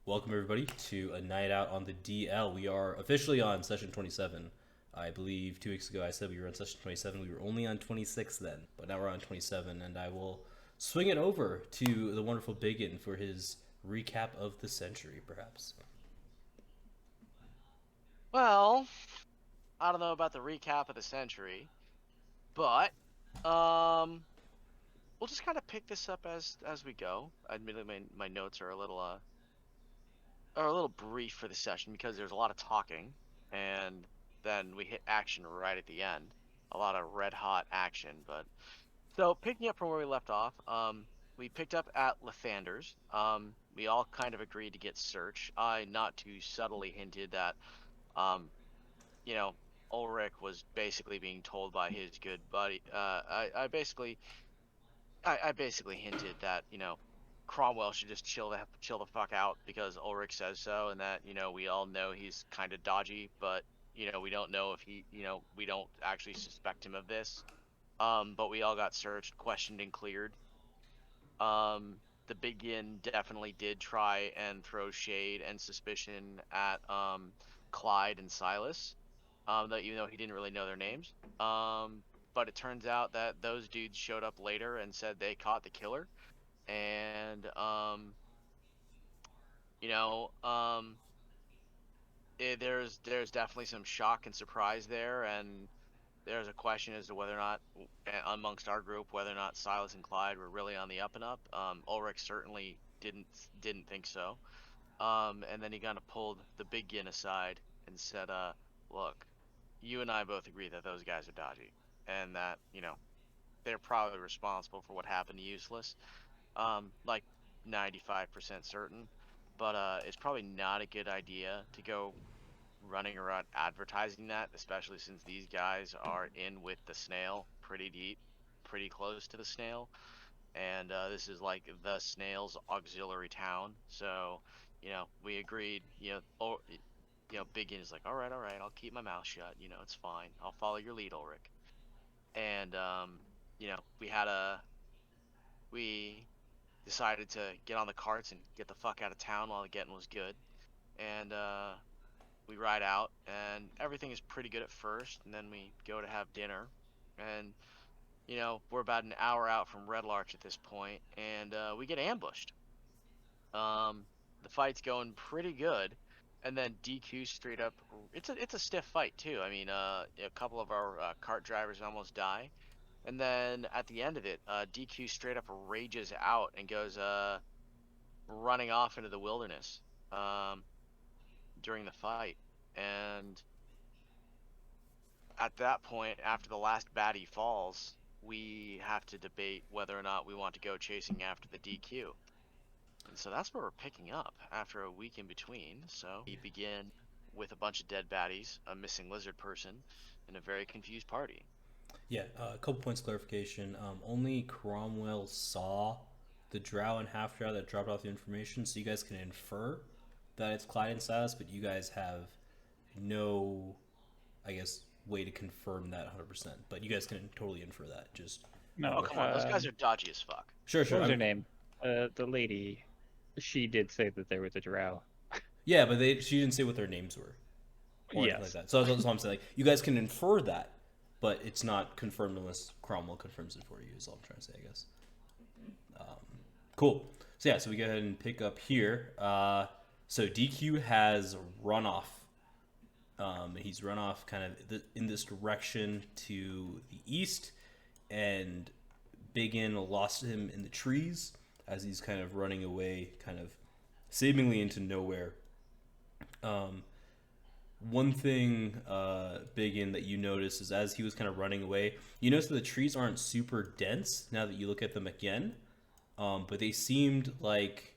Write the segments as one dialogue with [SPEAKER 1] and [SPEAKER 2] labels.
[SPEAKER 1] Welcome everybody to a night out on the DL. We are officially on session 27. I believe 2 weeks ago I said we were on session 27. We were only on 26 then, but now we're on 27, and I will swing it over to the wonderful BigYin for his recap of the century, perhaps.
[SPEAKER 2] Well, I don't know about the recap of the century, but um, we'll just kind of pick this up as we go. Admittedly, my notes are a little brief for the session because there's a lot of talking, and then we hit action right at the end. A lot of red hot action. But so picking up from where we left off, we picked up at Lathander's. We all kind of agreed to get search. I not too subtly hinted that um you know, Ulrich was basically being told by his good buddy. I basically hinted that Cromwell should just chill the fuck out because Ulrich says so, and that we all know he's kind of dodgy, but we don't know if we don't actually suspect him of this. But we all got searched, questioned, and cleared. The BigYin definitely did try and throw shade and suspicion at Clyde and Silas, though even though he didn't really know their names. But it turns out that those dudes showed up later and said they caught the killer, and you know, um, there's definitely some shock and surprise there, and there's a question as to whether or not, amongst our group, whether or not Silas and Clyde were really on the up and up. Ulrich certainly didn't think so. And then he kind of pulled the BigYin aside and said, "Look, you and I both agree that those guys are dodgy, and that they're probably responsible for what happened to Useless. Like 95% certain, but it's probably not a good idea to go running around advertising that, especially since these guys are in with the snail pretty deep, pretty close to the snail, and this is like the snail's auxiliary town. So, we agreed. BigYin is like, all right, I'll keep my mouth shut. It's fine. I'll follow your lead, Ulrich. And we decided to get on the carts and get the fuck out of town while the getting was good. And we ride out, and everything is pretty good at first, and then we go to have dinner, and we're about an hour out from Red Larch at this point, and we get ambushed. The fight's going pretty good, and then DQ straight up. It's a stiff fight too. I mean, a couple of our cart drivers almost die, and then at the end of it, DQ straight up rages out and goes running off into the wilderness um, during the fight, and at that point, after the last baddie falls, we have to debate whether or not we want to go chasing after the DQ. And so that's where we're picking up after a week in between. So we begin with a bunch of dead baddies, a missing lizard person, and a very confused party.
[SPEAKER 1] Yeah, a couple points of clarification. Only Cromwell saw the drow and half drow that dropped off the information, so you guys can infer that it's Clyde and Silas, but you guys have no, I guess, way to confirm that 100%. But you guys can totally infer that. Just
[SPEAKER 2] Oh,
[SPEAKER 3] No,
[SPEAKER 2] come on, those guys are dodgy as fuck.
[SPEAKER 1] sure,
[SPEAKER 3] what
[SPEAKER 1] sure.
[SPEAKER 3] was her name? The lady. She did say that there was a drow.
[SPEAKER 1] Yeah, but she didn't say what their names were or anything like
[SPEAKER 3] Yes.
[SPEAKER 1] that. So that's what I'm saying. Like, you guys can infer that, but it's not confirmed unless Cromwell confirms it for you. Is all I'm trying to say, I guess. Cool. So yeah, so we go ahead and pick up here. So DQ has run off. He's run off kind of in this direction to the east, and BigYin lost him in the trees as he's kind of running away, kind of seemingly into nowhere. One thing, BigYin, that you notice is as he was kind of running away, you notice that the trees aren't super dense now that you look at them again, but they seemed like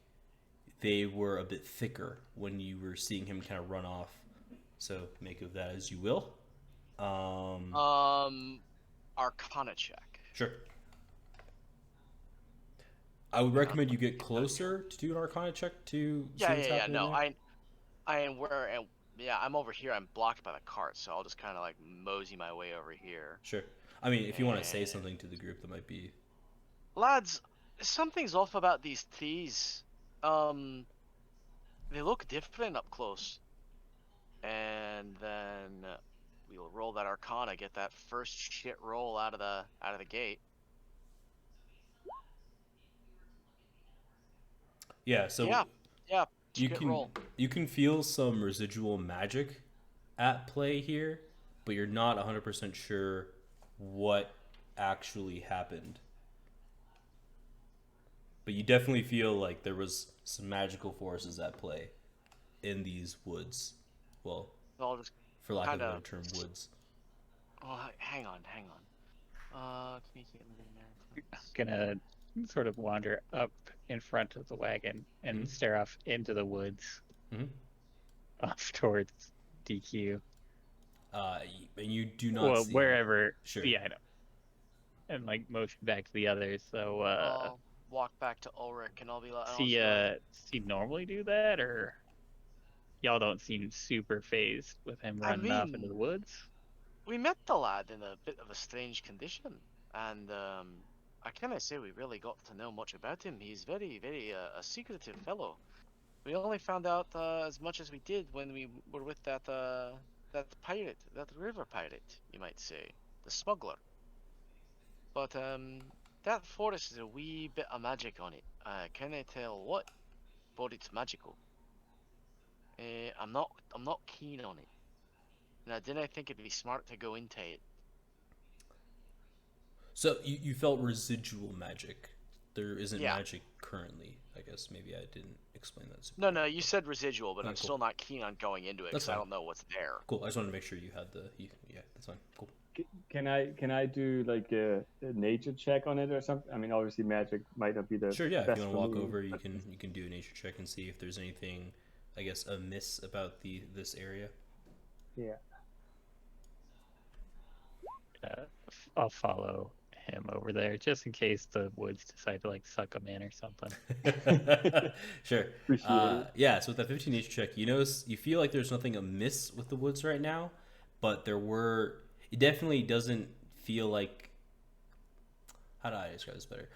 [SPEAKER 1] they were a bit thicker when you were seeing him kind of run off. So make of that as you will.
[SPEAKER 2] Um, Arcana check.
[SPEAKER 1] Sure. I would recommend you get closer to do an Arcana check to see
[SPEAKER 2] Yeah,
[SPEAKER 1] what's
[SPEAKER 2] yeah, yeah.
[SPEAKER 1] happening
[SPEAKER 2] No,
[SPEAKER 1] there.
[SPEAKER 2] I am where, and yeah, I'm over here. I'm blocked by the cart, so I'll just kind of like mosey my way over here.
[SPEAKER 1] Sure. I mean, if you want to say
[SPEAKER 2] And
[SPEAKER 1] something to the group, that might be.
[SPEAKER 2] lads, something's off about these thieves. Um, they look different up close. And then we'll roll that Arcana, get that first shit roll out of the gate.
[SPEAKER 1] Yeah, so
[SPEAKER 2] Yeah, yeah,
[SPEAKER 1] you
[SPEAKER 2] shit
[SPEAKER 1] can
[SPEAKER 2] roll.
[SPEAKER 1] you can feel some residual magic at play here, but you're not 100% sure what actually happened. But you definitely feel like there was some magical forces at play in these woods. Well,
[SPEAKER 2] So I'll just
[SPEAKER 1] for lack of
[SPEAKER 2] kind
[SPEAKER 1] a
[SPEAKER 2] of.
[SPEAKER 1] better term, woods.
[SPEAKER 2] Oh, hang on, hang on. Communicate with the Americans.
[SPEAKER 3] Gonna sort of wander up in front of the wagon and stare off into the woods,
[SPEAKER 1] Mm-hmm.
[SPEAKER 3] off towards DQ.
[SPEAKER 1] And you do not
[SPEAKER 3] Well,
[SPEAKER 1] see him.
[SPEAKER 3] wherever.
[SPEAKER 1] Sure.
[SPEAKER 3] Yeah, I know. And like motion back to the others. So,
[SPEAKER 2] I'll walk back to Ulrich and I'll be like, and I'll
[SPEAKER 3] see,
[SPEAKER 2] just be like,
[SPEAKER 3] does he normally do that, or y'all don't seem super phased with him
[SPEAKER 2] I
[SPEAKER 3] running off into
[SPEAKER 2] mean,
[SPEAKER 3] the woods?
[SPEAKER 2] we met the lad in a bit of a strange condition, and I cannot say we really got to know much about him. He's very, very a secretive fellow. We only found out as much as we did when we were with that pirate, that river pirate, you might say, the smuggler. But that forest is a wee bit of magic on it. I cannot tell what, but it's magical. I'm not keen on it, and I didn't think it'd be smart to go into it.
[SPEAKER 1] So you felt residual magic. There isn't
[SPEAKER 2] Yeah.
[SPEAKER 1] magic currently. I guess maybe I didn't explain that super
[SPEAKER 2] No,
[SPEAKER 1] well.
[SPEAKER 2] no, you said residual, but I'm
[SPEAKER 1] Alright, cool.
[SPEAKER 2] still not keen on going into it
[SPEAKER 1] That's
[SPEAKER 2] because I
[SPEAKER 1] fine.
[SPEAKER 2] don't know what's there.
[SPEAKER 1] Cool. I just wanted to make sure you had the. Yeah, that's fine. Cool.
[SPEAKER 4] Can I do like a nature check on it or something? I mean, obviously magic might not be the
[SPEAKER 1] Sure. Yeah. If
[SPEAKER 4] best
[SPEAKER 1] you want
[SPEAKER 4] for
[SPEAKER 1] to walk
[SPEAKER 4] me,
[SPEAKER 1] over,
[SPEAKER 4] but
[SPEAKER 1] you can do a nature check and see if there's anything, I guess, amiss about this area.
[SPEAKER 4] yeah.
[SPEAKER 3] I'll follow him over there just in case the woods decide to like suck him in or something.
[SPEAKER 1] Sure.
[SPEAKER 4] Appreciate it.
[SPEAKER 1] Yeah. So with that 15 nature check, you feel like there's nothing amiss with the woods right now, but there were. It definitely doesn't feel like. How do I describe this better?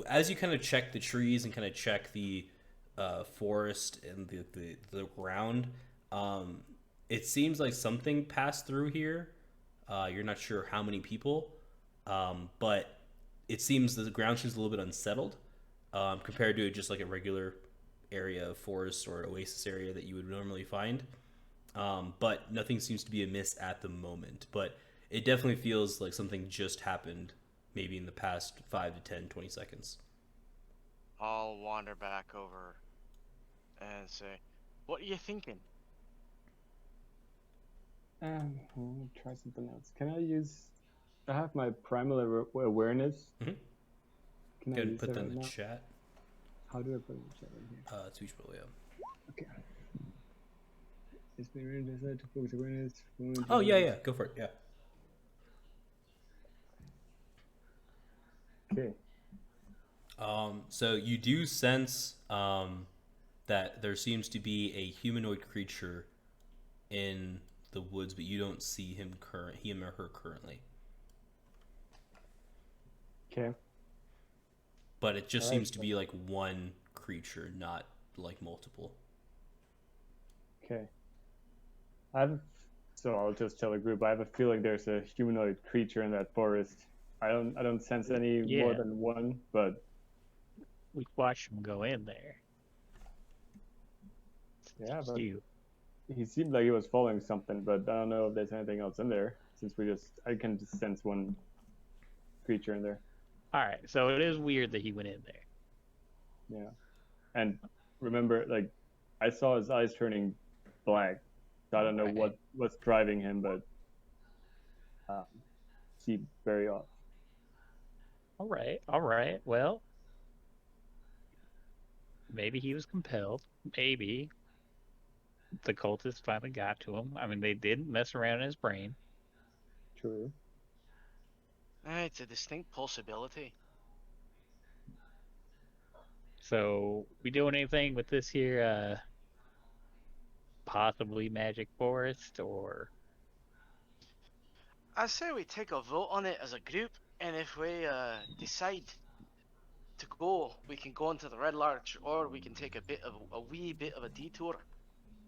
[SPEAKER 1] As you kind of check the trees and kind of check the forest and the ground, it seems like something passed through here. You're not sure how many people, but it seems the ground seems a little bit unsettled compared to just like a regular area of forest or oasis area that you would normally find. But nothing seems to be amiss at the moment. But it definitely feels like something just happened maybe in the past 5 to 10, 20 seconds.
[SPEAKER 2] I'll wander back over and say, "What are you thinking?"
[SPEAKER 4] I'll try something else. Can I use? I have my primal awareness.
[SPEAKER 1] Mhm.
[SPEAKER 4] Can
[SPEAKER 1] Go
[SPEAKER 4] I
[SPEAKER 1] ahead and
[SPEAKER 4] use
[SPEAKER 1] put
[SPEAKER 4] that
[SPEAKER 1] that
[SPEAKER 4] right
[SPEAKER 1] in the
[SPEAKER 4] now?
[SPEAKER 1] chat.
[SPEAKER 4] How do I put it in the chat right here?
[SPEAKER 1] Speech bubble, yeah.
[SPEAKER 4] Okay. It's been really decided to focus awareness.
[SPEAKER 1] Oh, yeah. Go for it, yeah.
[SPEAKER 4] Okay.
[SPEAKER 1] So you do sense that there seems to be a humanoid creature in the woods, but you don't see him or her currently.
[SPEAKER 4] Okay.
[SPEAKER 1] But it just
[SPEAKER 4] All right,
[SPEAKER 1] seems to be like one creature, not like multiple.
[SPEAKER 4] Okay. So I'll just tell the group. I have a feeling there's a humanoid creature in that forest. I don't sense any more
[SPEAKER 3] Yeah.
[SPEAKER 4] than one, but
[SPEAKER 3] We watched him go in there.
[SPEAKER 4] yeah, but
[SPEAKER 3] You.
[SPEAKER 4] he seemed like he was following something, but I don't know if there's anything else in there. Since I can just sense one creature in there.
[SPEAKER 3] All right, so it is weird that he went in there.
[SPEAKER 4] Yeah, and remember, like, I saw his eyes turning black. So I don't know
[SPEAKER 3] Right.
[SPEAKER 4] what's driving him, but seemed very off.
[SPEAKER 3] All right. Well, maybe he was compelled. Maybe the cultists finally got to him. I mean, they didn't mess around in his brain.
[SPEAKER 4] True.
[SPEAKER 2] It's a distinct possibility.
[SPEAKER 3] So, we doing anything with this here possibly magic forest, or
[SPEAKER 2] I say we take a vote on it as a group, and if we decide to go, we can go into the Red Larch, or we can take a wee bit of a detour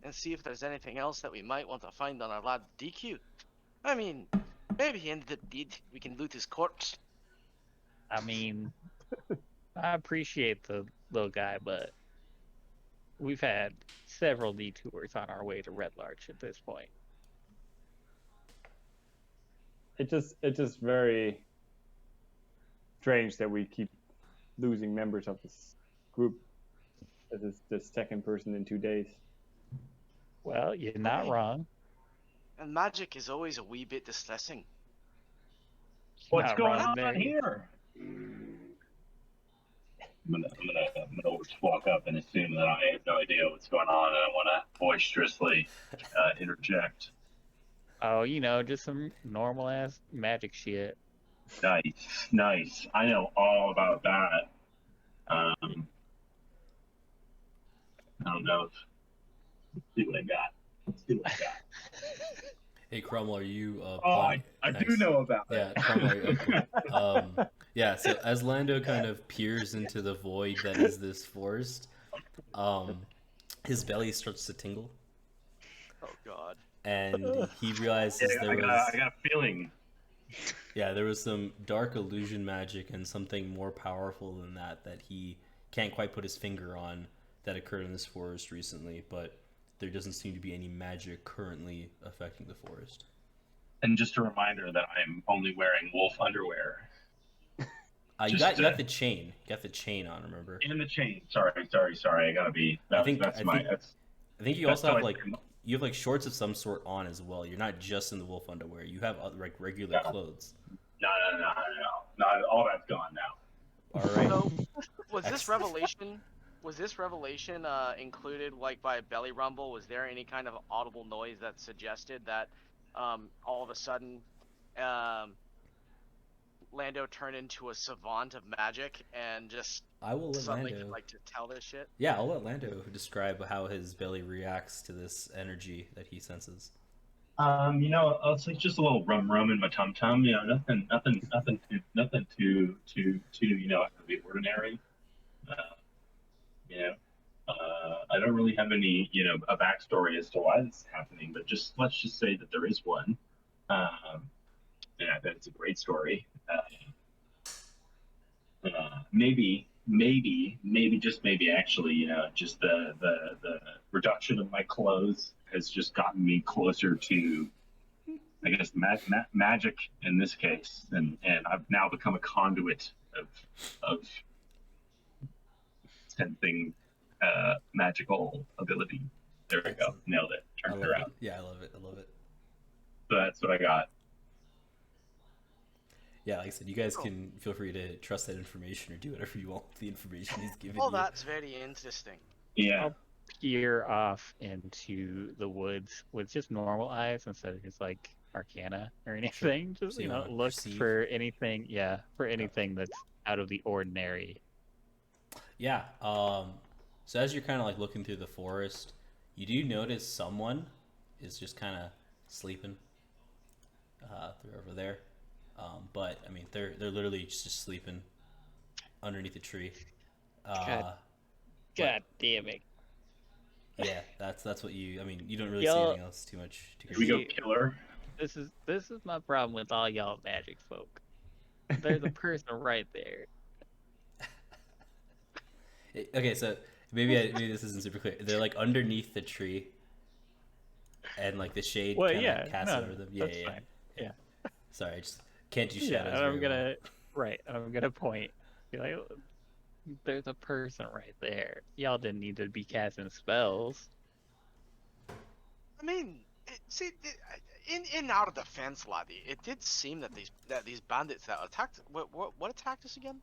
[SPEAKER 2] and see if there's anything else that we might want to find on our lad DQ. I mean, maybe he ended up dead. We can loot his corpse.
[SPEAKER 3] I mean, I appreciate the little guy, but we've had several detours on our way to Red Larch at this point.
[SPEAKER 4] It's just very strange that we keep losing members of this group. This is the second person in 2 days.
[SPEAKER 3] Well, you're not wrong.
[SPEAKER 2] And magic is always a wee bit distressing.
[SPEAKER 5] What's
[SPEAKER 3] Not
[SPEAKER 5] going
[SPEAKER 3] wrong
[SPEAKER 5] on
[SPEAKER 3] there.
[SPEAKER 5] here? I'm gonna just walk up and assume that I have no idea what's going on, and I want to boisterously interject.
[SPEAKER 3] Oh, you know, just some normal ass magic shit.
[SPEAKER 5] Nice. I know all about that. I don't know if. Let's see what I got.
[SPEAKER 1] Hey, Cromwell, are you?
[SPEAKER 5] I
[SPEAKER 1] nice.
[SPEAKER 5] do know about
[SPEAKER 1] Yeah,
[SPEAKER 5] that.
[SPEAKER 1] Cromwell. Okay. Yeah. So as Lando kind of peers into the void that is this forest, his belly starts to tingle,
[SPEAKER 2] Oh God.
[SPEAKER 1] and he realizes
[SPEAKER 5] I
[SPEAKER 1] there
[SPEAKER 5] got
[SPEAKER 1] was
[SPEAKER 5] a feeling.
[SPEAKER 1] there was some dark illusion magic and something more powerful than that he can't quite put his finger on that occurred in this forest recently, but there doesn't seem to be any magic currently affecting the forest.
[SPEAKER 5] And just a reminder that I'm only wearing wolf underwear.
[SPEAKER 1] You got the chain. You got the chain on, remember?
[SPEAKER 5] And the chain. Sorry. I gotta be. I think
[SPEAKER 1] you also have you have shorts of some sort on as well. You're not just in the wolf underwear. You have other, regular clothes.
[SPEAKER 5] No. Not all that's gone now.
[SPEAKER 1] All right.
[SPEAKER 2] So, was this revelation? Was this revelation included by a belly rumble? Was there any kind of audible noise that suggested that all of a sudden Lando turned into a savant of magic and just
[SPEAKER 1] I will let
[SPEAKER 2] suddenly
[SPEAKER 1] Lando.
[SPEAKER 2] could like to tell this shit?
[SPEAKER 1] Yeah, I'll let Lando describe how his belly reacts to this energy that he senses.
[SPEAKER 5] It's like just a little rum in my tum tum. Nothing too out of the ordinary. I don't really have any a backstory as to why this is happening, but let's just say that there is one. And I bet it's a great story. Maybe just maybe actually, just the reduction of my clothes has just gotten me closer to, I guess, magic in this case, and I've now become a conduit of sensing magical ability. There we go, nailed it. Turned it around.
[SPEAKER 1] Yeah, I love it.
[SPEAKER 5] So that's what I got.
[SPEAKER 1] Yeah, like I said, you guys can feel free to trust that information or do whatever you want with the information he's given
[SPEAKER 2] Oh,
[SPEAKER 1] you.
[SPEAKER 2] that's very interesting.
[SPEAKER 5] Yeah.
[SPEAKER 3] I'll peer off into the woods with just normal eyes instead of just Arcana or anything. Just
[SPEAKER 1] So you wanna
[SPEAKER 3] look
[SPEAKER 1] perceive?
[SPEAKER 3] for anything. Yeah, for anything that's out of the ordinary.
[SPEAKER 1] Yeah. So as you're kind of looking through the forest, you do notice someone is just kind of sleeping. They're over there. But I mean, they're literally just sleeping underneath a tree.
[SPEAKER 3] God damn it!
[SPEAKER 1] Yeah, that's what you. I mean, you don't really see
[SPEAKER 3] Y'all-
[SPEAKER 1] anything else too much.
[SPEAKER 5] Here we go, killer.
[SPEAKER 3] This is my problem with all y'all magic folk. There's a person right there.
[SPEAKER 1] Okay, so maybe this isn't super clear. They're underneath the tree, and the shade
[SPEAKER 3] Well,
[SPEAKER 1] kind of
[SPEAKER 3] yeah,
[SPEAKER 1] casts
[SPEAKER 3] no,
[SPEAKER 1] over them. Yeah,
[SPEAKER 3] that's fine. Yeah.
[SPEAKER 1] Sorry, I just can't do
[SPEAKER 3] Yeah,
[SPEAKER 1] shadows.
[SPEAKER 3] and I'm
[SPEAKER 1] very well.
[SPEAKER 3] I'm gonna point. Be like, there's a person right there. Y'all didn't need to be casting spells.
[SPEAKER 2] I mean, in our defense, laddie, it did seem that these bandits that attacked what attacked us again,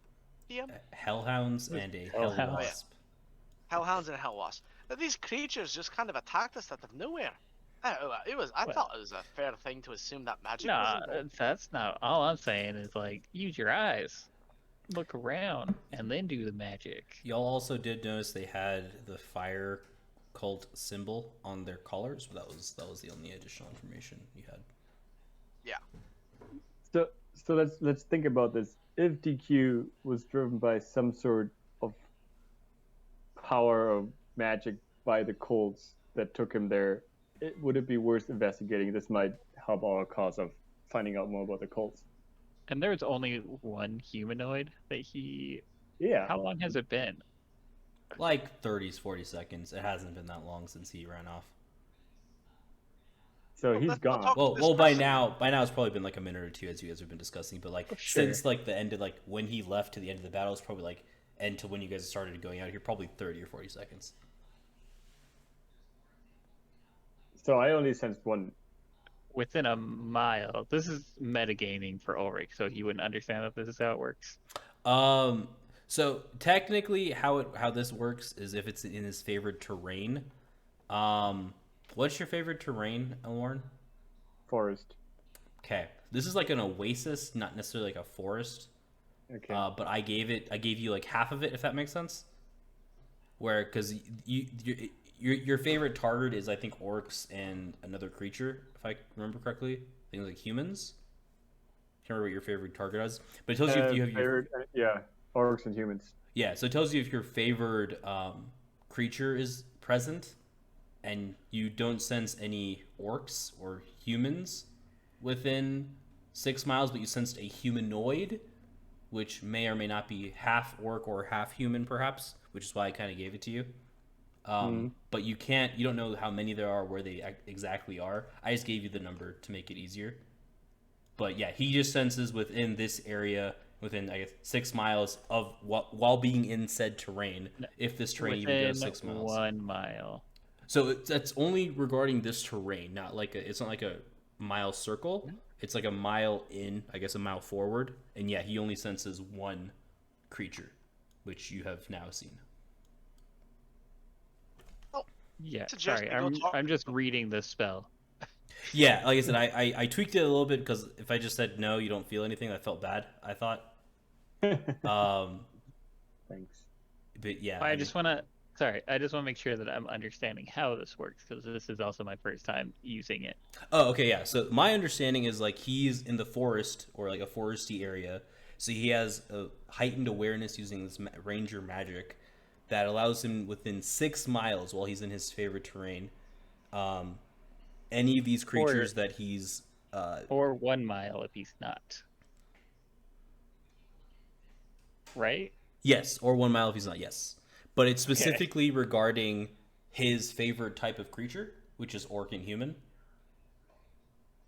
[SPEAKER 2] DM?
[SPEAKER 1] Hellhounds and a
[SPEAKER 3] Hellhound.
[SPEAKER 1] Hellwasp.
[SPEAKER 2] Hellhounds and Hellwasp. That these creatures just kind of attacked us out of nowhere. I thought it was a fair thing to assume that magic was
[SPEAKER 3] Nah,
[SPEAKER 2] involved.
[SPEAKER 3] that's not. All I'm saying is use your eyes, look around, and then do the magic.
[SPEAKER 1] Y'all also did notice they had the fire cult symbol on their collars, but that was the only additional information you had.
[SPEAKER 2] Yeah.
[SPEAKER 4] So let's think about this if DQ was driven by some sort of power or magic by the cults that took him there, would it be worth investigating? This might help our cause of finding out more about the cults.
[SPEAKER 3] And there's only one humanoid that he.
[SPEAKER 4] Yeah.
[SPEAKER 3] How long has it been?
[SPEAKER 1] Like 30s, 40 seconds. It hasn't been that long since he ran off.
[SPEAKER 4] So he's gone.
[SPEAKER 1] Well, by now it's probably been like a minute or two, as you guys have been discussing. But like
[SPEAKER 3] Sure.
[SPEAKER 1] since like the end of like when he left to the end of the battle, it's probably like end to when you guys started going out here, probably 30 or 40 seconds.
[SPEAKER 4] So I only sensed one.
[SPEAKER 3] Within a mile. This is metagaming for Ulrich, so he wouldn't understand that this is how it works.
[SPEAKER 1] So technically, how this works is if it's in his favorite terrain. What's your favorite terrain, Elwarin?
[SPEAKER 4] Forest.
[SPEAKER 1] Okay, this is like an oasis, not necessarily like a forest.
[SPEAKER 4] Okay.
[SPEAKER 1] But I gave you like half of it, if that makes sense. Where, because your favorite target is, I think, orcs and another creature, if I remember correctly. I think it was like humans. Can't remember what your favorite target is, but it tells you if you have your
[SPEAKER 4] orcs and humans.
[SPEAKER 1] Yeah, so it tells you if your favored creature is present, and you don't sense any orcs or humans within 6 miles, but you sensed a humanoid, which may or may not be half orc or half human, perhaps, which is why I kind of gave it to you. But you don't know how many there are, where they exactly are. I just gave you the number to make it easier. But yeah, he just senses within this area, within, I guess, 6 miles of while being in said terrain, if this terrain even goes 6 miles.
[SPEAKER 3] 1 mile.
[SPEAKER 1] So that's only regarding this terrain, not like it's not like a mile circle. It's like a mile in, I guess, a mile forward. And yeah, he only senses one creature, which you have now seen.
[SPEAKER 3] Yeah, sorry, I'm just reading the spell.
[SPEAKER 1] Yeah, like I said, I tweaked it a little bit because if I just said no, you don't feel anything, that felt bad, I thought.
[SPEAKER 4] Thanks.
[SPEAKER 1] But yeah.
[SPEAKER 3] I just want to make sure that I'm understanding how this works, because this is also my first time using it.
[SPEAKER 1] Oh, okay, yeah. So my understanding is like he's in the forest or like a foresty area. So he has a heightened awareness using this ranger magic that allows him within 6 miles while he's in his favorite terrain. Any of these creatures that he's...
[SPEAKER 3] or 1 mile if he's not. Right?
[SPEAKER 1] Yes, or 1 mile if he's not, yes. But it's specifically regarding his favorite type of creature, which is orc and human.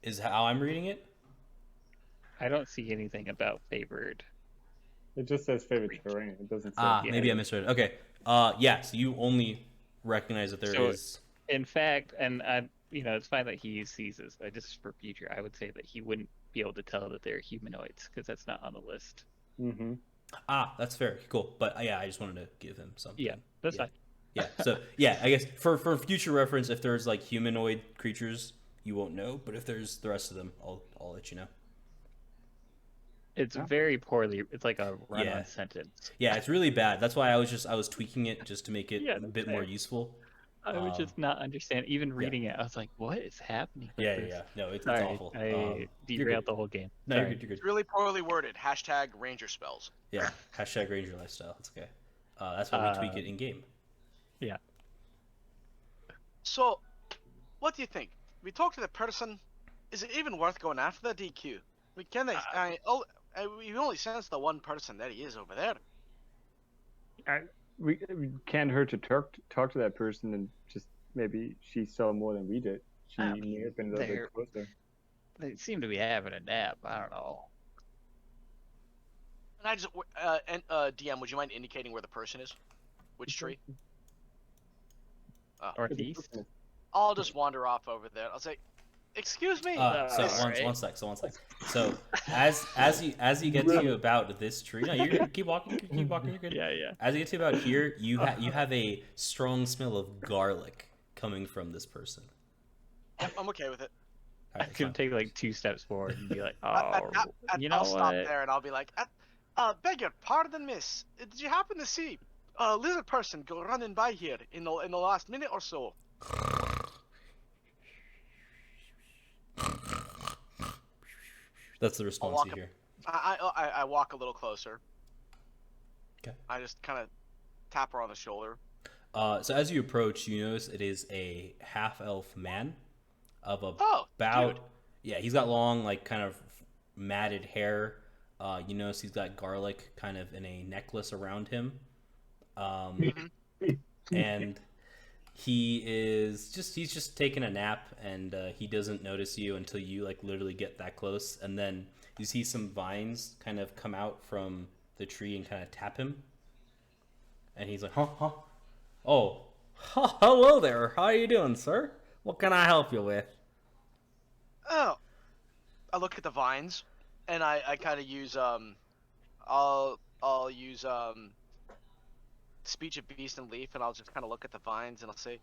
[SPEAKER 1] Is how I'm reading it.
[SPEAKER 3] I don't see anything about favored.
[SPEAKER 4] It just says favorite terrain. It doesn't say.
[SPEAKER 1] Maybe I misread it. Okay. Yeah, so you only recognize that there is...
[SPEAKER 3] In fact, and it's fine that he sees this. Just for future, I would say that he wouldn't be able to tell that they're humanoids because that's not on the list.
[SPEAKER 4] Mm-hmm.
[SPEAKER 1] That's fair. Cool. But yeah, I just wanted to give him something.
[SPEAKER 3] Yeah, that's fine.
[SPEAKER 1] Yeah. So yeah, I guess for future reference, if there's like humanoid creatures, you won't know. But if there's the rest of them, I'll let you know.
[SPEAKER 3] It's very poorly. It's like a run-on sentence.
[SPEAKER 1] Yeah, it's really bad. That's why I was tweaking it just to make it a bit more useful.
[SPEAKER 3] I would just not understand. Even reading it, I was like, "What is happening?"
[SPEAKER 1] Yeah. No, it's awful.
[SPEAKER 3] I derailed the whole game.
[SPEAKER 1] No, you're good. You're good.
[SPEAKER 2] It's really poorly worded. # Ranger spells.
[SPEAKER 1] Yeah. # Ranger lifestyle. It's okay. That's why we tweak it in game.
[SPEAKER 3] Yeah.
[SPEAKER 2] So, what do you think? We talked to the person. Is it even worth going after the DQ? We can we only sense the one person that he is over there.
[SPEAKER 4] We can't hurt to talk to that person, and just maybe she saw more than we did. She may have been a little bit closer.
[SPEAKER 3] They seem to be having a nap. I don't know.
[SPEAKER 2] And I just DM, would you mind indicating where the person is? Which tree?
[SPEAKER 3] Northeast.
[SPEAKER 2] I'll just wander off over there. I'll say, "Excuse me."
[SPEAKER 1] One sec. So as you get to about this tree, no, you're good. Keep walking. You're good.
[SPEAKER 3] Yeah.
[SPEAKER 1] As you get to about here, you have a strong smell of garlic coming from this person.
[SPEAKER 2] I'm okay with it.
[SPEAKER 3] I could take like 2 steps forward and be like, "Oh,
[SPEAKER 2] I'll stop there and I'll be like, beg your pardon, miss. Did you happen to see a lizard person go running by here in the last minute or so?"
[SPEAKER 1] That's the response you hear.
[SPEAKER 2] I walk a little closer.
[SPEAKER 1] Okay.
[SPEAKER 2] I just kind of tap her on the shoulder.
[SPEAKER 1] So as you approach, you notice it is a half-elf man of
[SPEAKER 2] Oh,
[SPEAKER 1] about
[SPEAKER 2] dude.
[SPEAKER 1] yeah, he's got long, like, kind of matted hair. You notice he's got garlic kind of in a necklace around him.
[SPEAKER 2] Mhm.
[SPEAKER 1] And he's just taking a nap, and he doesn't notice you until you, like, literally get that close, and then you see some vines kind of come out from the tree and kind of tap him, and he's like, huh, oh, hello there, how you doing, sir? What can I help you with?
[SPEAKER 2] Oh, I look at the vines, and I kind of use I'll use speech of beast and leaf, and I'll just kind of look at the vines, and I'll say,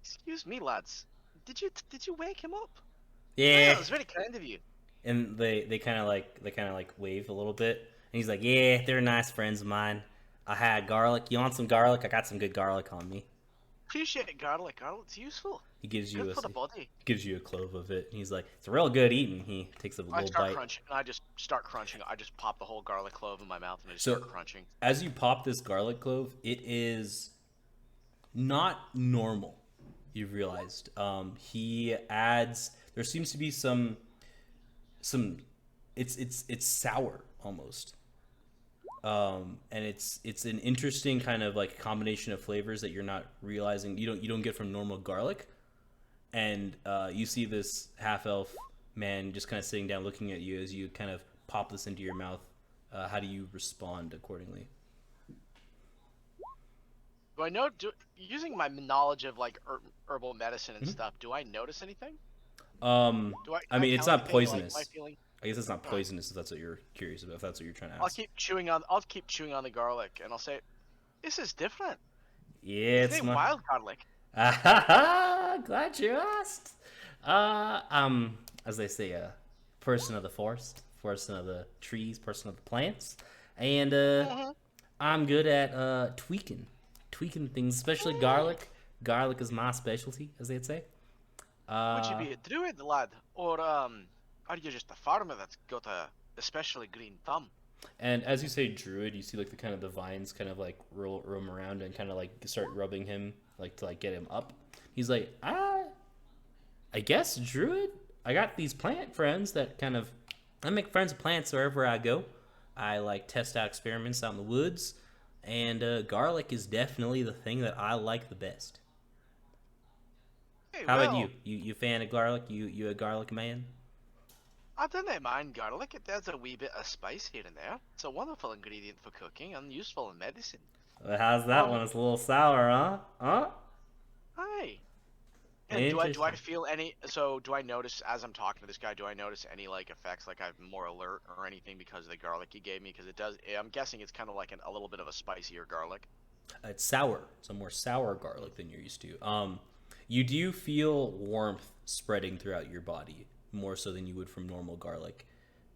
[SPEAKER 2] "Excuse me, lads, did you wake him up?
[SPEAKER 1] Yeah.
[SPEAKER 2] That was very kind of you."
[SPEAKER 1] And they kind of like wave a little bit, and he's like, yeah, they're nice friends of mine. I had garlic. You want some garlic? I got some good garlic on me.
[SPEAKER 2] Appreciate garlic. Garlic's useful.
[SPEAKER 1] He gives you
[SPEAKER 2] Good for the body.
[SPEAKER 1] a clove of it. And he's like, it's real good eating. He takes a
[SPEAKER 2] I
[SPEAKER 1] little
[SPEAKER 2] start
[SPEAKER 1] bite.
[SPEAKER 2] crunching. I just start crunching. I just pop the whole garlic clove in my mouth and I just
[SPEAKER 1] So-
[SPEAKER 2] start crunching.
[SPEAKER 1] As you pop this garlic clove, it is not normal. You've realized. He adds. There seems to be some. It's sour almost. And it's an interesting kind of like combination of flavors that you're not realizing you don't get from normal garlic. And you see this half elf man just kind of sitting down looking at you as you kind of pop this into your mouth. How do you respond accordingly?
[SPEAKER 2] Do I know? Using my knowledge of like herbal medicine and
[SPEAKER 1] Mhm.
[SPEAKER 2] stuff, do I notice anything?
[SPEAKER 1] I
[SPEAKER 2] Can
[SPEAKER 1] mean, it's
[SPEAKER 2] tell
[SPEAKER 1] not
[SPEAKER 2] anything, like,
[SPEAKER 1] poisonous.
[SPEAKER 2] my feeling?
[SPEAKER 1] I guess it's not poisonous if that's what you're curious about. If that's what you're trying to
[SPEAKER 2] I'll
[SPEAKER 1] ask.
[SPEAKER 2] keep chewing on the garlic, and I'll say, "This is different.
[SPEAKER 1] Yeah,
[SPEAKER 2] It's
[SPEAKER 1] it's
[SPEAKER 2] a
[SPEAKER 1] my.
[SPEAKER 2] wild garlic."
[SPEAKER 1] Glad you asked. As they say, person of the forest, person of the trees, person of the plants, and
[SPEAKER 2] Mhm.
[SPEAKER 1] I'm good at tweaking things, especially garlic. Garlic is my specialty, as they'd say.
[SPEAKER 2] Would you be a druid, lad, or are you just a farmer that's got a especially green thumb?
[SPEAKER 1] And as you say druid, you see like the vines kind of like roam around and kind of like start rubbing him like to like get him up. He's like, I guess druid. I got these plant friends that I make friends with plants wherever I go. I like test out experiments out in the woods, and garlic is definitely the thing that I like the best.
[SPEAKER 2] Hey,
[SPEAKER 1] How about
[SPEAKER 2] well,
[SPEAKER 1] you? You fan of garlic? You a garlic man?
[SPEAKER 2] I don't mind garlic. It adds a wee bit of spice here and there. It's a wonderful ingredient for cooking and useful in medicine.
[SPEAKER 1] Well, how's that one? It's a little sour, huh? Huh?
[SPEAKER 2] Hi. And do I
[SPEAKER 1] Interesting.
[SPEAKER 2] feel any? So do I notice as I'm talking to this guy? Do I notice any like effects, like I'm more alert or anything because of the garlic he gave me? Because it does. I'm guessing it's kind of like a little bit of a spicier garlic.
[SPEAKER 1] It's sour. It's a more sour garlic than you're used to. You do feel warmth spreading throughout your body more so than you would from normal garlic,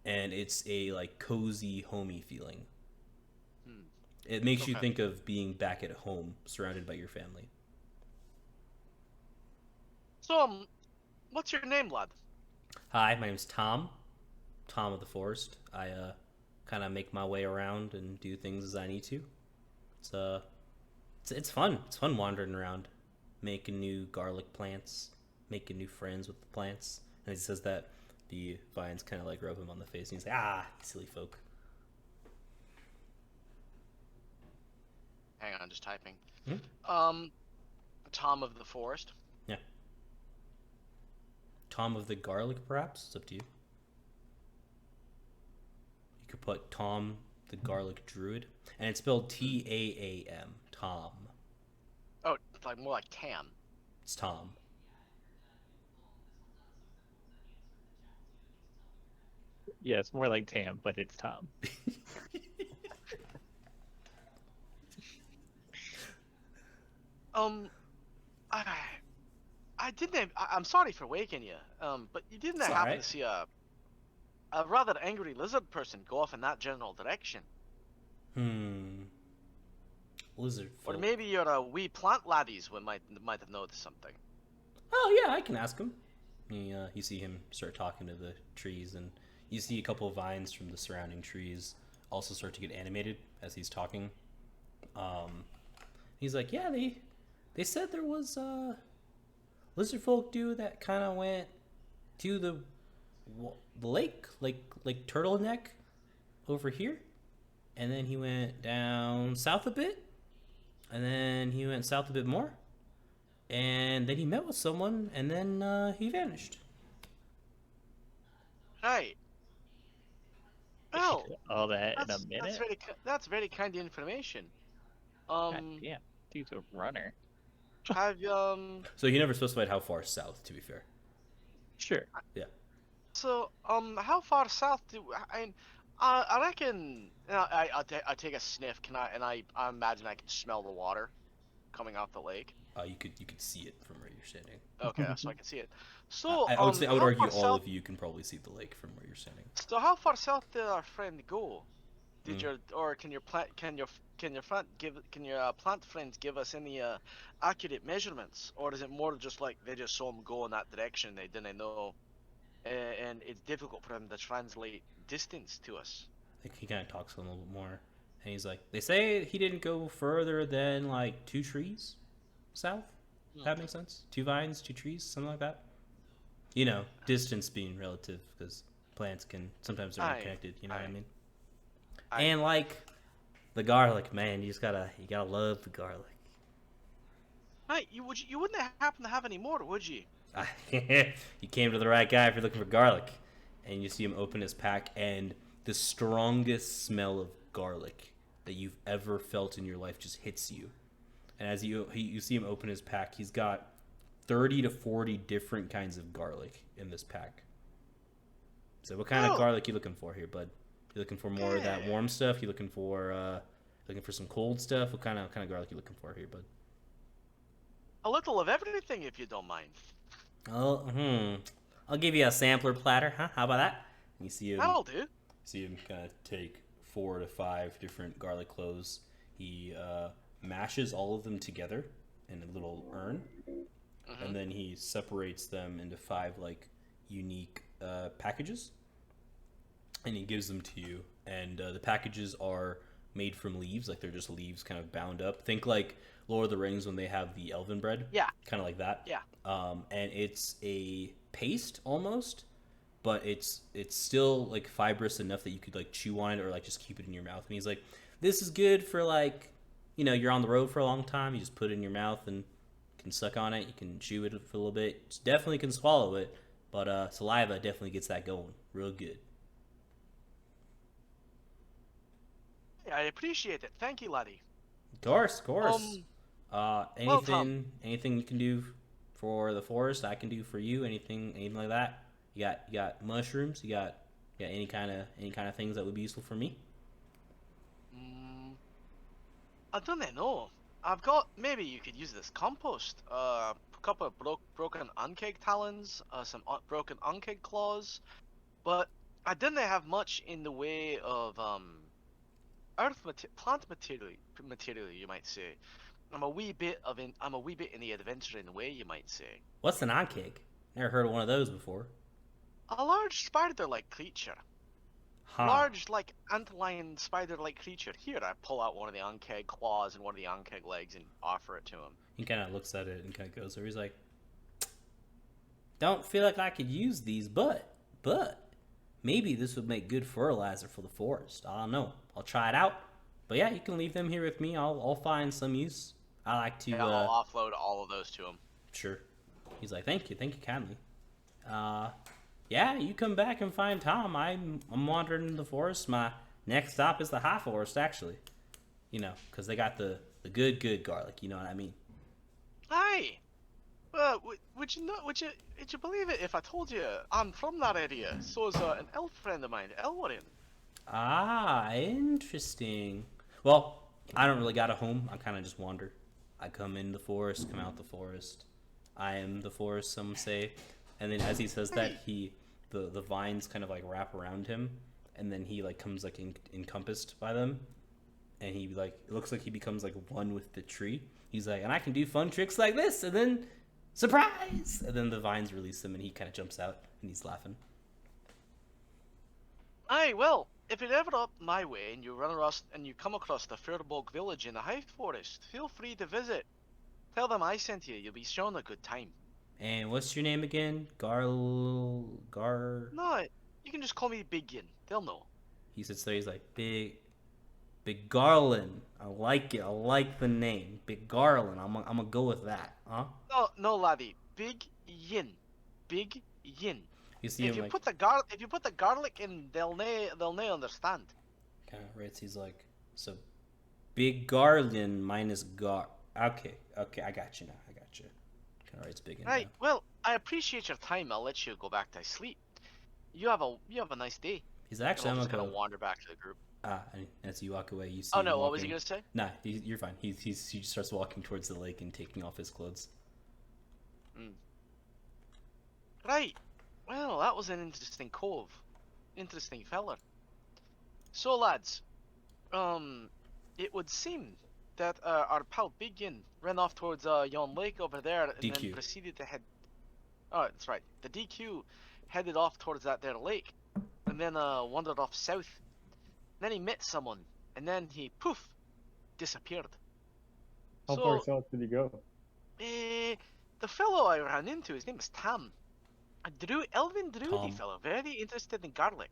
[SPEAKER 1] and it's a like cozy, homey feeling.
[SPEAKER 2] Hmm.
[SPEAKER 1] It makes you
[SPEAKER 2] Okay.
[SPEAKER 1] think of being back at home, surrounded by your family.
[SPEAKER 2] So what's your name, lad?
[SPEAKER 1] Hi, my name's Tom. Tom of the Forest. I kind of make my way around and do things as I need to. It's fun. It's fun wandering around, making new garlic plants, making new friends with the plants. And he says that the vines kind of like rub him on the face, and he's like, "Ah, you silly folk."
[SPEAKER 2] Hang on, just typing.
[SPEAKER 1] Hmm?
[SPEAKER 2] Tom of the Forest.
[SPEAKER 1] Yeah. Tom of the Garlic, perhaps. It's up to you. You could put Tom the Garlic Druid, and it's spelled Taam. Tom.
[SPEAKER 2] Oh, it's like more like Tam.
[SPEAKER 1] It's Tom.
[SPEAKER 3] Yeah, it's more like Tam, but it's Tom.
[SPEAKER 2] I didn't. I'm sorry for waking you. But you didn't
[SPEAKER 1] It's
[SPEAKER 2] happen
[SPEAKER 1] alright.
[SPEAKER 2] to see a rather angry lizard person go off in that general direction?
[SPEAKER 1] Lizard
[SPEAKER 2] Or
[SPEAKER 1] folk.
[SPEAKER 2] maybe you're a wee plant laddies might have noticed something.
[SPEAKER 1] Oh yeah, I can ask him. You see him start talking to the trees, and You see a couple of vines from the surrounding trees also start to get animated as he's talking. He's like, yeah, they said there was lizard folk dude that kind of went to the lake, like Turtleneck over here, and then he went down south a bit, and then he went south a bit more, and then he met with someone, and then he vanished.
[SPEAKER 2] Right. Oh,
[SPEAKER 3] All that in a
[SPEAKER 2] that's
[SPEAKER 3] minute?
[SPEAKER 2] that's very kind of information.
[SPEAKER 3] God damn, dude's a runner.
[SPEAKER 2] Have
[SPEAKER 1] So he never specified how far south, to be fair.
[SPEAKER 3] Sure.
[SPEAKER 1] Yeah.
[SPEAKER 2] So, how far south I reckon. I take a sniff. I imagine I can smell the water coming off the lake.
[SPEAKER 1] You could see it from where you're standing.
[SPEAKER 2] Okay, so I can see it. So,
[SPEAKER 1] I would say I would
[SPEAKER 2] how
[SPEAKER 1] argue
[SPEAKER 2] far
[SPEAKER 1] all
[SPEAKER 2] south,
[SPEAKER 1] of you can probably see the lake from where you're standing.
[SPEAKER 2] So how far south did our friend go? Can your plant friends give us any accurate measurements, or is it more just like they just saw him go in that direction, they didn't know, and it's difficult for him to translate distance to us?
[SPEAKER 1] I think he kind of talks a little bit more, and he's like, they say he didn't go further than like 2 trees south. That makes sense. 2 vines, 2 trees, something like that. You know, distance being relative, because plants can sometimes they're unconnected. You know what I mean? And like the garlic, man, you gotta love the garlic.
[SPEAKER 2] Right, you wouldn't happen to have any more, would you?
[SPEAKER 1] You came to the right guy if you're looking for garlic. And you see him open his pack, and the strongest smell of garlic that you've ever felt in your life just hits you. And as you see him open his pack, he's got 30 to 40 different kinds of garlic in this pack. So what kind of garlic you looking for here, bud? You looking for more of that warm stuff? You looking for some cold stuff? What kind of garlic you looking for here, bud?
[SPEAKER 2] A little of everything, if you don't mind.
[SPEAKER 1] Oh, I'll give you a sampler platter, huh? How about that? And you see him.
[SPEAKER 2] That'll do.
[SPEAKER 1] See him kind of take 4 to 5 different garlic cloves. He mashes all of them together in a little urn, and then he separates them into 5 like unique packages, and he gives them to you. And the packages are made from leaves, like they're just leaves kind of bound up. Think like Lord of the Rings when they have the elven bread.
[SPEAKER 2] Yeah.
[SPEAKER 1] Kind of like that.
[SPEAKER 2] Yeah.
[SPEAKER 1] And it's a paste almost, but it's still like fibrous enough that you could like chew on it or like just keep it in your mouth. And he's like, this is good for like, you know, you're on the road for a long time. You just put it in your mouth and can suck on it. You can chew it for a little bit. You definitely can swallow it, but saliva definitely gets that going real good.
[SPEAKER 2] Yeah, I appreciate it. Thank you, laddie.
[SPEAKER 1] Of course.
[SPEAKER 2] Tom.
[SPEAKER 1] Anything you can do for the forest, I can do for you. Anything like that. You got mushrooms. You got any kind of things that would be useful for me.
[SPEAKER 2] I don't know. I've got, maybe you could use this compost. A couple of broken unkeg talons, some broken unkeg claws, but I didn't have much in the way of plant material, you might say. I'm a wee bit in the adventuring way, you might say.
[SPEAKER 1] What's an onkeg? Never heard of one of those before.
[SPEAKER 2] A large spider-like creature.
[SPEAKER 1] Huh.
[SPEAKER 2] Large, like, antlion spider-like creature. Here, I pull out one of the unkeg claws and one of the unkeg legs and offer it to him.
[SPEAKER 1] He kind of looks at it and kind of goes over. He's like, don't feel like I could use these, but maybe this would make good fertilizer for the forest. I don't know. I'll try it out. But yeah, you can leave them here with me. I'll find some use. I like to.
[SPEAKER 2] Yeah, I'll offload all of those to him.
[SPEAKER 1] Sure. He's like, thank you kindly. Yeah, you come back and find Tom. I'm wandering in the forest. My next stop is the high forest, actually. You know, because they got the good garlic. You know what I mean?
[SPEAKER 2] Aye. Would you believe it if I told you I'm from that area? So is an elf friend of mine, Elwarin.
[SPEAKER 1] Ah, interesting. Well, I don't really got a home. I kind of just wander. I come in the forest, come out the forest. I am the forest, some say. And then as he says that, the vines kind of like wrap around him, and then he like comes like encompassed by them, and he like it looks like he becomes like one with the tree. He's like, and I can do fun tricks like this, and then surprise! And then the vines release him, and he kind of jumps out, and he's laughing.
[SPEAKER 2] Aye, well, if you're ever up my way and you run across and you come across the Fairbog village in the High Forest, feel free to visit. Tell them I sent you. You'll be shown a good time.
[SPEAKER 1] And what's your name again?
[SPEAKER 2] No, you can just call me BigYin. They'll know.
[SPEAKER 1] He sits there. He's like, Big Garland. I like it. I like the name, Big Garland. I'm gonna go with that, huh?
[SPEAKER 2] No, laddie. BigYin. BigYin.
[SPEAKER 1] You see
[SPEAKER 2] If
[SPEAKER 1] him
[SPEAKER 2] you
[SPEAKER 1] like
[SPEAKER 2] put the garlic in, they'll nae understand.
[SPEAKER 1] kind of writes. He's like, so Big Garland minus Okay, I got you now. I got you. Kind of writes Big in.
[SPEAKER 2] Right. Well, I appreciate your time. I'll let you go back to sleep. You have a nice day.
[SPEAKER 1] He's actually.
[SPEAKER 2] And
[SPEAKER 1] I'm
[SPEAKER 2] I'll just
[SPEAKER 1] gonna
[SPEAKER 2] kind of wander back to the group.
[SPEAKER 1] and as you walk away, you see.
[SPEAKER 2] Oh
[SPEAKER 1] him
[SPEAKER 2] no, what was he
[SPEAKER 1] walking-
[SPEAKER 2] gonna say?
[SPEAKER 1] Nah, you're fine. He just starts walking towards the lake and taking off his clothes.
[SPEAKER 2] Right. Well, that was an interesting cove. Interesting feller. So, lads, it would seem that our pal BigYin ran off towards yon lake over there and
[SPEAKER 1] DQ.
[SPEAKER 2] then proceeded to head. Oh, that's right. The DQ headed off towards that there lake and then wandered off south. Then he met someone and then he poof disappeared.
[SPEAKER 4] How far south did he go?
[SPEAKER 2] The fellow I ran into, his name is Tam. A elven druidy
[SPEAKER 1] Tom.
[SPEAKER 2] fellow, very interested in garlic.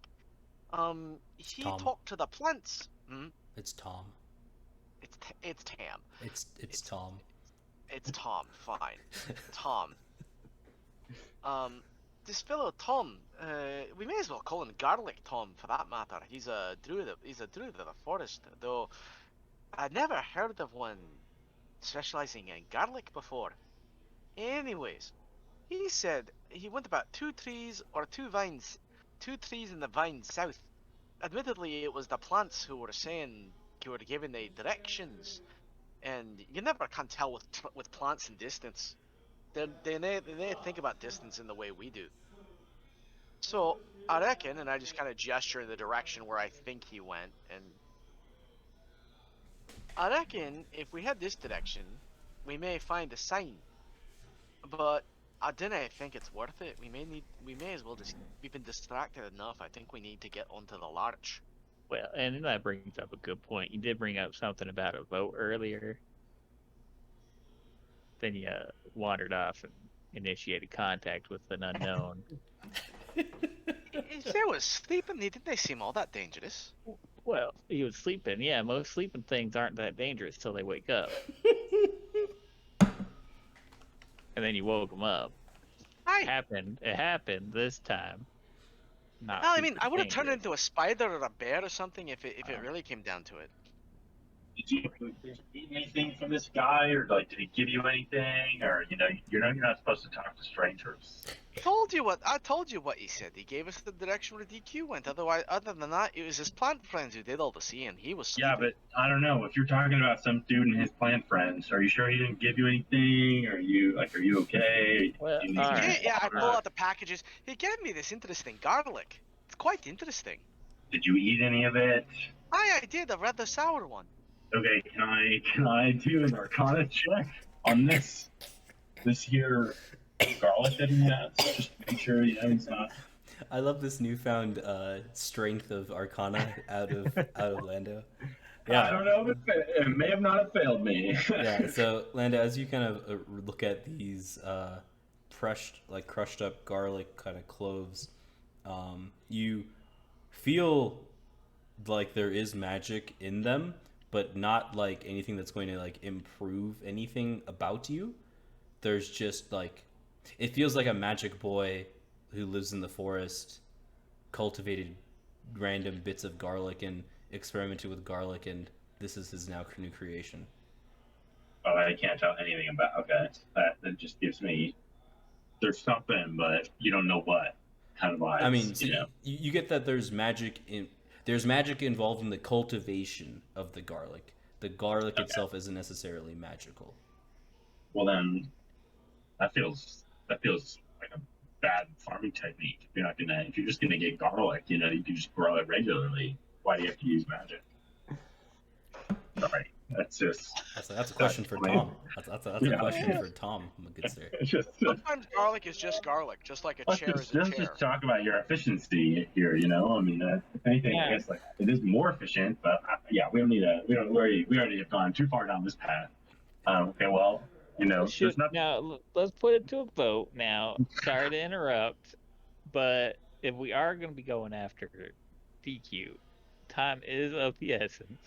[SPEAKER 2] He
[SPEAKER 1] Tom.
[SPEAKER 2] talked to the plants.
[SPEAKER 1] It's Tom.
[SPEAKER 2] It's Tam.
[SPEAKER 1] It's Tom.
[SPEAKER 2] It's Tom. Fine, Tom. This fellow Tom, we may as well call him Garlic Tom for that matter. He's a druid. He's a druid of the forest, though I'd never heard of one specializing in garlic before. Anyways, he said he went about two trees in the vines south. Admittedly, it was the plants who were giving the directions, and you never can tell with plants and distance. They think about distance in the way we do. So I reckon, and I just kind of gesture in the direction where I think he went, and I reckon if we head this direction, we may find a sign. But I didn't think it's worth it. We may as well just. We've been distracted enough. I think we need to get onto the Larch.
[SPEAKER 3] Well, and that brings up a good point. You did bring up something about a boat earlier. Then you wandered off and initiated contact with an unknown.
[SPEAKER 2] If they was sleeping, didn't they seem all that dangerous?
[SPEAKER 3] Well, he was sleeping. Yeah, most sleeping things aren't that dangerous till they wake up. And then you woke him up. It happened this time. Not
[SPEAKER 2] Well, I mean,
[SPEAKER 3] super
[SPEAKER 2] I would have turned
[SPEAKER 3] dangerous.
[SPEAKER 2] into a spider or a bear or something if it really came down to it.
[SPEAKER 5] Did you eat anything from this guy, or like, did he give you anything, or you're not supposed to talk to strangers.
[SPEAKER 2] I told you what he said. He gave us the direction where DQ went. Other than that, it was his plant friends who did all the seeing. He was sleeping.
[SPEAKER 5] Yeah, but I don't know. If you're talking about some dude and his plant friends, are you sure he didn't give you anything? Are you okay?
[SPEAKER 3] Well,
[SPEAKER 5] Do you need
[SPEAKER 3] all
[SPEAKER 5] some
[SPEAKER 3] right.
[SPEAKER 2] Yeah, I
[SPEAKER 5] water?
[SPEAKER 2] pull out the packages. He gave me this interesting garlic. It's quite interesting.
[SPEAKER 5] Did you eat any of it?
[SPEAKER 2] I did. I read the sour one.
[SPEAKER 5] Okay, can I do an Arcana check on this here garlic that he has? Just to make sure he's not.
[SPEAKER 1] I love this newfound strength of Arcana out of Lando.
[SPEAKER 5] I don't know if it may have not have failed me.
[SPEAKER 1] Yeah. So Lando, as you kind of look at these crushed up garlic kind of cloves, you feel like there is magic in them, but not like anything that's going to like improve anything about you. There's just like, it feels like a magic boy who lives in the forest cultivated random bits of garlic and experimented with garlic, and this is his now new creation.
[SPEAKER 5] Oh, I can't tell anything about. Okay, that just gives me there's something, but you don't know what kind of vibes.
[SPEAKER 1] I mean, so you get that there's magic involved in the cultivation of the garlic. The garlic itself isn't necessarily magical.
[SPEAKER 5] Well, then that feels like a bad farming technique. If you're just gonna get garlic, you can just grow it regularly. Why do you have to use magic? Sorry. That's just
[SPEAKER 1] That's a question for
[SPEAKER 5] I mean,
[SPEAKER 1] Tom. That's a
[SPEAKER 5] Yeah.
[SPEAKER 1] question for Tom. Good sir.
[SPEAKER 5] it's just
[SPEAKER 2] Sometimes garlic is just garlic, just like a chair is a
[SPEAKER 5] let's
[SPEAKER 2] chair.
[SPEAKER 5] just talk about your efficiency here. You know, I mean, if anything, I
[SPEAKER 3] Yeah.
[SPEAKER 5] guess like it is more efficient, but yeah, we don't need to. We already have gone too far down this path. Okay, well, you know, there's nothing.
[SPEAKER 3] Now let's put it to a vote. Now, sorry to interrupt, but if we are going to be going after DQ, time is of the essence.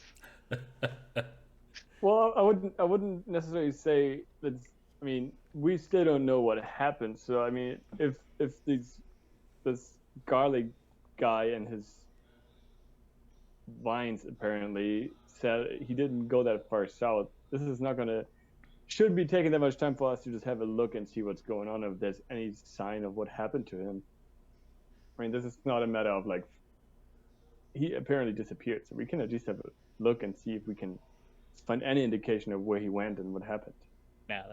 [SPEAKER 4] Well, I wouldn't necessarily say that. I mean, we still don't know what happened. So I mean, if this garlic guy and his vines apparently said he didn't go that far south, this is not gonna should be taking that much time for us to just have a look and see what's going on. If there's any sign of what happened to him. I mean, this is not a matter of like he apparently disappeared, so we can at least have a look and see if we can find any indication of where he went and what happened.
[SPEAKER 3] Now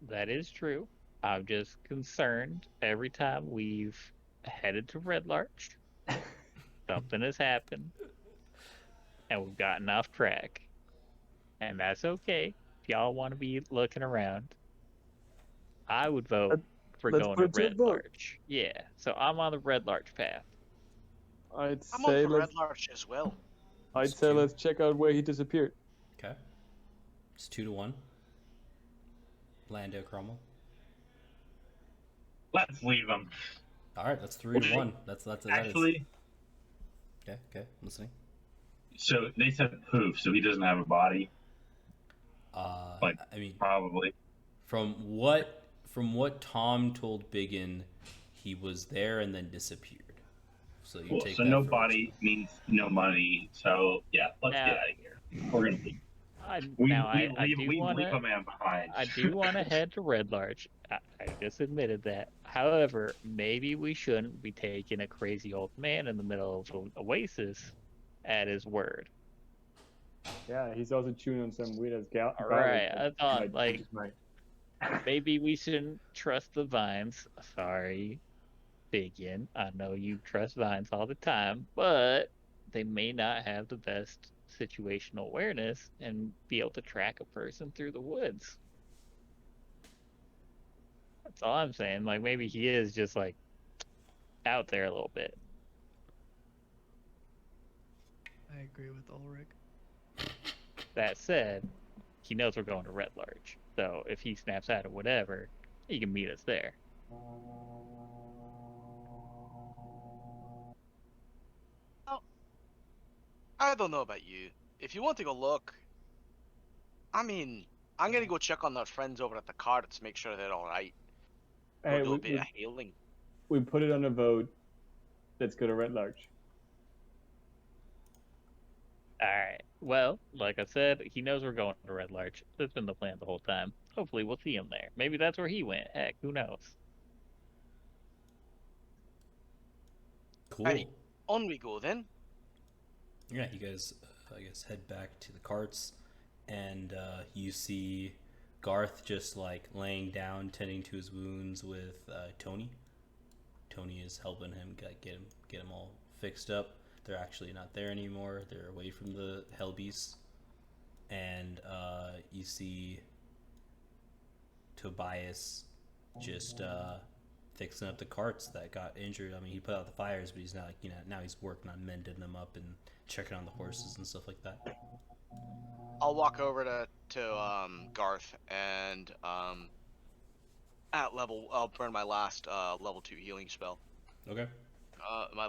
[SPEAKER 3] that is true. I'm just concerned every time we've headed to Red Larch, something has happened, and we've gotten off track. And that's okay. If y'all want to be looking around, I would vote for
[SPEAKER 4] let's
[SPEAKER 3] going
[SPEAKER 4] put
[SPEAKER 3] to
[SPEAKER 4] it to a
[SPEAKER 3] Red
[SPEAKER 4] vote.
[SPEAKER 3] Larch. Yeah, so I'm on the Red Larch path.
[SPEAKER 4] I'd
[SPEAKER 2] I'm on
[SPEAKER 4] say
[SPEAKER 2] for Red
[SPEAKER 4] let's
[SPEAKER 2] Larch as well.
[SPEAKER 4] I'd
[SPEAKER 1] It's
[SPEAKER 4] say
[SPEAKER 1] two.
[SPEAKER 4] let's check out where he disappeared.
[SPEAKER 1] Okay. It's 2-1. Lando Cromwell.
[SPEAKER 5] Let's leave them.
[SPEAKER 1] All right, that's 3-1. That is.
[SPEAKER 5] Actually,
[SPEAKER 1] Okay. I'm listening.
[SPEAKER 5] so they said poof, so he doesn't have a body. Like,
[SPEAKER 1] I mean,
[SPEAKER 5] probably.
[SPEAKER 1] from what Tom told BigYin, he was there and then disappeared. So you
[SPEAKER 5] Cool.
[SPEAKER 1] take
[SPEAKER 5] So
[SPEAKER 1] that
[SPEAKER 5] no
[SPEAKER 1] for
[SPEAKER 5] body means no money. So yeah, let's
[SPEAKER 3] Now-
[SPEAKER 5] get out of here. We're gonna leave.
[SPEAKER 3] I
[SPEAKER 5] We
[SPEAKER 3] do
[SPEAKER 5] leave
[SPEAKER 3] want
[SPEAKER 5] a
[SPEAKER 3] to.
[SPEAKER 5] man behind.
[SPEAKER 3] I do want to head to Red Larch. I just admitted that. However, maybe we shouldn't be taking a crazy old man in the middle of an oasis at his word.
[SPEAKER 4] Yeah, he's also chewing on some weird ass
[SPEAKER 3] All right, I thought like
[SPEAKER 4] my
[SPEAKER 3] maybe we shouldn't trust the vines. Sorry, BigYin. I know you trust vines all the time, but they may not have the best situational awareness and be able to track a person through the woods. That's all I'm saying. Like maybe he is just like out there a little bit.
[SPEAKER 6] I agree with Ulrich.
[SPEAKER 3] That said, he knows we're going to Red Larch. So if he snaps out or whatever, he can meet us there.
[SPEAKER 2] I don't know about you. If you want to go look, I mean, I'm gonna go check on our friends over at the carts, make sure they're all right. Go
[SPEAKER 4] Hey,
[SPEAKER 2] do a bit of healing.
[SPEAKER 4] we put it on a vote. Let's go to Red Larch.
[SPEAKER 3] Alright. Well, like I said, he knows we're going to Red Larch. That's been the plan the whole time. Hopefully we'll see him there. Maybe that's where he went. Heck, who knows?
[SPEAKER 1] Cool.
[SPEAKER 2] Alrighty. On we go then.
[SPEAKER 1] Yeah, you guys, I guess, head back to the carts, and you see Garth just like laying down, tending to his wounds with Tony. Tony is helping him get him all fixed up. They're actually not there anymore. They're away from the hell beasts, and you see Tobias just fixing up the carts that got injured. I mean, he put out the fires, but he's not like, now he's working on mending them up and checking on the horses and stuff like that.
[SPEAKER 2] I'll walk over to Garth and I'll burn my last level 2 healing spell.
[SPEAKER 1] Okay.
[SPEAKER 2] My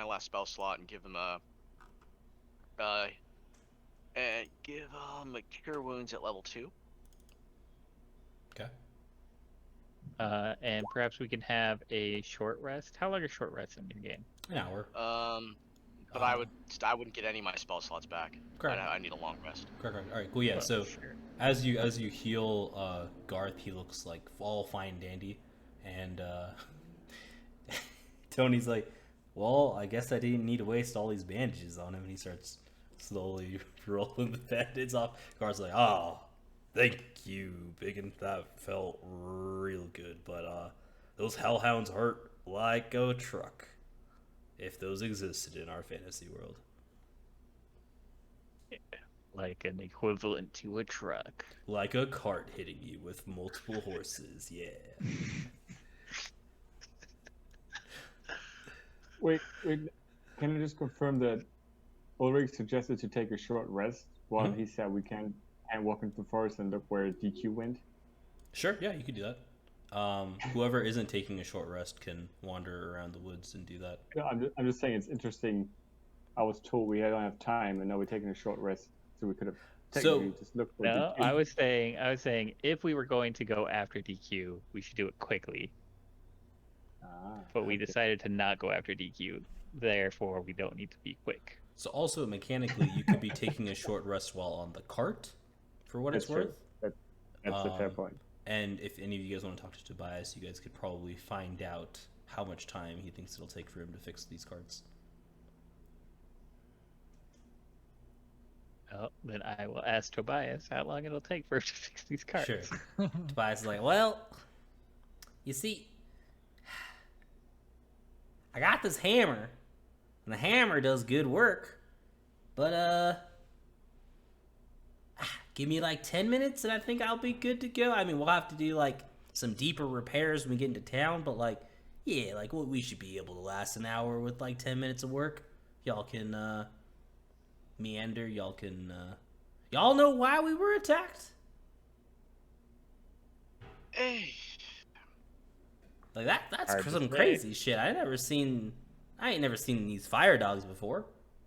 [SPEAKER 2] last spell slot and give him a cure wounds at level 2.
[SPEAKER 1] Okay.
[SPEAKER 3] And perhaps we can have a short rest. How long are short rests in your game?
[SPEAKER 1] An hour.
[SPEAKER 2] But I wouldn't get any of my spell slots back.
[SPEAKER 1] Correct.
[SPEAKER 2] I need a long rest.
[SPEAKER 1] Correct. All right. Cool. Yeah.
[SPEAKER 3] Well,
[SPEAKER 1] So
[SPEAKER 3] sure.
[SPEAKER 1] as you heal Garth, he looks like all fine and dandy, and Tony's like, "Well, I guess I didn't need to waste all these bandages on him." And he starts slowly rolling the band-aids off. Garth's like, "Oh, thank you, BigYin. That felt real good. But those hellhounds hurt like a truck. If those existed in our fantasy world."
[SPEAKER 3] Like an equivalent to a truck.
[SPEAKER 1] Like a cart hitting you with multiple horses. Yeah.
[SPEAKER 4] Wait, can I just confirm that Ulrich suggested to take a short rest while he said we can't walk into the forest and look where DQ went?
[SPEAKER 1] Sure, yeah, you could do that. Whoever isn't taking a short rest can wander around the woods and do that.
[SPEAKER 4] No, I'm just saying it's interesting. I was told we don't have time, and now we're taking a short rest, so we could have technically just looked for
[SPEAKER 3] No,
[SPEAKER 4] DQ.
[SPEAKER 3] I was saying if we were going to go after DQ, we should do it quickly. But we decided to not go after DQ. Therefore, we don't need to be quick.
[SPEAKER 1] So also mechanically, you could be taking a short rest while on the cart, for what it's worth.
[SPEAKER 4] That's a fair point.
[SPEAKER 1] And if any of you guys want to talk to Tobias, you guys could probably find out how much time he thinks it'll take for him to fix these carts.
[SPEAKER 3] Oh, then I will ask Tobias how long it'll take for him to fix these carts.
[SPEAKER 1] Sure. Tobias is like, well, you see, I got this hammer, and the hammer does good work, but, give me like 10 minutes and I think I'll be good to go. I mean, we'll have to do like some deeper repairs when we get into town, but like, yeah, like we should be able to last an hour with like 10 minutes of work. Y'all can, meander, y'all can, y'all know why we were attacked?
[SPEAKER 2] Hey.
[SPEAKER 1] Like that's
[SPEAKER 3] Hard to
[SPEAKER 1] some
[SPEAKER 3] say.
[SPEAKER 1] crazy shit. I ain't never seen these fire dogs before.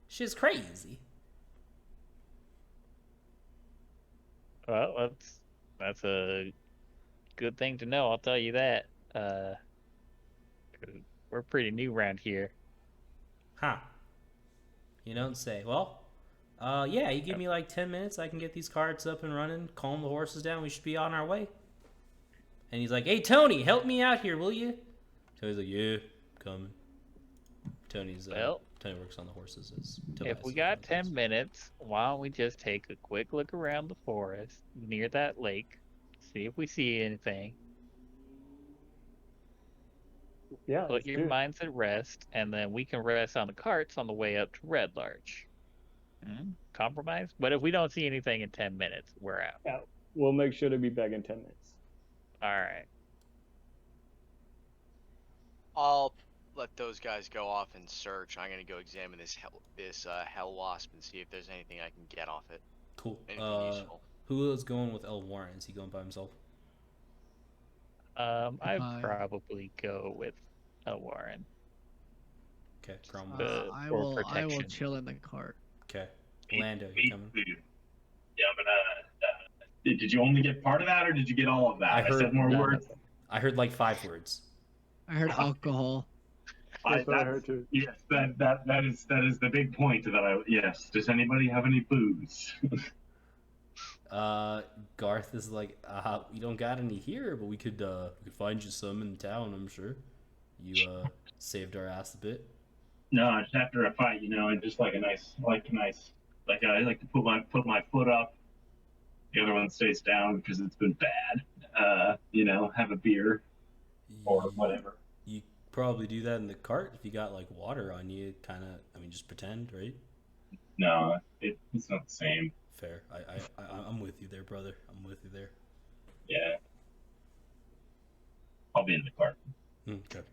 [SPEAKER 1] Shit's crazy.
[SPEAKER 3] Well, that's a good thing to know. I'll tell you that. 'Cause we're pretty new around here.
[SPEAKER 1] Huh. You don't say. Well, yeah, you give me like 10 minutes, I can get these carts up and running, calm the horses down, we should be on our way. And he's like, hey, Tony, help me out here, will you? Tony's like, yeah, coming. Tony works on the horses.
[SPEAKER 3] If we got 10 minutes, why don't we just take a quick look around the forest near that lake, see if we see anything,
[SPEAKER 4] Yeah,
[SPEAKER 3] put
[SPEAKER 4] let's
[SPEAKER 3] your
[SPEAKER 4] do it.
[SPEAKER 3] minds at rest, and then we can rest on the carts on the way up to Red Larch. Compromise? But if we don't see anything in 10 minutes, we're out.
[SPEAKER 4] Yeah, we'll make sure to be back in 10 minutes.
[SPEAKER 3] Alright.
[SPEAKER 2] I'll let those guys go off and search. I'm gonna go examine this Hellwasp and see if there's anything I can get off it.
[SPEAKER 1] Cool.
[SPEAKER 2] Anything useful.
[SPEAKER 1] Who is going with Elwarin? Is he going by himself?
[SPEAKER 3] I'd
[SPEAKER 6] Bye.
[SPEAKER 3] probably go with Elwarin.
[SPEAKER 1] Okay, Cromwell.
[SPEAKER 6] I
[SPEAKER 3] for
[SPEAKER 6] will
[SPEAKER 3] protection.
[SPEAKER 6] chill in the cart.
[SPEAKER 1] Okay. Lando, you coming?
[SPEAKER 5] Yeah, I'm gonna. Did you only get part of that, or did you get all of that?
[SPEAKER 1] I
[SPEAKER 5] I
[SPEAKER 1] heard
[SPEAKER 5] said more
[SPEAKER 1] none.
[SPEAKER 5] words.
[SPEAKER 1] I heard like 5 words.
[SPEAKER 6] I heard alcohol.
[SPEAKER 4] That's what I heard too.
[SPEAKER 5] Yes, that is the big point that I. Yes. Does anybody have any booze?
[SPEAKER 1] Garth is like, we don't got any here, but we could find you some in town, I'm sure. You saved our ass a bit.
[SPEAKER 5] No, just after a fight, I just like I like to put my foot up. The other one stays down because it's been bad. Have a beer or whatever.
[SPEAKER 1] You probably do that in the cart if you got like water on you. Kind of, I mean, just pretend, right?
[SPEAKER 5] No, it's not the same.
[SPEAKER 1] Fair. I'm with you there, brother. I'm with you there.
[SPEAKER 5] Yeah. I'll be in the cart.
[SPEAKER 1] Okay.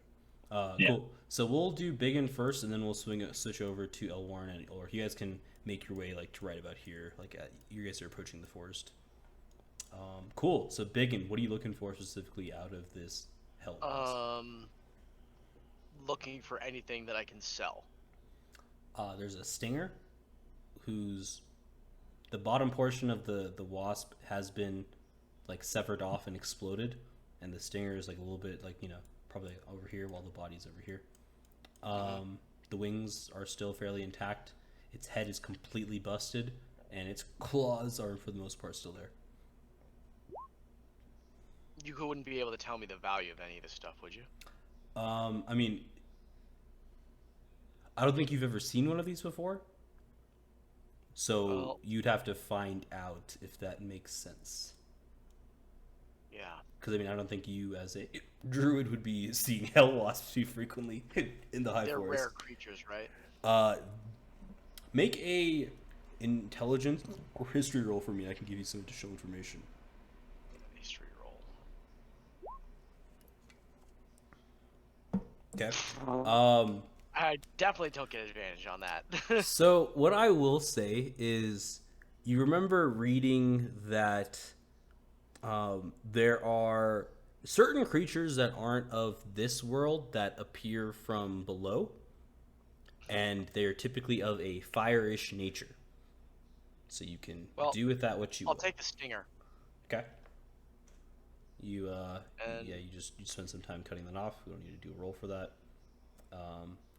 [SPEAKER 5] Yeah.
[SPEAKER 1] Cool. So we'll do BigYin first, and then we'll switch over to Elwarin, or you guys can make your way like to right about here. Like you guys are approaching the forest. Cool. So BigYin, what are you looking for specifically out of this Hellwasp?
[SPEAKER 2] Looking for anything that I can sell.
[SPEAKER 1] There's a stinger, whose the bottom portion of the wasp has been like severed off and exploded, and the stinger is like a little bit like probably over here while the body's over here. The wings are still fairly intact. Its head is completely busted, and its claws are for the most part still there.
[SPEAKER 2] You wouldn't be able to tell me the value of any of this stuff, would you?
[SPEAKER 1] I mean, I don't think you've ever seen one of these before, so you'd have to find out if that makes sense.
[SPEAKER 2] Yeah.
[SPEAKER 1] Because I mean, I don't think you as a druid would be seeing Hellwasps too frequently in the high
[SPEAKER 2] They're
[SPEAKER 1] forest.
[SPEAKER 2] rare creatures, right?
[SPEAKER 1] Make a intelligence or history roll for me. I can give you some additional information.
[SPEAKER 2] History roll.
[SPEAKER 1] Okay.
[SPEAKER 2] I definitely don't get advantage on that.
[SPEAKER 1] So what I will say is, you remember reading that there are certain creatures that aren't of this world that appear from below, and they are typically of a fire-ish nature. So you can
[SPEAKER 2] Well,
[SPEAKER 1] do with that what you
[SPEAKER 2] I'll
[SPEAKER 1] will.
[SPEAKER 2] take the stinger.
[SPEAKER 1] Okay. You
[SPEAKER 2] And-
[SPEAKER 1] you spend some time cutting that off. We don't need to do a roll for that.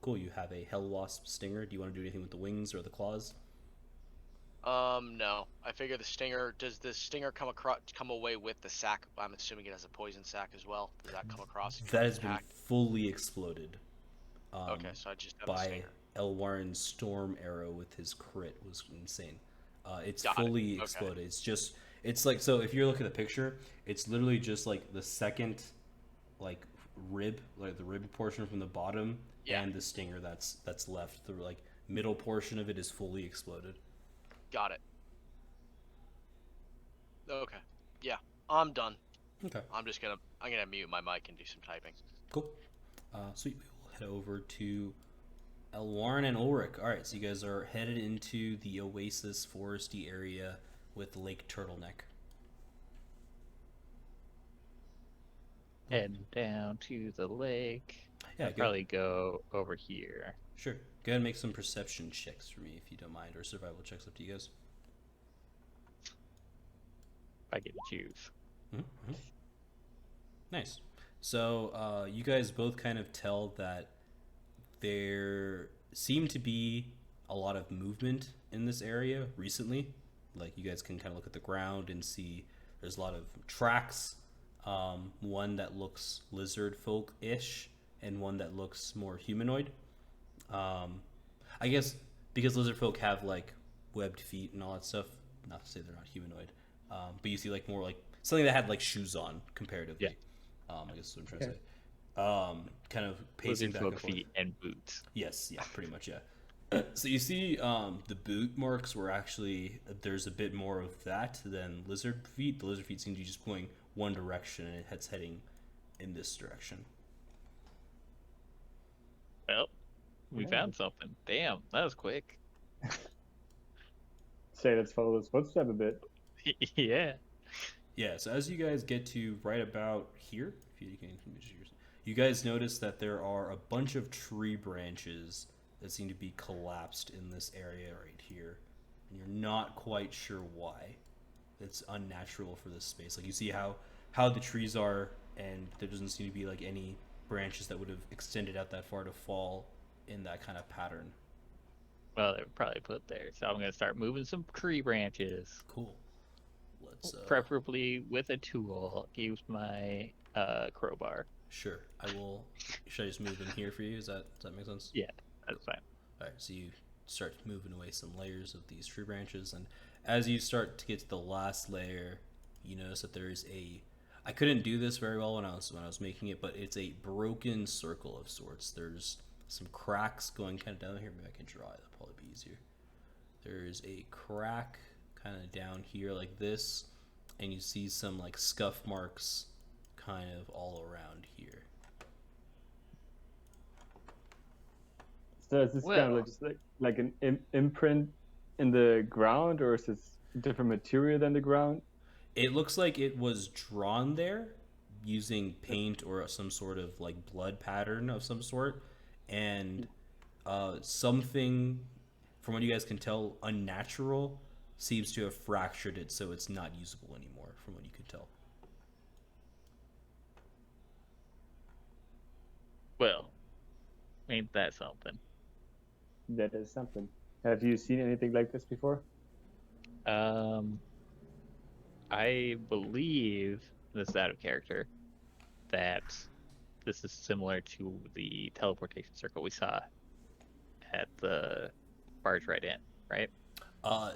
[SPEAKER 1] Cool. You have a Hellwasp stinger. Do you want to do anything with the wings or the claws?
[SPEAKER 2] No. I figure the stinger. Does the stinger come away with the sack? I'm assuming it has a poison sack as well. Does that come across?
[SPEAKER 1] That has been fully exploded.
[SPEAKER 2] Okay, so I just have the
[SPEAKER 1] By
[SPEAKER 2] stinger.
[SPEAKER 1] Elwarin's storm arrow with his crit was insane. It's
[SPEAKER 2] Got it.
[SPEAKER 1] fully
[SPEAKER 2] Okay.
[SPEAKER 1] exploded. It's like, so if you look at the picture, it's literally just like the second like rib, like the rib portion from the bottom,
[SPEAKER 2] Yeah.
[SPEAKER 1] and the stinger that's left. The like middle portion of it is fully exploded.
[SPEAKER 2] Got it. Okay. Yeah, I'm done.
[SPEAKER 1] Okay.
[SPEAKER 2] I'm gonna mute my mic and do some typing.
[SPEAKER 1] Cool. Sweet. We'll head over to Elwarin and Ulrich. All right, so you guys are headed into the oasis foresty area with Lake Turtleneck.
[SPEAKER 3] Heading down to the lake.
[SPEAKER 1] Yeah,
[SPEAKER 3] I'll probably go over here.
[SPEAKER 1] Sure. Go ahead and make some perception checks for me if you don't mind, or survival checks, up to you guys.
[SPEAKER 3] If I get to choose.
[SPEAKER 1] Mm-hmm. Nice. So you guys both kind of tell that there seemed to be a lot of movement in this area recently. Like, you guys can kind of look at the ground and see there's a lot of tracks. One that looks lizard folk-ish, and one that looks more humanoid. I guess because lizard folk have like webbed feet and all that stuff. Not to say they're not humanoid, but you see like more like something that had like shoes on comparatively.
[SPEAKER 3] Yeah.
[SPEAKER 1] I guess that's what I'm trying to say. Kind of pacing
[SPEAKER 3] Lizard
[SPEAKER 1] back
[SPEAKER 3] folk
[SPEAKER 1] and forth.
[SPEAKER 3] feet and boots.
[SPEAKER 1] Yes, yeah, pretty much, yeah. So you see the boot marks were actually, there's a bit more of that than lizard feet. The lizard feet seem to be just going one direction, and it's heading in this direction.
[SPEAKER 3] Well, we
[SPEAKER 4] Yeah.
[SPEAKER 3] found something. Damn, that was quick.
[SPEAKER 4] Say, let's follow this footstep a bit.
[SPEAKER 3] Yeah.
[SPEAKER 1] Yeah, so as you guys get to right about here, if you can, you guys notice that there are a bunch of tree branches that seem to be collapsed in this area right here, and you're not quite sure why. It's unnatural for this space. Like, you see how the trees are, and there doesn't seem to be like any branches that would have extended out that far to fall in that kind of pattern.
[SPEAKER 3] Well, they were probably put there. So I'm going to start moving some tree branches.
[SPEAKER 1] Cool. Let's
[SPEAKER 3] Preferably with a tool. Use my crowbar.
[SPEAKER 1] sure. I will. Should I just move in here for you? Does that make sense?
[SPEAKER 3] Yeah, that's fine.
[SPEAKER 1] All right, so you start moving away some layers of these tree branches, and as you start to get to the last layer, you notice that there is I couldn't do this very well when I was making it, but it's a broken circle of sorts. There's some cracks going kind of down here. Maybe I can draw it. That'll probably be easier. There's a crack kind of down here like this, and you see some like scuff marks kind of all around here.
[SPEAKER 4] So is this kind of
[SPEAKER 3] Well-
[SPEAKER 4] like just like an imprint in the ground, or is this different material than the ground?
[SPEAKER 1] It looks like it was drawn there using paint or some sort of like blood pattern of some sort, and something, from what you guys can tell, unnatural seems to have fractured it, so it's not usable anymore, from what you can tell.
[SPEAKER 3] Well, ain't that something?
[SPEAKER 4] That is something. Have you seen anything like this before?
[SPEAKER 3] I believe, this is out of character, that this is similar to the teleportation circle we saw at the barge right in, right?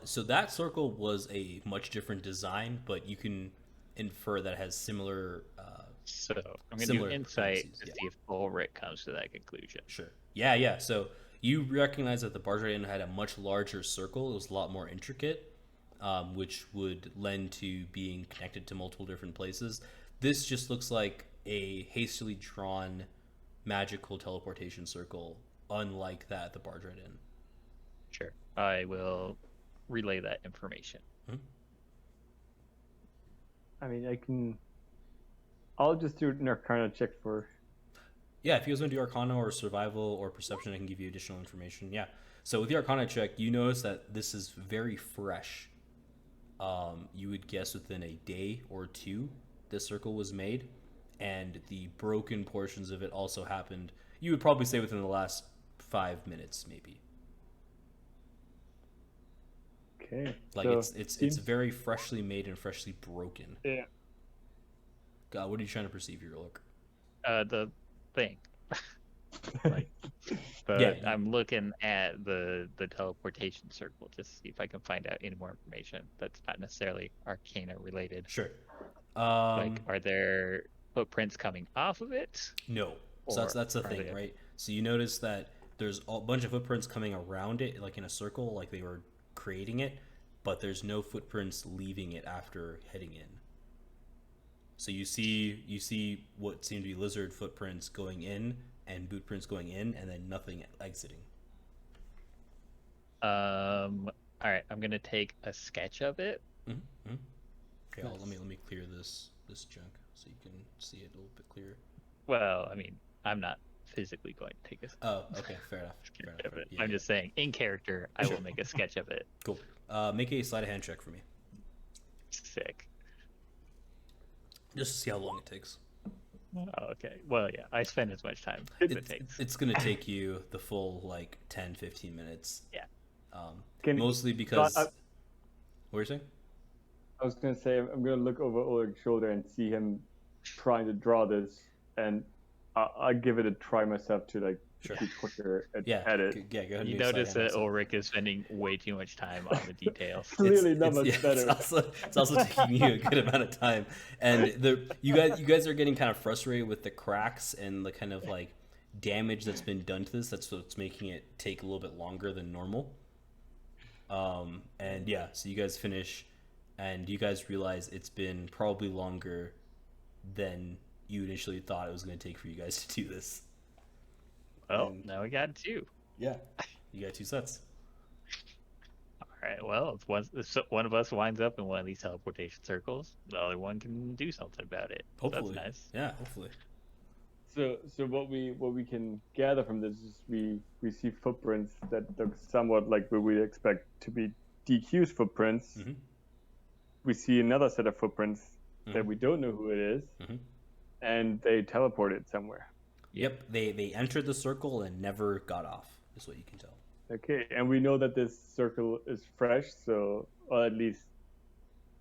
[SPEAKER 1] So that circle was a much different design, but you can infer that it has similar.
[SPEAKER 3] So I'm going to do
[SPEAKER 1] Similar
[SPEAKER 3] insight
[SPEAKER 1] premises,
[SPEAKER 3] to
[SPEAKER 1] yeah.
[SPEAKER 3] see if Ulrich comes to that conclusion.
[SPEAKER 1] Sure. Yeah. So You recognize that the Bardraden had a much larger circle. It was a lot more intricate, which would lend to being connected to multiple different places. This just looks like a hastily drawn magical teleportation circle, unlike that at the Bardraden.
[SPEAKER 3] Sure. I will relay that information.
[SPEAKER 4] I mean, I'll just do an Arcana check for.
[SPEAKER 1] Yeah, if you guys want to do Arcana or Survival or Perception, I can give you additional information. Yeah. So with the Arcana check, you notice that this is very fresh. You would guess within a day or two, this circle was made, and the broken portions of it also happened. You would probably say within the last 5 minutes, maybe.
[SPEAKER 4] Okay.
[SPEAKER 1] Like
[SPEAKER 4] so
[SPEAKER 1] it's very freshly made and freshly broken.
[SPEAKER 4] Yeah.
[SPEAKER 1] God, what are you trying to perceive here, Ulrich?
[SPEAKER 3] The thing. Like, but
[SPEAKER 1] Yeah,
[SPEAKER 3] I'm looking at the teleportation circle just to see if I can find out any more information that's not necessarily Arcana related.
[SPEAKER 1] Sure.
[SPEAKER 3] Like, are there footprints coming off of it?
[SPEAKER 1] No. So that's the
[SPEAKER 3] Or
[SPEAKER 1] thing,
[SPEAKER 3] are they-
[SPEAKER 1] right? So you notice that there's a bunch of footprints coming around it, like in a circle, like they were creating it, but there's no footprints leaving it after heading in. So you see what seem to be lizard footprints going in and boot prints going in, and then nothing exiting.
[SPEAKER 3] All right, I'm gonna take a sketch of it.
[SPEAKER 1] Mm-hmm. Okay, let me clear this junk so you can see it a little bit clearer.
[SPEAKER 3] Well, I mean, I'm not physically going to take a
[SPEAKER 1] Oh, okay, fair enough.
[SPEAKER 3] sketch of it. I'm just saying, in character, I will make a sketch of it.
[SPEAKER 1] Cool. Make a sleight of hand check for me,
[SPEAKER 3] Sick.
[SPEAKER 1] just to see how long it takes.
[SPEAKER 3] Oh, okay. Well, yeah, I spend as much time as it takes.
[SPEAKER 1] It's gonna take you the full like 10-15 minutes.
[SPEAKER 3] Yeah.
[SPEAKER 1] Mostly because what are you saying?
[SPEAKER 4] I was gonna say I'm gonna look over Ulrich's shoulder and see him trying to draw this, and I'll give it a try myself to like
[SPEAKER 1] Sure.
[SPEAKER 4] be quicker at
[SPEAKER 1] Yeah,
[SPEAKER 4] it.
[SPEAKER 1] yeah. Go ahead.
[SPEAKER 3] You
[SPEAKER 1] and make a
[SPEAKER 3] notice
[SPEAKER 1] sleight of
[SPEAKER 3] that
[SPEAKER 1] hand
[SPEAKER 3] Ulrich is spending way too much time on the details.
[SPEAKER 4] Clearly not much better.
[SPEAKER 1] It's also taking you a good amount of time, and you guys are getting kind of frustrated with the cracks and the kind of like damage that's been done to this. That's what's making it take a little bit longer than normal. And yeah, so you guys finish, and you guys realize it's been probably longer than you initially thought it was going to take for you guys to do this.
[SPEAKER 3] Well, now we got two.
[SPEAKER 1] Yeah, you got 2 sets.
[SPEAKER 3] All right. Well, if one of us winds up in one of these teleportation circles, the other one can do something about it.
[SPEAKER 1] Hopefully,
[SPEAKER 3] That's nice.
[SPEAKER 1] Yeah, hopefully.
[SPEAKER 4] So what we can gather from this is we see footprints that look somewhat like what we expect to be DQ's footprints.
[SPEAKER 1] Mm-hmm.
[SPEAKER 4] We see another set of footprints
[SPEAKER 1] Mm-hmm.
[SPEAKER 4] that we don't know who it is,
[SPEAKER 1] Mhm.
[SPEAKER 4] and they teleported somewhere.
[SPEAKER 1] Yep, they entered the circle and never got off, is what you can tell.
[SPEAKER 4] Okay, and we know that this circle is fresh, so or at least,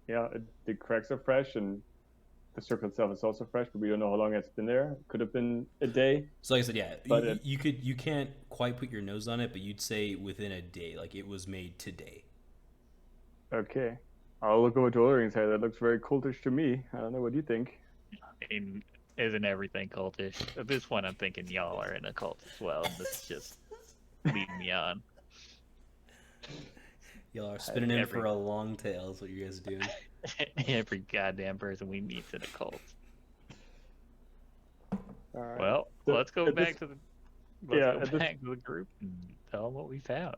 [SPEAKER 4] the cracks are fresh, and the circle itself is also fresh, but we don't know how long it's been there. Could have been a day.
[SPEAKER 1] So like I said, yeah,
[SPEAKER 4] But
[SPEAKER 1] you can't quite put your nose on it, but you'd say within a day, like it was made today.
[SPEAKER 4] Okay, I'll look over to Ulrich and say that looks very cultish to me. I don't know what you think.
[SPEAKER 3] I mean, isn't everything cultish? At this point, I'm thinking y'all are in a cult as well, and this is just leading me on.
[SPEAKER 1] Y'all are spinning in for a long tail, is what you guys are doing.
[SPEAKER 3] Every goddamn person we meet's in a cult.
[SPEAKER 4] All right.
[SPEAKER 3] Well,
[SPEAKER 4] So,
[SPEAKER 3] let's go
[SPEAKER 4] at
[SPEAKER 3] back
[SPEAKER 4] this-
[SPEAKER 3] to the
[SPEAKER 4] Yeah,
[SPEAKER 3] let's
[SPEAKER 4] at
[SPEAKER 3] go
[SPEAKER 4] this-
[SPEAKER 3] back to the group and tell them what we found.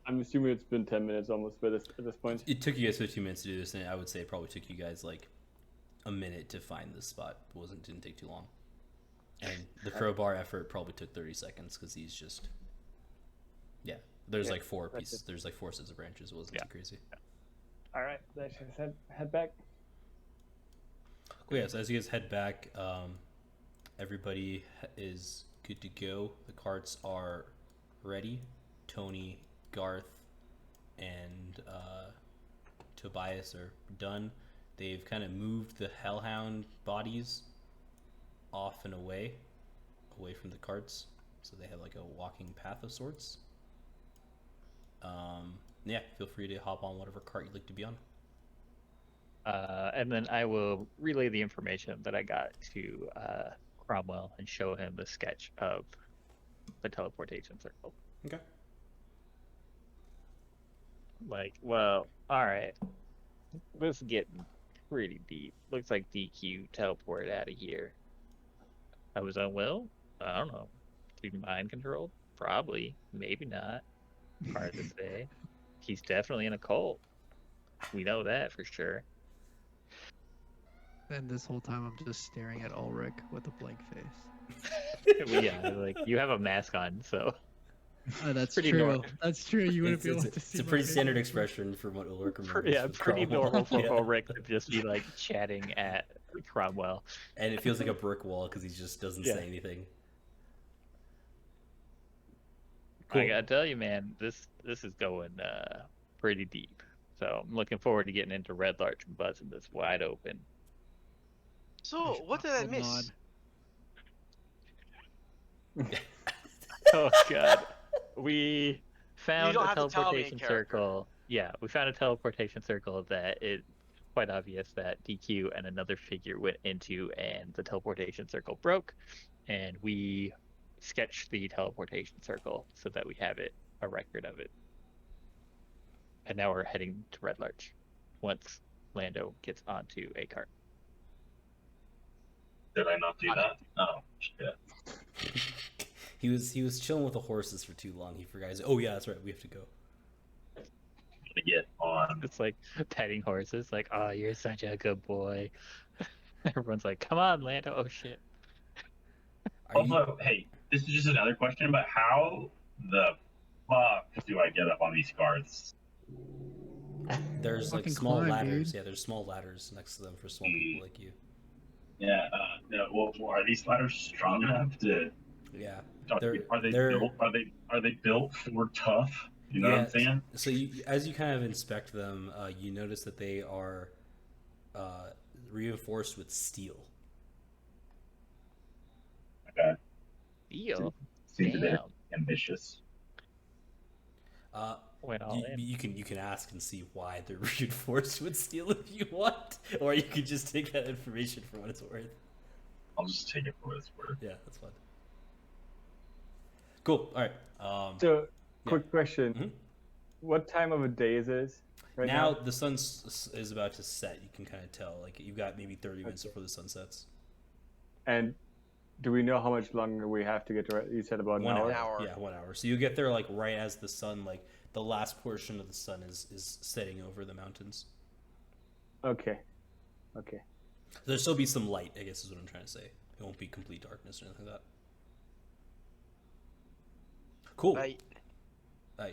[SPEAKER 4] I'm assuming it's been 10 minutes almost by at this point.
[SPEAKER 1] It took you guys 15 minutes to do this, and I would say it probably took you guys like a minute to find this spot. Didn't take too long. And the crowbar effort probably took 30 seconds because he's just, There's like 4
[SPEAKER 4] that's
[SPEAKER 1] pieces. There's like 4 sets of branches. It wasn't too crazy.
[SPEAKER 4] All right, let's head back.
[SPEAKER 1] Cool, yeah, so as you guys head back, everybody is good to go. The carts are ready. Tony, Garth, and Tobias are done. They've kind of moved the Hellhound bodies off and away from the carts, so they have like a walking path of sorts. Yeah, feel free to hop on whatever cart you'd like to be on.
[SPEAKER 3] And then I will relay the information that I got to Cromwell and show him the sketch of the teleportation circle.
[SPEAKER 1] Okay.
[SPEAKER 3] Like, well, all right. This is getting pretty deep. Looks like DQ teleported out of here. I was unwell? I don't know. Is he mind controlled? Probably. Maybe not. Hard to say. He's definitely in a cult. We know that for sure.
[SPEAKER 6] And this whole time I'm just staring at Ulrich with a blank face.
[SPEAKER 3] Well, yeah, like you have a mask on, so
[SPEAKER 6] That's
[SPEAKER 3] Pretty
[SPEAKER 6] true.
[SPEAKER 3] nor-
[SPEAKER 6] That's true. You wouldn't
[SPEAKER 1] It's,
[SPEAKER 6] be able
[SPEAKER 1] it's,
[SPEAKER 6] to
[SPEAKER 1] it's
[SPEAKER 6] see
[SPEAKER 1] a
[SPEAKER 6] my
[SPEAKER 1] pretty
[SPEAKER 6] face
[SPEAKER 1] standard
[SPEAKER 6] anymore.
[SPEAKER 1] expression from what Ulrich remembers.
[SPEAKER 3] yeah,
[SPEAKER 1] from
[SPEAKER 3] pretty
[SPEAKER 1] Cromwell.
[SPEAKER 3] normal for
[SPEAKER 1] Yeah.
[SPEAKER 3] Ulrich to just be like chatting at Cromwell.
[SPEAKER 1] And it feels like a brick wall because he just doesn't
[SPEAKER 3] Yeah.
[SPEAKER 1] say anything.
[SPEAKER 3] I gotta tell you, man, this is going pretty deep. So I'm looking forward to getting into Red Larch and buzzing this wide open.
[SPEAKER 2] So what did I
[SPEAKER 6] Hold
[SPEAKER 2] miss?
[SPEAKER 3] Oh god, we found
[SPEAKER 2] don't
[SPEAKER 3] a
[SPEAKER 2] have to tell me,
[SPEAKER 3] teleportation
[SPEAKER 2] character.
[SPEAKER 3] circle. Yeah, we found a teleportation circle that it's quite obvious that DQ and another figure went into, and the teleportation circle broke, and we sketched the teleportation circle so that we have a record of it. And now we're heading to Red Larch once Lando gets onto a cart.
[SPEAKER 5] Did I not do that? Oh, shit.
[SPEAKER 1] He was chilling with the horses for too long. He forgot. He's like, oh yeah, that's right. We have to go.
[SPEAKER 5] To get on.
[SPEAKER 3] It's like petting horses, like, oh, you're such a good boy. Everyone's like, come on, Lando. Oh shit.
[SPEAKER 1] Are you,
[SPEAKER 5] Although, hey, this is just another question about how the fuck do I get up on these cards?
[SPEAKER 1] there's like
[SPEAKER 6] Fucking
[SPEAKER 1] small
[SPEAKER 6] climb,
[SPEAKER 1] ladders.
[SPEAKER 6] dude.
[SPEAKER 1] Yeah, there's small ladders next to them for small people like you.
[SPEAKER 5] Yeah, no, well, are these ladders strong enough to?
[SPEAKER 1] Yeah.
[SPEAKER 5] Are
[SPEAKER 1] They're-
[SPEAKER 5] they
[SPEAKER 1] they're-
[SPEAKER 5] built? Are they built for tough? You know what I'm saying?
[SPEAKER 1] So as you kind of inspect them, you notice that they are reinforced with steel.
[SPEAKER 5] Okay,
[SPEAKER 3] Deal.
[SPEAKER 5] seems a bit
[SPEAKER 3] Damn.
[SPEAKER 5] ambitious.
[SPEAKER 3] Went all in.
[SPEAKER 1] You can ask and see why they're reinforced with steel if you want, or you could just take that information for what it's worth.
[SPEAKER 5] I'll just take it for what it's worth.
[SPEAKER 1] Yeah, that's fine. Cool. All right.
[SPEAKER 4] So,
[SPEAKER 1] Yeah.
[SPEAKER 4] quick question:
[SPEAKER 1] Mhm.
[SPEAKER 4] what time of a day is this right
[SPEAKER 1] now
[SPEAKER 4] now?
[SPEAKER 1] the sun is about to set. You can kind of tell. Like you've got maybe 30 minutes
[SPEAKER 4] Okay.
[SPEAKER 1] before the sun sets.
[SPEAKER 4] And do we know how much longer we have to get to? You said about an
[SPEAKER 1] 1
[SPEAKER 4] hour.
[SPEAKER 1] hour.
[SPEAKER 2] An hour.
[SPEAKER 1] Yeah, 1 hour. So you get there like right as the sun, like the last portion of the sun is setting over the mountains.
[SPEAKER 4] Okay. Okay.
[SPEAKER 1] There'll still be some light, I guess is what I'm trying to say. It won't be complete darkness or anything like that. Cool. You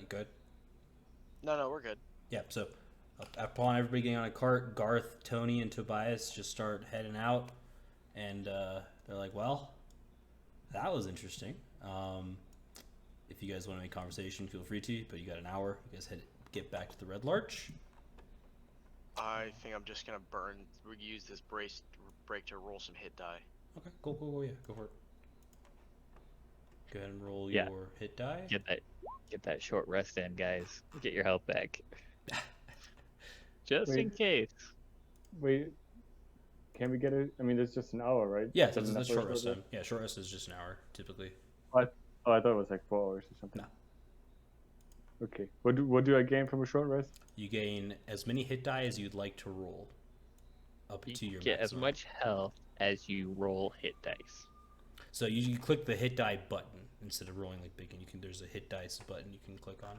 [SPEAKER 1] good?
[SPEAKER 2] No, we're good.
[SPEAKER 1] Yeah, so upon everybody getting on a cart, Garth, Tony, and Tobias just start heading out. And they're like, well, that was interesting. If you guys want to make conversation, feel free to, but you got an hour. You guys get back to the Red Larch.
[SPEAKER 2] I think I'm just gonna use this break to roll some hit die.
[SPEAKER 1] Okay, cool, yeah, go for it. Go ahead and roll
[SPEAKER 3] Yeah.
[SPEAKER 1] your hit die.
[SPEAKER 3] Get that short rest in, guys. Get your health back. Just in
[SPEAKER 4] Wait.
[SPEAKER 3] case.
[SPEAKER 4] Wait. Can we get it? I mean, it's just an hour, right?
[SPEAKER 1] Yeah, so
[SPEAKER 4] Doesn't
[SPEAKER 1] that's
[SPEAKER 4] that
[SPEAKER 1] short
[SPEAKER 4] work
[SPEAKER 1] rest
[SPEAKER 4] with
[SPEAKER 1] time. Yeah, short rest is just an hour, typically.
[SPEAKER 4] it? Oh, I thought it was like 4 hours or something.
[SPEAKER 1] No.
[SPEAKER 4] Okay. What do I gain from a short rest?
[SPEAKER 1] You gain as many hit die as you'd like to roll. Up
[SPEAKER 3] You
[SPEAKER 1] to your
[SPEAKER 3] get as
[SPEAKER 1] maximum.
[SPEAKER 3] much health as you roll hit dice.
[SPEAKER 1] So you click the hit die button instead of rolling like BigYin. There's a hit dice button you can click on.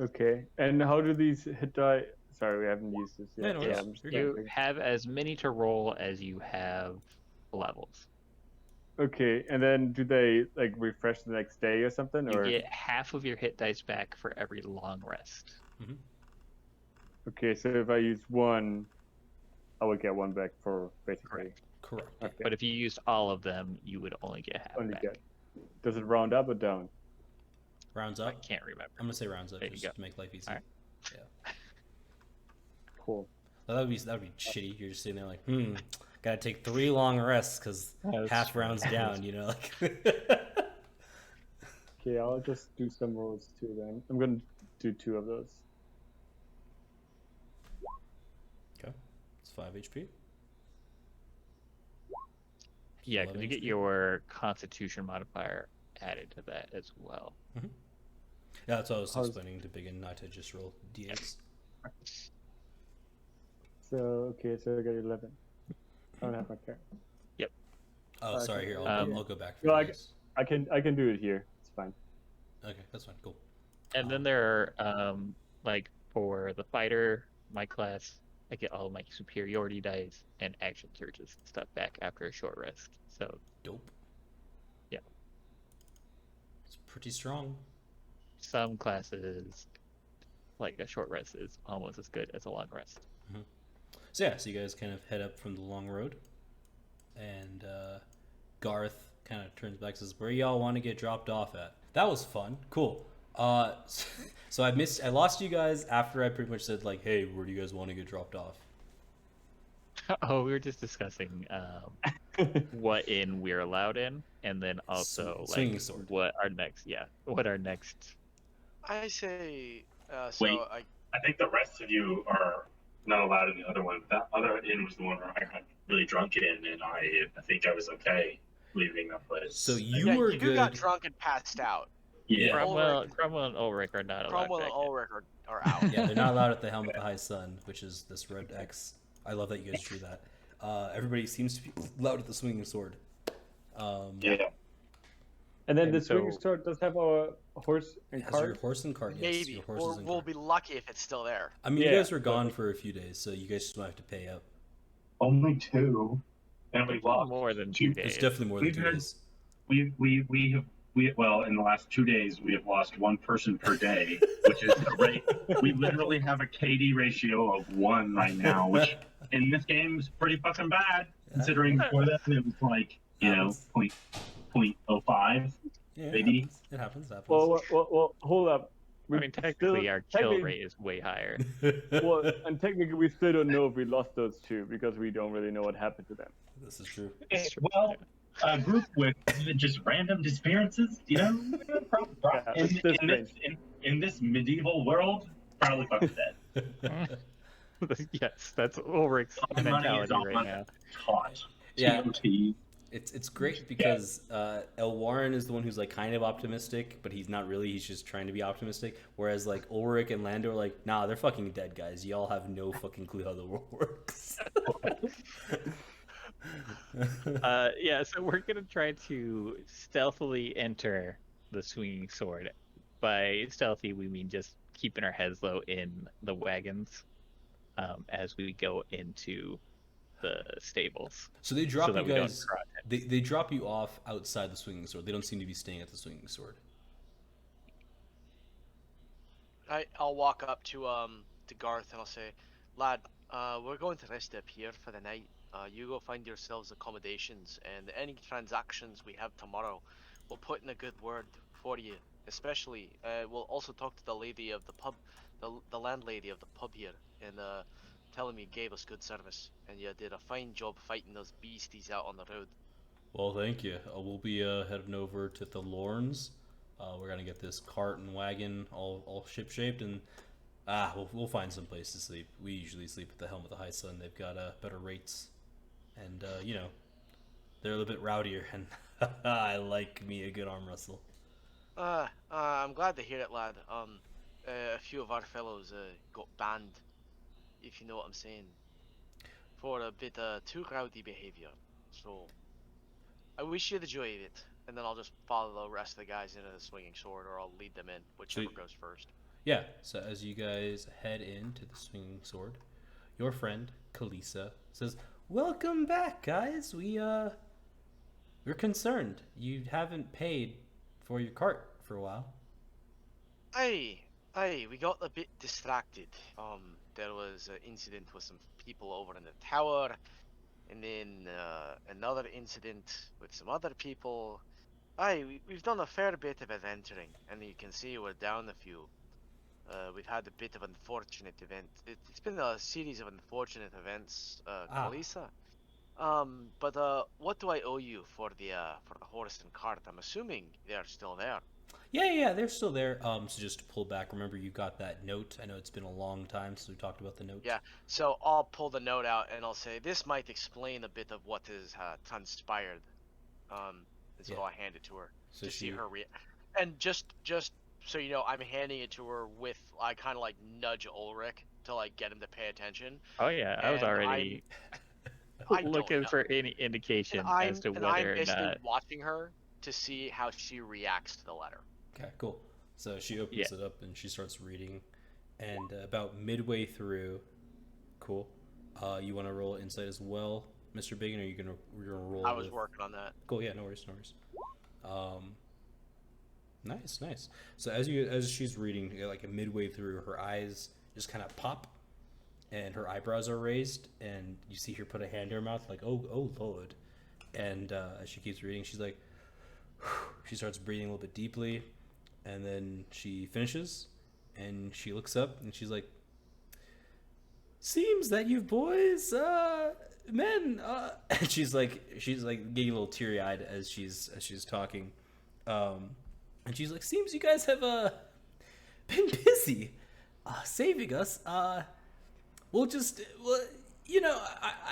[SPEAKER 4] Okay. And how do these hit die? Sorry, we haven't used this yet.
[SPEAKER 1] Yeah, no
[SPEAKER 4] so
[SPEAKER 1] worries.
[SPEAKER 4] I'm just
[SPEAKER 1] You're
[SPEAKER 4] trying to
[SPEAKER 3] You
[SPEAKER 4] think.
[SPEAKER 3] have as many to roll as you have levels.
[SPEAKER 4] Okay, and then do they like refresh the next day or something?
[SPEAKER 3] You
[SPEAKER 4] Or
[SPEAKER 3] get half of your hit dice back for every long rest.
[SPEAKER 4] okay, so if I use one, I would get one back for basically.
[SPEAKER 3] Correct.
[SPEAKER 1] Correct.
[SPEAKER 4] Okay.
[SPEAKER 3] But if you used all of them, you would only get half
[SPEAKER 4] Only
[SPEAKER 3] back.
[SPEAKER 4] get. Does it round up or down?
[SPEAKER 1] Rounds
[SPEAKER 3] I
[SPEAKER 1] up.
[SPEAKER 3] can't remember.
[SPEAKER 1] I'm gonna say rounds up
[SPEAKER 3] There you
[SPEAKER 1] just
[SPEAKER 3] go.
[SPEAKER 1] to make life easy.
[SPEAKER 3] Alright.
[SPEAKER 1] Yeah.
[SPEAKER 4] Cool.
[SPEAKER 1] That would be shitty. You're just sitting there like, gotta take 3 long rests because
[SPEAKER 3] That's
[SPEAKER 1] half
[SPEAKER 3] true.
[SPEAKER 1] rounds down. You know, like.
[SPEAKER 4] Okay, I'll just do some rolls too then. I'm gonna do 2 of those.
[SPEAKER 1] Okay. It's 5 HP.
[SPEAKER 3] Yeah, because
[SPEAKER 1] 11
[SPEAKER 3] you get
[SPEAKER 1] HP.
[SPEAKER 3] your Constitution modifier added to that as well.
[SPEAKER 1] Yeah, that's what I was
[SPEAKER 4] How's-
[SPEAKER 1] explaining to BigYin, not to just roll d8s.
[SPEAKER 4] So okay, so I got 11. I don't have my character.
[SPEAKER 1] Oh,
[SPEAKER 4] Okay.
[SPEAKER 1] sorry. Here,
[SPEAKER 3] Um,
[SPEAKER 1] I'll go back for
[SPEAKER 4] No,
[SPEAKER 1] this.
[SPEAKER 4] I can do it here. It's fine.
[SPEAKER 1] Okay, that's fine. Cool.
[SPEAKER 3] And then there are, like for the fighter, my class, I get all my superiority dice and action surges and stuff back after a short rest. So
[SPEAKER 1] Dope.
[SPEAKER 3] Yeah.
[SPEAKER 1] It's pretty strong.
[SPEAKER 3] some classes, like a short rest is almost as good as a long rest.
[SPEAKER 1] So yeah, so you guys kind of head up from the long road, and Garth kind of turns back and says, "Where y'all want to get dropped off at?" That was fun. Cool. So I lost you guys after I pretty much said like, "Hey, where do you guys want to get dropped off?"
[SPEAKER 3] Oh, we were just discussing what inn we're allowed in, and then also
[SPEAKER 1] Swinging
[SPEAKER 3] like
[SPEAKER 1] sword.
[SPEAKER 3] what our next.
[SPEAKER 2] I say.
[SPEAKER 5] Wait. I think the rest of you are not allowed in the other one. That other inn was the one where I got really drunk in, and I think I was okay leaving that place.
[SPEAKER 1] So
[SPEAKER 2] Yeah,
[SPEAKER 1] you were
[SPEAKER 2] you
[SPEAKER 1] good.
[SPEAKER 2] got drunk and passed out.
[SPEAKER 5] Yeah.
[SPEAKER 3] Cromwell and Ulrich are not allowed.
[SPEAKER 2] Cromwell and
[SPEAKER 3] back in.
[SPEAKER 2] Ulrich are out.
[SPEAKER 1] Yeah, they're not allowed at the Helm of the High Sun, which is this red X. I love that you guys drew that. Everybody seems to be allowed at the swinging sword.
[SPEAKER 5] Yeah.
[SPEAKER 4] And then
[SPEAKER 3] And
[SPEAKER 4] the swinging
[SPEAKER 3] so-
[SPEAKER 4] sword does have a horse and
[SPEAKER 1] Has your
[SPEAKER 4] cart.
[SPEAKER 1] horse and cart? Yes,
[SPEAKER 2] Maybe,
[SPEAKER 1] your
[SPEAKER 2] or
[SPEAKER 1] horses and
[SPEAKER 2] we'll
[SPEAKER 1] cart.
[SPEAKER 2] be lucky if it's still there.
[SPEAKER 1] I mean,
[SPEAKER 4] Yeah,
[SPEAKER 1] you guys were
[SPEAKER 4] but-
[SPEAKER 1] gone for a few days, so you guys just might have to pay up.
[SPEAKER 5] Only 2, and we lost
[SPEAKER 3] more than
[SPEAKER 5] 2
[SPEAKER 3] 2 days.
[SPEAKER 1] It's definitely more than
[SPEAKER 5] We've
[SPEAKER 1] 2
[SPEAKER 5] had-
[SPEAKER 1] days.
[SPEAKER 5] Well, in the last 2 days, we have lost 1 person per day, which is great. We literally have a KD ratio of 1 right now, which in this game is pretty fucking bad, considering before that it was like,
[SPEAKER 1] Happens.
[SPEAKER 5] 0.05.
[SPEAKER 1] Yeah,
[SPEAKER 5] Maybe.
[SPEAKER 1] it happens.
[SPEAKER 4] Well, hold up.
[SPEAKER 3] I mean, technically, our kill rate is way higher.
[SPEAKER 4] Well, and technically, we still don't know if we lost those 2 because we don't really know what happened to them.
[SPEAKER 1] This is true.
[SPEAKER 5] Well, a group with just random disappearances, in this medieval world, probably fucking dead.
[SPEAKER 3] Yes, that's Ulrich's
[SPEAKER 5] My money is
[SPEAKER 3] mentality
[SPEAKER 5] on
[SPEAKER 3] right now.
[SPEAKER 5] Taught.
[SPEAKER 1] Yeah.
[SPEAKER 5] TOT.
[SPEAKER 1] It's great because Elwarin is the one who's like kind of optimistic, but he's not really. He's just trying to be optimistic. Whereas like Ulrich and Lando are like, nah, they're fucking dead guys. Y'all have no fucking clue how the world works.
[SPEAKER 3] Yeah, so we're gonna try to stealthily enter the swinging sword. By stealthy, we mean just keeping our heads low in the wagons as we go into the stables.
[SPEAKER 1] So they drop
[SPEAKER 3] So that
[SPEAKER 1] you
[SPEAKER 3] we don't
[SPEAKER 1] guys.
[SPEAKER 3] cross it.
[SPEAKER 1] They drop you off outside the swinging sword. They don't seem to be staying at the swinging sword.
[SPEAKER 2] I'll walk up to Garth and I'll say, lad, we're going to rest up here for the night. You go find yourselves accommodations, and any transactions we have tomorrow, we'll put in a good word for you. Especially, we'll also talk to the lady of the pub, the landlady of the pub here, and tell him you gave us good service and you did a fine job fighting those beasties out on the road.
[SPEAKER 1] Well, thank you. We'll be heading over to the Lorns. We're gonna get this cart and wagon all ship shaped, and we'll find some place to sleep. We usually sleep at the Helm of the High Sun. They've got better rates, and they're a little bit rowdier, and I like me a good arm wrestle.
[SPEAKER 2] I'm glad to hear it, lad. A few of our fellows got banned, if you know what I'm saying, for a bit too rowdy behavior. So I wish you the joy of it, and then I'll just follow the rest of the guys into the swinging sword, or I'll lead them in, whichever
[SPEAKER 1] Sweet.
[SPEAKER 2] goes first.
[SPEAKER 1] Yeah. So as you guys head into the swinging sword, your friend Kalisa says, "Welcome back, guys. We're concerned. You haven't paid for your cart for a while."
[SPEAKER 2] Aye, we got a bit distracted. There was an incident with some people over in the tower, and then another incident with some other people. Aye, we've done a fair bit of adventuring, and you can see we're down a few. We've had a bit of unfortunate event. It's been a series of unfortunate events, Kalisa. But what do I owe you for the horse and cart? I'm assuming they're still there.
[SPEAKER 1] Yeah, they're still there. So just to pull back, remember you got that note. I know it's been a long time since we talked about the note.
[SPEAKER 2] Yeah, so I'll pull the note out and I'll say this might explain a bit of what has transpired. And so
[SPEAKER 1] Yeah.
[SPEAKER 2] I hand it to her
[SPEAKER 1] So
[SPEAKER 2] to see
[SPEAKER 1] she-
[SPEAKER 2] her And just so you know, I'm handing it to her with I kind of like nudge Ulrich to like get him to pay attention.
[SPEAKER 3] Oh yeah, I was
[SPEAKER 2] And
[SPEAKER 3] already
[SPEAKER 2] I don't
[SPEAKER 3] looking
[SPEAKER 2] know.
[SPEAKER 3] for any indication as to
[SPEAKER 2] I'm
[SPEAKER 3] whether or
[SPEAKER 2] basically
[SPEAKER 3] not.
[SPEAKER 2] watching her to see how she reacts to the letter.
[SPEAKER 1] Okay, cool. So she opens
[SPEAKER 3] Yeah.
[SPEAKER 1] it up and she starts reading, and about midway through, cool. You want to roll insight as well, Mr. BigYin, or you're gonna roll?
[SPEAKER 2] I was
[SPEAKER 1] with...
[SPEAKER 2] working on that.
[SPEAKER 1] Cool. Yeah, no worries, no worries. Nice. So as she's reading, like midway through, her eyes just kind of pop, and her eyebrows are raised, and you see her put a hand to her mouth, like oh Lord, and as she keeps reading, she's like, she starts breathing a little bit deeply, and then she finishes, and she looks up, and she's like, seems that you boys, men, and she's like getting a little teary eyed as she's talking, and she's like, seems you guys have been busy saving us. We'll I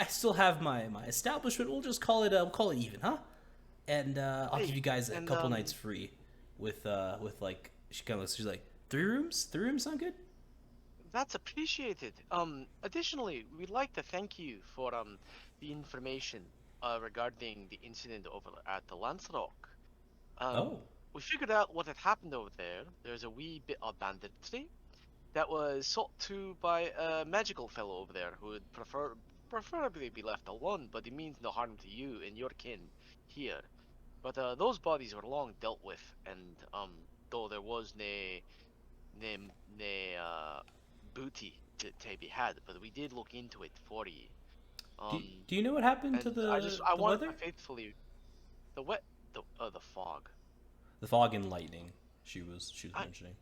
[SPEAKER 1] still have my establishment. We'll just call it even, huh? And I'll give you guys a couple nights free with like, she kind of looks, she's like, 3 rooms? 3 rooms sound good?
[SPEAKER 2] That's appreciated. Additionally, we'd like to thank you for the information regarding the incident over at the Lancelot. We figured out what had happened over there. There's a wee bit of banditry that was sought to by a magical fellow over there who would preferably be left alone, but it means no harm to you and your kin here. But those bodies were long dealt with, and though there was nae booty to be had, but we did look into it for you.
[SPEAKER 1] Do you know what happened to the
[SPEAKER 2] weather?
[SPEAKER 1] weather?
[SPEAKER 2] Faithfully, the fog.
[SPEAKER 1] The fog and lightning. She was mentioning.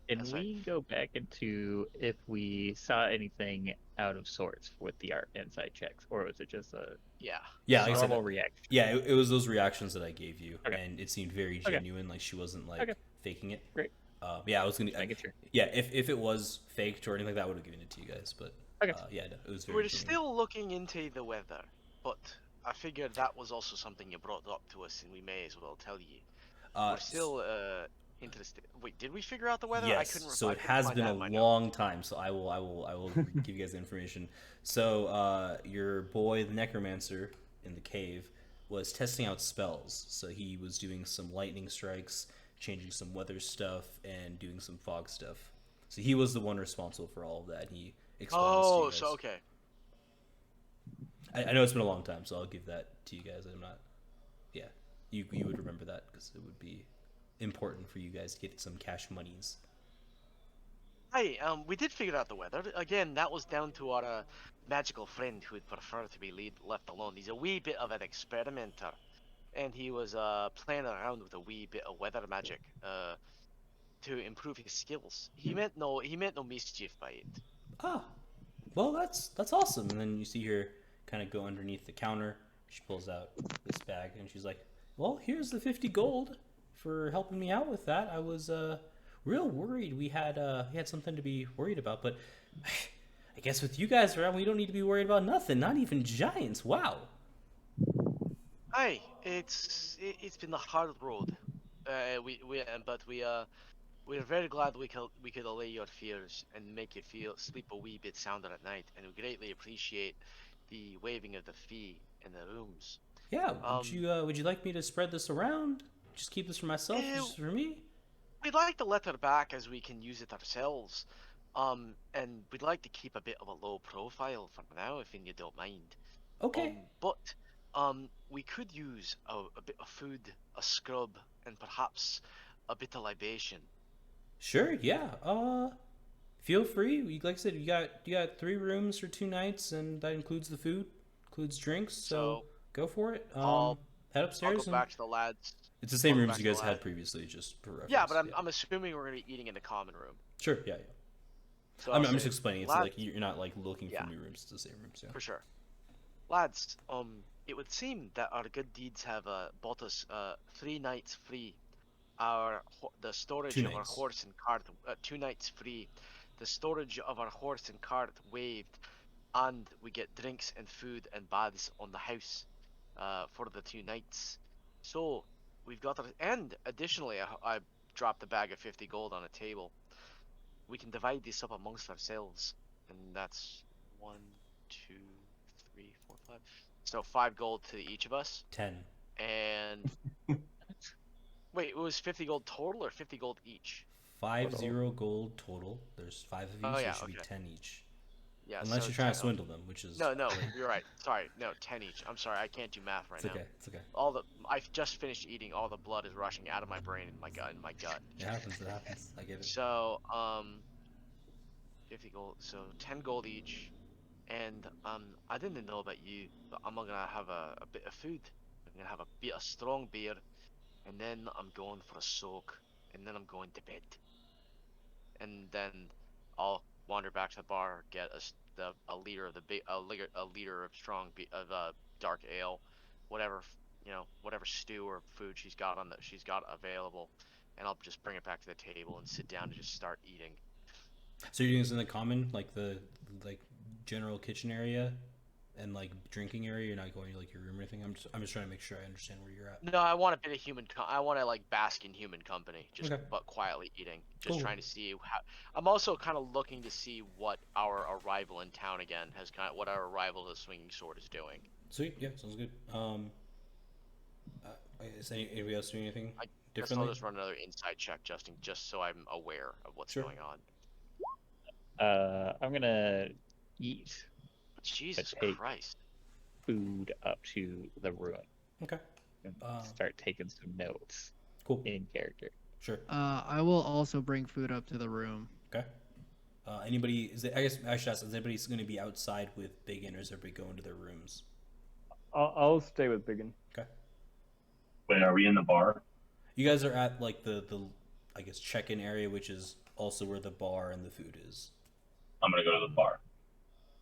[SPEAKER 3] Can
[SPEAKER 2] That's
[SPEAKER 3] we
[SPEAKER 2] right.
[SPEAKER 3] go back into if we saw anything out of sorts with the art insight checks, or was it just a
[SPEAKER 2] Yeah.
[SPEAKER 1] Like I said,
[SPEAKER 3] normal reaction?
[SPEAKER 1] Yeah, it was those reactions that I gave you,
[SPEAKER 3] Okay.
[SPEAKER 1] and it seemed very genuine. Like she wasn't like
[SPEAKER 3] Okay.
[SPEAKER 1] faking it.
[SPEAKER 3] Great.
[SPEAKER 1] Yeah, I was gonna.
[SPEAKER 3] Make it sure.
[SPEAKER 1] Yeah, if it was faked or anything like that, I would have given it to you guys. But
[SPEAKER 3] Okay.
[SPEAKER 1] yeah, no, it was very.
[SPEAKER 2] We're
[SPEAKER 1] genuine.
[SPEAKER 2] still looking into the weather, but I figured that was also something you brought up to us, and we may as well tell you. We're still interested. Wait, did we figure out the weather?
[SPEAKER 1] Yes. So it has been a long time. So I will give you guys the information. So your boy, the necromancer in the cave, was testing out spells. So he was doing some lightning strikes, changing some weather stuff, and doing some fog stuff. So he was the one responsible for all of that. He explained this to you guys.
[SPEAKER 2] So okay.
[SPEAKER 1] I know it's been a long time, so I'll give that to you guys. I'm not. Yeah, you would remember that because it would be important for you guys to get some cash monies.
[SPEAKER 2] Hey, we did figure out the weather. Again, that was down to our magical friend who would prefer to be left alone. He's a wee bit of an experimenter, and he was playing around with a wee bit of weather magic to improve his skills. He meant no mischief by it.
[SPEAKER 1] Ah, well, that's awesome. And then you see her kind of go underneath the counter. She pulls out this bag, and she's like, "Well, here's the 50 gold for helping me out with that. I was real worried we had something to be worried about, but I guess with you guys around, we don't need to be worried about nothing. Not even giants. Wow."
[SPEAKER 2] Hey, it's been a hard road. We're very glad we could allay your fears and make you sleep a wee bit sounder at night, and we greatly appreciate the waiving of the fee in the rooms.
[SPEAKER 1] Yeah, would you like me to spread this around? Just keep this for myself, just for me?
[SPEAKER 2] We'd like to let her back as we can use it ourselves. And we'd like to keep a bit of a low profile for now, if you don't mind.
[SPEAKER 1] Okay.
[SPEAKER 2] But we could use a bit of food, a scrub, and perhaps a bit of libation.
[SPEAKER 1] Sure, yeah. Feel free. Like I said, you got 3 rooms for 2 nights, and that includes the food, includes drinks. So go for it. Head upstairs.
[SPEAKER 2] I'll go back to the lads.
[SPEAKER 1] It's the same rooms you guys had previously, just for reference.
[SPEAKER 2] Yeah, but I'm assuming we're gonna be eating in the common room.
[SPEAKER 1] Sure, yeah.
[SPEAKER 2] So
[SPEAKER 1] I'm just explaining. It's like you're not like looking for new rooms. It's the same rooms. Yeah.
[SPEAKER 2] For sure. Lads, it would seem that our good deeds have bought us 3 nights free. The storage of our horse and cart 2 nights free. The storage of our horse and cart waived, and we get drinks and food and baths on the house for the 2 nights. So we've got the, and additionally, I dropped a bag of 50 gold on a table. We can divide this up amongst ourselves, and that's 1, 2, 3, 4, 5. So 5 gold to each of us.
[SPEAKER 1] 10.
[SPEAKER 2] And wait, it was 50 gold total or 50 gold each?
[SPEAKER 1] 50 gold total. There's 5 of each,
[SPEAKER 2] Oh,
[SPEAKER 1] so
[SPEAKER 2] yeah,
[SPEAKER 1] it should be
[SPEAKER 2] okay.
[SPEAKER 1] 10 each.
[SPEAKER 2] Yeah.
[SPEAKER 1] Unless
[SPEAKER 2] so
[SPEAKER 1] you're trying to
[SPEAKER 2] 10
[SPEAKER 1] swindle them, which is
[SPEAKER 2] No,
[SPEAKER 1] great.
[SPEAKER 2] you're right. Sorry, no, 10 each. I'm sorry, I can't do math right
[SPEAKER 1] It's
[SPEAKER 2] now.
[SPEAKER 1] okay. It's okay.
[SPEAKER 2] I've just finished eating. All the blood is rushing out of my brain and my gut.
[SPEAKER 1] It happens. It happens. I get it.
[SPEAKER 2] So 50 gold. So 10 gold each. And I didn't know about you, but I'm gonna have a bit of food. I'm gonna have a bit of strong beer, and then I'm going for a soak, and then I'm going to bed. And then I'll wander back to the bar, get a liter of a liter of strong dark ale, whatever whatever stew or food she's got available, and I'll just bring it back to the table and sit down and just start eating.
[SPEAKER 1] So you're doing this in the common, like the general kitchen area, and like drinking area. You're not going to like your room or anything. I'm just trying to make sure I understand where you're at.
[SPEAKER 2] No, I want a bit of I want to like bask in human company, just
[SPEAKER 1] Okay.
[SPEAKER 2] but quietly eating. Just
[SPEAKER 1] Cool.
[SPEAKER 2] trying to see how. I'm also kind of looking to see what our arrival in town again what our arrival to the Swinging Sword is doing.
[SPEAKER 1] Sweet. Yeah, sounds good. Is anybody else doing anything
[SPEAKER 2] I guess
[SPEAKER 1] differently?
[SPEAKER 2] I'll just run another insight check, just so I'm aware of what's
[SPEAKER 1] Sure.
[SPEAKER 2] going on.
[SPEAKER 3] I'm gonna eat
[SPEAKER 2] Jesus
[SPEAKER 3] take-
[SPEAKER 2] Christ.
[SPEAKER 3] food up to the ruin
[SPEAKER 1] Okay.
[SPEAKER 3] and start taking some notes
[SPEAKER 1] Cool.
[SPEAKER 3] in character.
[SPEAKER 1] Sure.
[SPEAKER 6] I will also bring food up to the room.
[SPEAKER 1] Okay. Anybody? I guess I should ask: is anybody going to be outside with BigYin, or is everybody going to their rooms?
[SPEAKER 4] I'll stay with BigYin.
[SPEAKER 1] Okay.
[SPEAKER 5] Wait, are we in the bar?
[SPEAKER 1] You guys are at like the I guess check-in area, which is also where the bar and the food is.
[SPEAKER 5] I'm gonna go to the bar.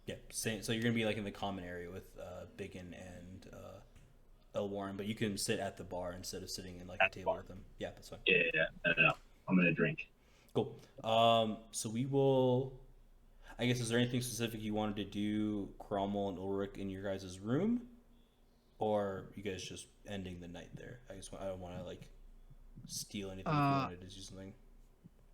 [SPEAKER 1] Yeah. Same. So you're gonna be like in the common area with BigYin and Elwarin, but you can sit at the bar instead of sitting in like a table with them. Yeah, that's fine.
[SPEAKER 5] Yeah. No. I'm gonna drink.
[SPEAKER 1] Cool. So we will. I guess is there anything specific you wanted to do, Cromwell and Ulrich, in your guys' room, or you guys just ending the night there? I don't want to like steal anything if you wanted to do something.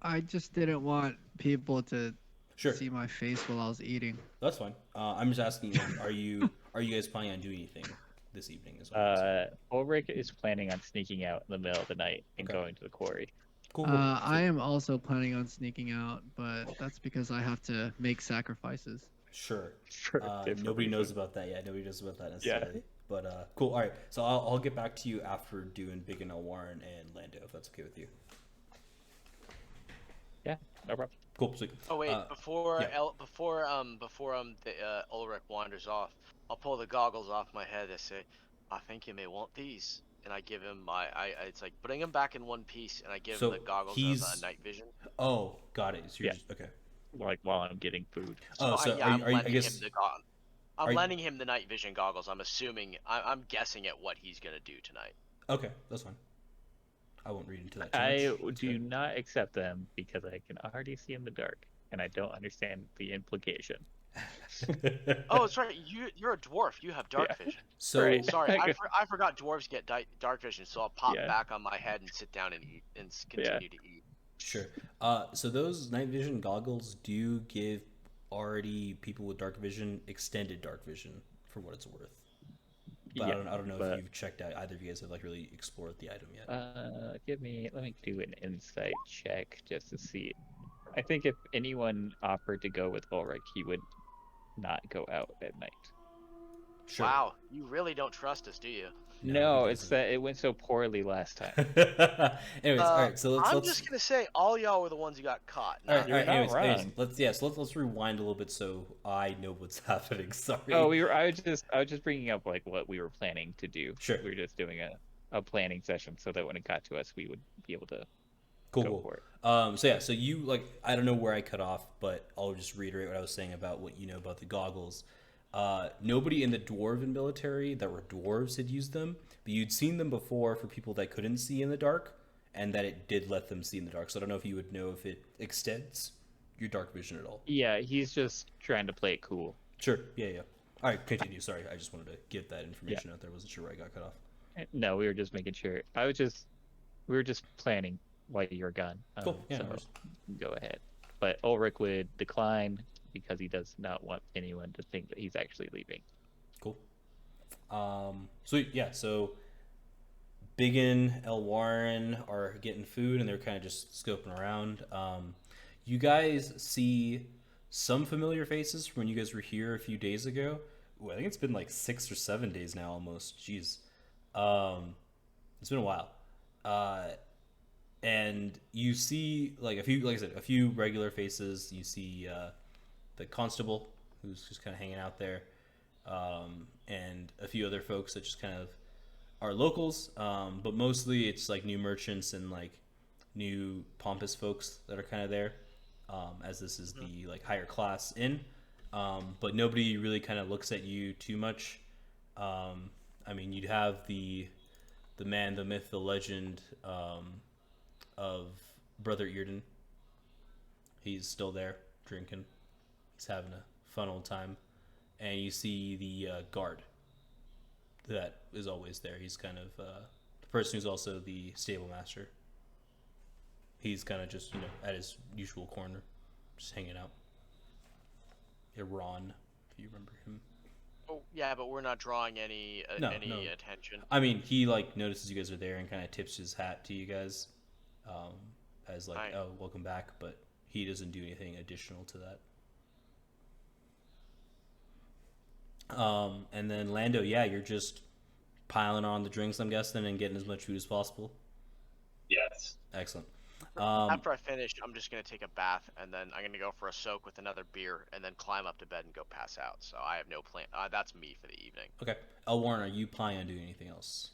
[SPEAKER 6] I just didn't want people to
[SPEAKER 1] Sure,
[SPEAKER 6] see my face while I was eating.
[SPEAKER 1] that's fine. I'm just asking, like, are you guys planning on doing anything this evening as well?
[SPEAKER 3] Ulrich is planning on sneaking out in the middle of the night and
[SPEAKER 1] Okay.
[SPEAKER 3] going to the quarry.
[SPEAKER 1] Cool.
[SPEAKER 6] I am also planning on sneaking out, but that's because I have to make sacrifices.
[SPEAKER 1] Sure.
[SPEAKER 3] For a different
[SPEAKER 1] Nobody knows
[SPEAKER 3] reason.
[SPEAKER 1] about that yet. Nobody knows about that
[SPEAKER 3] Yeah.
[SPEAKER 1] necessarily. But cool. All right. So I'll get back to you after doing BigYin, Elwarin, and Lando, if that's okay with you.
[SPEAKER 3] Yeah, no problem.
[SPEAKER 1] Cool. Sweet.
[SPEAKER 2] Oh wait, before
[SPEAKER 1] yeah.
[SPEAKER 2] Ulrich wanders off, I'll pull the goggles off my head and say, "I think you may want these." And I give him it's like bring him back in one piece, and I give
[SPEAKER 1] So
[SPEAKER 2] him the goggles
[SPEAKER 1] he's-
[SPEAKER 2] of night vision.
[SPEAKER 1] Oh, got it. So you're
[SPEAKER 3] Yeah.
[SPEAKER 1] just, okay.
[SPEAKER 3] Like while I'm getting food.
[SPEAKER 1] Oh, so
[SPEAKER 2] I'm
[SPEAKER 1] are you, I
[SPEAKER 2] lending
[SPEAKER 1] guess.
[SPEAKER 2] him
[SPEAKER 1] are you-
[SPEAKER 2] lending him the night vision goggles. I'm assuming I'm guessing at what he's gonna do tonight.
[SPEAKER 1] Okay, that's fine. I won't read into that too
[SPEAKER 3] I
[SPEAKER 1] much. It's
[SPEAKER 3] do
[SPEAKER 1] okay.
[SPEAKER 3] not accept them because I can already see in the dark, and I don't understand the implication.
[SPEAKER 2] Oh, that's right. You're a dwarf. You have dark
[SPEAKER 3] Yeah.
[SPEAKER 2] vision.
[SPEAKER 1] So
[SPEAKER 3] Right.
[SPEAKER 2] Sorry, I forgot dwarves get dark vision, so I'll pop
[SPEAKER 3] Yeah.
[SPEAKER 2] back on my head and sit down and eat and continue to eat.
[SPEAKER 1] sure. So those night vision goggles do give already people with dark vision extended dark vision for what it's worth. But
[SPEAKER 3] Yeah,
[SPEAKER 1] I don't know
[SPEAKER 3] but-
[SPEAKER 1] if you've checked out. Either of you guys have like really explored the item yet.
[SPEAKER 3] Let me do an insight check just to see. I think if anyone offered to go with Ulrich, he would not go out at night.
[SPEAKER 1] Sure.
[SPEAKER 2] Wow, you really don't trust us, do you?
[SPEAKER 3] No,
[SPEAKER 1] he
[SPEAKER 3] it's that it went so poorly last time.
[SPEAKER 1] doesn't. Anyways, all right. So
[SPEAKER 2] I'm
[SPEAKER 1] let's.
[SPEAKER 2] just gonna say all y'all were the ones who got caught.
[SPEAKER 1] All right,
[SPEAKER 3] You're not
[SPEAKER 1] anyways,
[SPEAKER 3] wrong.
[SPEAKER 1] let's rewind a little bit so I know what's happening. Sorry.
[SPEAKER 3] Oh, I was just bringing up like what we were planning to do.
[SPEAKER 1] Sure.
[SPEAKER 3] We were just doing a planning session so that when it got to us, we would be able to
[SPEAKER 1] cool.
[SPEAKER 3] go
[SPEAKER 1] Cool.
[SPEAKER 3] for it.
[SPEAKER 1] So you like I don't know where I cut off, but I'll just reiterate what I was saying about what you know about the goggles. Nobody in the dwarven military that were dwarves had used them, but you'd seen them before for people that couldn't see in the dark, and that it did let them see in the dark. So I don't know if you would know if it extends your dark vision at all.
[SPEAKER 3] Yeah, he's just trying to play it cool.
[SPEAKER 1] Sure. Yeah. All right, continue. Sorry, I just wanted to get that information out there. I wasn't sure where I got cut off.
[SPEAKER 3] No, we were just making sure. We were just planning while you were gone.
[SPEAKER 1] Cool. Yeah, no
[SPEAKER 3] So
[SPEAKER 1] worries.
[SPEAKER 3] go ahead. But Ulrich would decline because he does not want anyone to think that he's actually leaving.
[SPEAKER 1] Cool. Sweet. Yeah. So BigYin, Elwarin are getting food, and they're kind of just scoping around. You guys see some familiar faces from when you guys were here a few days ago. Ooh, I think it's been like 6 or 7 days now, almost. Jeez. It's been a while. And you see like a few regular faces. You see the constable who's just kind of hanging out there, and a few other folks that just kind of are locals, but mostly it's like new merchants and like new pompous folks that are kind of there, as this is the like higher class inn. But nobody really kind of looks at you too much. I mean, you'd have the man, the myth, the legend, of Brother Earden. He's still there drinking. He's having a fun old time. And you see the guard that is always there. He's kind of the person who's also the stable master. He's kind of just, at his usual corner, just hanging out. Iran, if you remember him.
[SPEAKER 2] Oh, yeah, but we're not drawing any
[SPEAKER 1] No.
[SPEAKER 2] attention.
[SPEAKER 1] I mean, he like notices you guys are there and kind of tips his hat to you guys, as like,
[SPEAKER 2] Right.
[SPEAKER 1] oh, welcome back. But he doesn't do anything additional to that. And then Lando, yeah, you're just piling on the drinks, I'm guessing, and getting as much food as possible.
[SPEAKER 5] Yes.
[SPEAKER 1] Excellent.
[SPEAKER 2] After I finish, I'm just gonna take a bath, and then I'm gonna go for a soak with another beer, and then climb up to bed and go pass out. So I have no plan. That's me for the evening.
[SPEAKER 1] Okay. Elwarin, are you planning on doing anything else?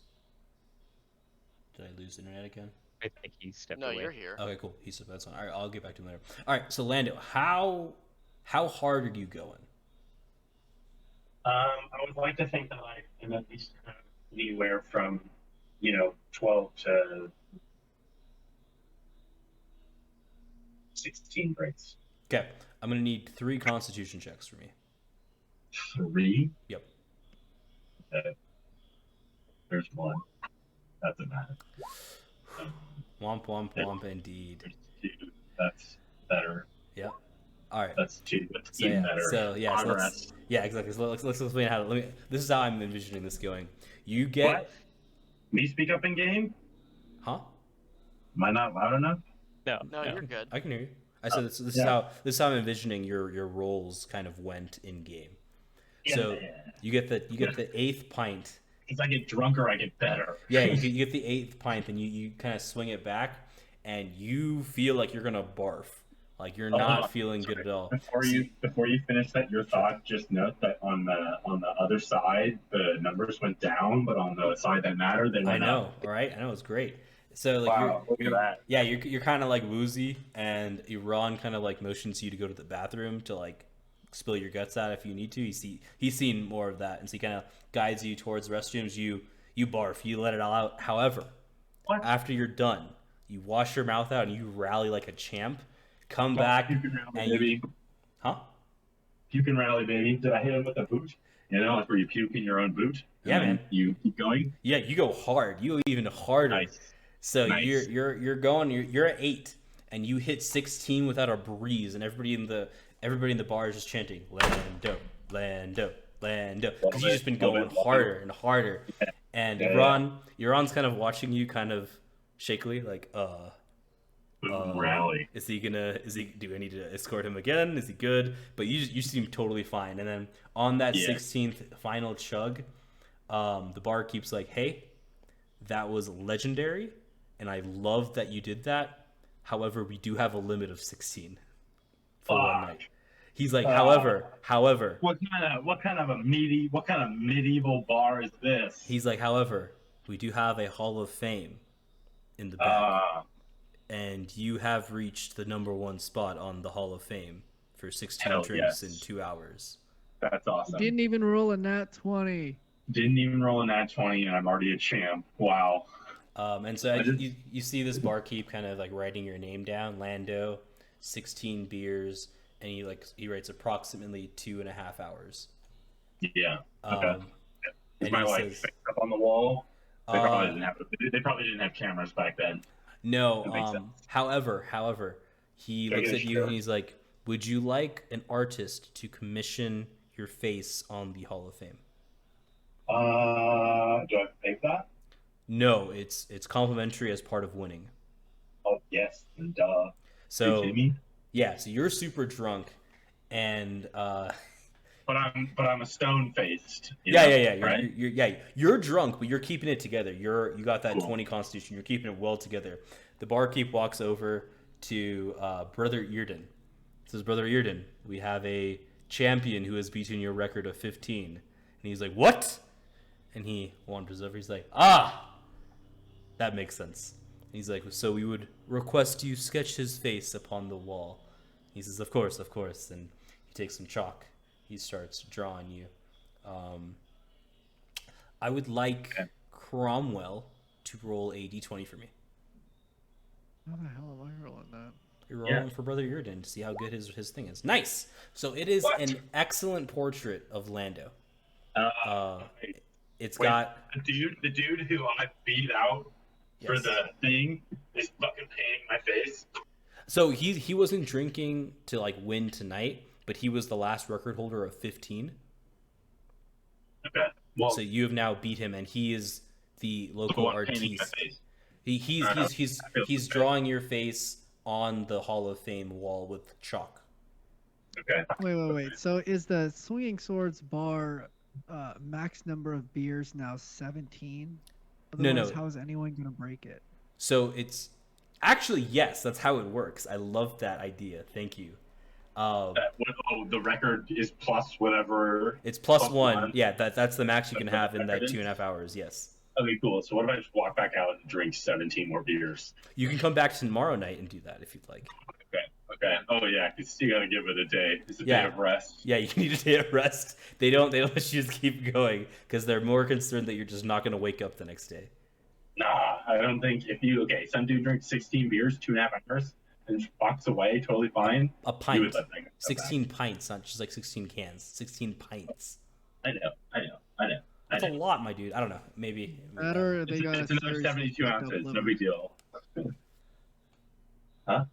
[SPEAKER 1] Did I lose internet again?
[SPEAKER 3] I think he stepped
[SPEAKER 2] No,
[SPEAKER 3] away.
[SPEAKER 2] you're here.
[SPEAKER 1] Okay, cool. That's fine. All right, I'll get back to him later. All right, so Lando, how hard are you going?
[SPEAKER 5] I would like to think that I am at least anywhere from, 12 to 16 breaks.
[SPEAKER 1] Okay, I'm gonna need 3 Constitution checks for me.
[SPEAKER 5] 3?
[SPEAKER 1] Yep.
[SPEAKER 5] There's 1. That's a matter.
[SPEAKER 1] Womp womp womp, indeed.
[SPEAKER 5] There's 2. That's better.
[SPEAKER 1] Yep. All right.
[SPEAKER 5] That's 2. That's
[SPEAKER 1] So
[SPEAKER 5] even
[SPEAKER 1] yeah,
[SPEAKER 5] better.
[SPEAKER 1] so
[SPEAKER 5] Progress.
[SPEAKER 1] exactly. So let's explain how. This is how I'm envisioning this going. You get,
[SPEAKER 5] What? Me speak up in game?
[SPEAKER 1] huh?
[SPEAKER 5] Am I not loud enough?
[SPEAKER 3] No,
[SPEAKER 2] No, you're good.
[SPEAKER 1] I can hear you. I said this is
[SPEAKER 5] yeah.
[SPEAKER 1] how I'm envisioning your roles kind of went in game. So
[SPEAKER 5] Yeah.
[SPEAKER 1] you get the 8th pint.
[SPEAKER 5] As I get drunker, I get better.
[SPEAKER 1] Yeah, you get the 8th pint, and you kind of swing it back, and you feel like you're gonna barf. Like you're not feeling good at all.
[SPEAKER 5] Before you finish that, your thought, just note that on the other side, the numbers went down, but on the side that mattered, they
[SPEAKER 1] I
[SPEAKER 5] went
[SPEAKER 1] know,
[SPEAKER 5] up.
[SPEAKER 1] all right? I know, it's great. So like
[SPEAKER 5] Wow, look at that.
[SPEAKER 1] Yeah, you're kind of like woozy, and Iran kind of like motions you to go to the bathroom to like spill your guts out if you need to. He's seen more of that, and so he kind of guides you towards the restrooms. You barf, you let it all out. However,
[SPEAKER 5] What?
[SPEAKER 1] after you're done, you wash your mouth out and you rally like a champ. Come back,
[SPEAKER 5] Puke and rally,
[SPEAKER 1] and
[SPEAKER 5] baby.
[SPEAKER 1] huh?
[SPEAKER 5] Puke and rally, baby. Did I hit him with a boot? Like where you puke in your own boot.
[SPEAKER 1] Yeah,
[SPEAKER 5] and then
[SPEAKER 1] man.
[SPEAKER 5] You keep going.
[SPEAKER 1] Yeah, you go hard. You go even harder.
[SPEAKER 5] Nice.
[SPEAKER 1] So
[SPEAKER 5] Nice.
[SPEAKER 1] you're going. You're at 8, and you hit 16 without a breeze, and everybody in the bar is just chanting Lando, Lando, Lando, because you've just been
[SPEAKER 5] Love
[SPEAKER 1] going
[SPEAKER 5] it, love
[SPEAKER 1] harder and harder.
[SPEAKER 5] Yeah.
[SPEAKER 1] And
[SPEAKER 5] Yeah.
[SPEAKER 1] Iran's kind of watching you, kind of shakily, like
[SPEAKER 5] Rally.
[SPEAKER 1] do I need to escort him again? Is he good? But you seem totally fine. And then on that
[SPEAKER 5] Yeah.
[SPEAKER 1] 16th final chug, the bar keeps like, hey, that was legendary, and I love that you did that. However, we do have a limit of 16 for one
[SPEAKER 5] Fuck.
[SPEAKER 1] night. He's like, however,
[SPEAKER 5] What kind of medieval bar is this?
[SPEAKER 1] he's like, however, we do have a Hall of Fame in the back, and you have reached the number 1 spot on the Hall of Fame for 16
[SPEAKER 5] Hell
[SPEAKER 1] drinks
[SPEAKER 5] yes.
[SPEAKER 1] in 2 hours.
[SPEAKER 5] That's awesome.
[SPEAKER 6] Didn't even roll a nat 20.
[SPEAKER 5] Didn't even roll a nat 20, and I'm already a champ. Wow.
[SPEAKER 1] And so
[SPEAKER 5] I just-
[SPEAKER 1] you see this barkeep kind of like writing your name down, Lando, 16 beers, and he writes approximately 2.5 hours.
[SPEAKER 5] Yeah. Okay.
[SPEAKER 1] And
[SPEAKER 5] Is my
[SPEAKER 1] he
[SPEAKER 5] life
[SPEAKER 1] says,
[SPEAKER 5] fixed up on the wall? They probably
[SPEAKER 1] Uh,
[SPEAKER 5] didn't have. They probably didn't have cameras back then.
[SPEAKER 1] no.
[SPEAKER 5] That makes sense.
[SPEAKER 1] However, he looks at you
[SPEAKER 5] sure.
[SPEAKER 1] and he's like, "Would you like an artist to commission your face on the Hall of Fame?"
[SPEAKER 5] Do I have to pay for that?
[SPEAKER 1] No, it's complimentary as part of winning.
[SPEAKER 5] Oh yes, and duh. Are you
[SPEAKER 1] So
[SPEAKER 5] kidding me?
[SPEAKER 1] yeah, so you're super drunk, and
[SPEAKER 5] But I'm a stone faced.
[SPEAKER 1] yeah.
[SPEAKER 5] Right?
[SPEAKER 1] You're drunk, but you're keeping it together. You got that
[SPEAKER 5] Cool.
[SPEAKER 1] 20 constitution. You're keeping it well together. The barkeep walks over to Brother Earden. Says, "Brother Earden, we have a champion who has beaten your record of 15." And he's like, "What?" And he wanders over. He's like, "Ah, that makes sense." And he's like, "So we would request you sketch his face upon the wall." He says, Of course. And he takes some chalk. He starts drawing you. I would like Cromwell to roll a d20 for me.
[SPEAKER 6] How the hell am I rolling that?
[SPEAKER 1] You're rolling for Brother Earden to see how good his thing is. Nice. So it is
[SPEAKER 5] What?
[SPEAKER 1] an excellent portrait of Lando. It's
[SPEAKER 5] Wait,
[SPEAKER 1] got
[SPEAKER 5] the dude who I beat out for
[SPEAKER 1] yes.
[SPEAKER 5] the thing is fucking painting my face.
[SPEAKER 1] So he wasn't drinking to like win tonight, but he was the last record holder of 15.
[SPEAKER 5] Okay. Well,
[SPEAKER 1] So you have now beat him, and he is the local
[SPEAKER 5] who I'm painting my
[SPEAKER 1] artiste.
[SPEAKER 5] face.
[SPEAKER 1] He's drawing your face on the Hall of Fame wall with chalk.
[SPEAKER 5] Okay.
[SPEAKER 6] Wait. So is the Swinging Swords bar max number of beers now 17?
[SPEAKER 1] No.
[SPEAKER 6] Otherwise, how is anyone going to break it?
[SPEAKER 1] So it's actually yes, that's how it works. I love that idea. Thank you.
[SPEAKER 5] The record is plus whatever.
[SPEAKER 1] It's plus
[SPEAKER 5] Plus
[SPEAKER 1] one.
[SPEAKER 5] one.
[SPEAKER 1] Yeah, that's the max you can
[SPEAKER 5] That's what
[SPEAKER 1] have in
[SPEAKER 5] the
[SPEAKER 1] that
[SPEAKER 5] record is?
[SPEAKER 1] 2.5 hours. Yes.
[SPEAKER 5] Okay, cool. So what if I just walk back out and drink 17 more beers?
[SPEAKER 1] You can come back tomorrow night and do that if you'd like.
[SPEAKER 5] Okay. Oh yeah, because you gotta give it a day. It's a day of rest.
[SPEAKER 1] Yeah, you need a day of rest. They don't let you just keep going because they're more concerned that you're just not going to wake up the next day.
[SPEAKER 5] Nah, I don't think some dude drinks 16 beers, 2.5 hours, and just walks away totally fine.
[SPEAKER 1] A
[SPEAKER 5] You would
[SPEAKER 1] pint.
[SPEAKER 5] let that guy go
[SPEAKER 1] 16 pints, not just like 16 cans. 16 pints.
[SPEAKER 5] back. I know.
[SPEAKER 1] That's a lot, my dude. I don't know. Maybe.
[SPEAKER 6] That or they got
[SPEAKER 5] It's another 72 ounces. No big deal. Huh?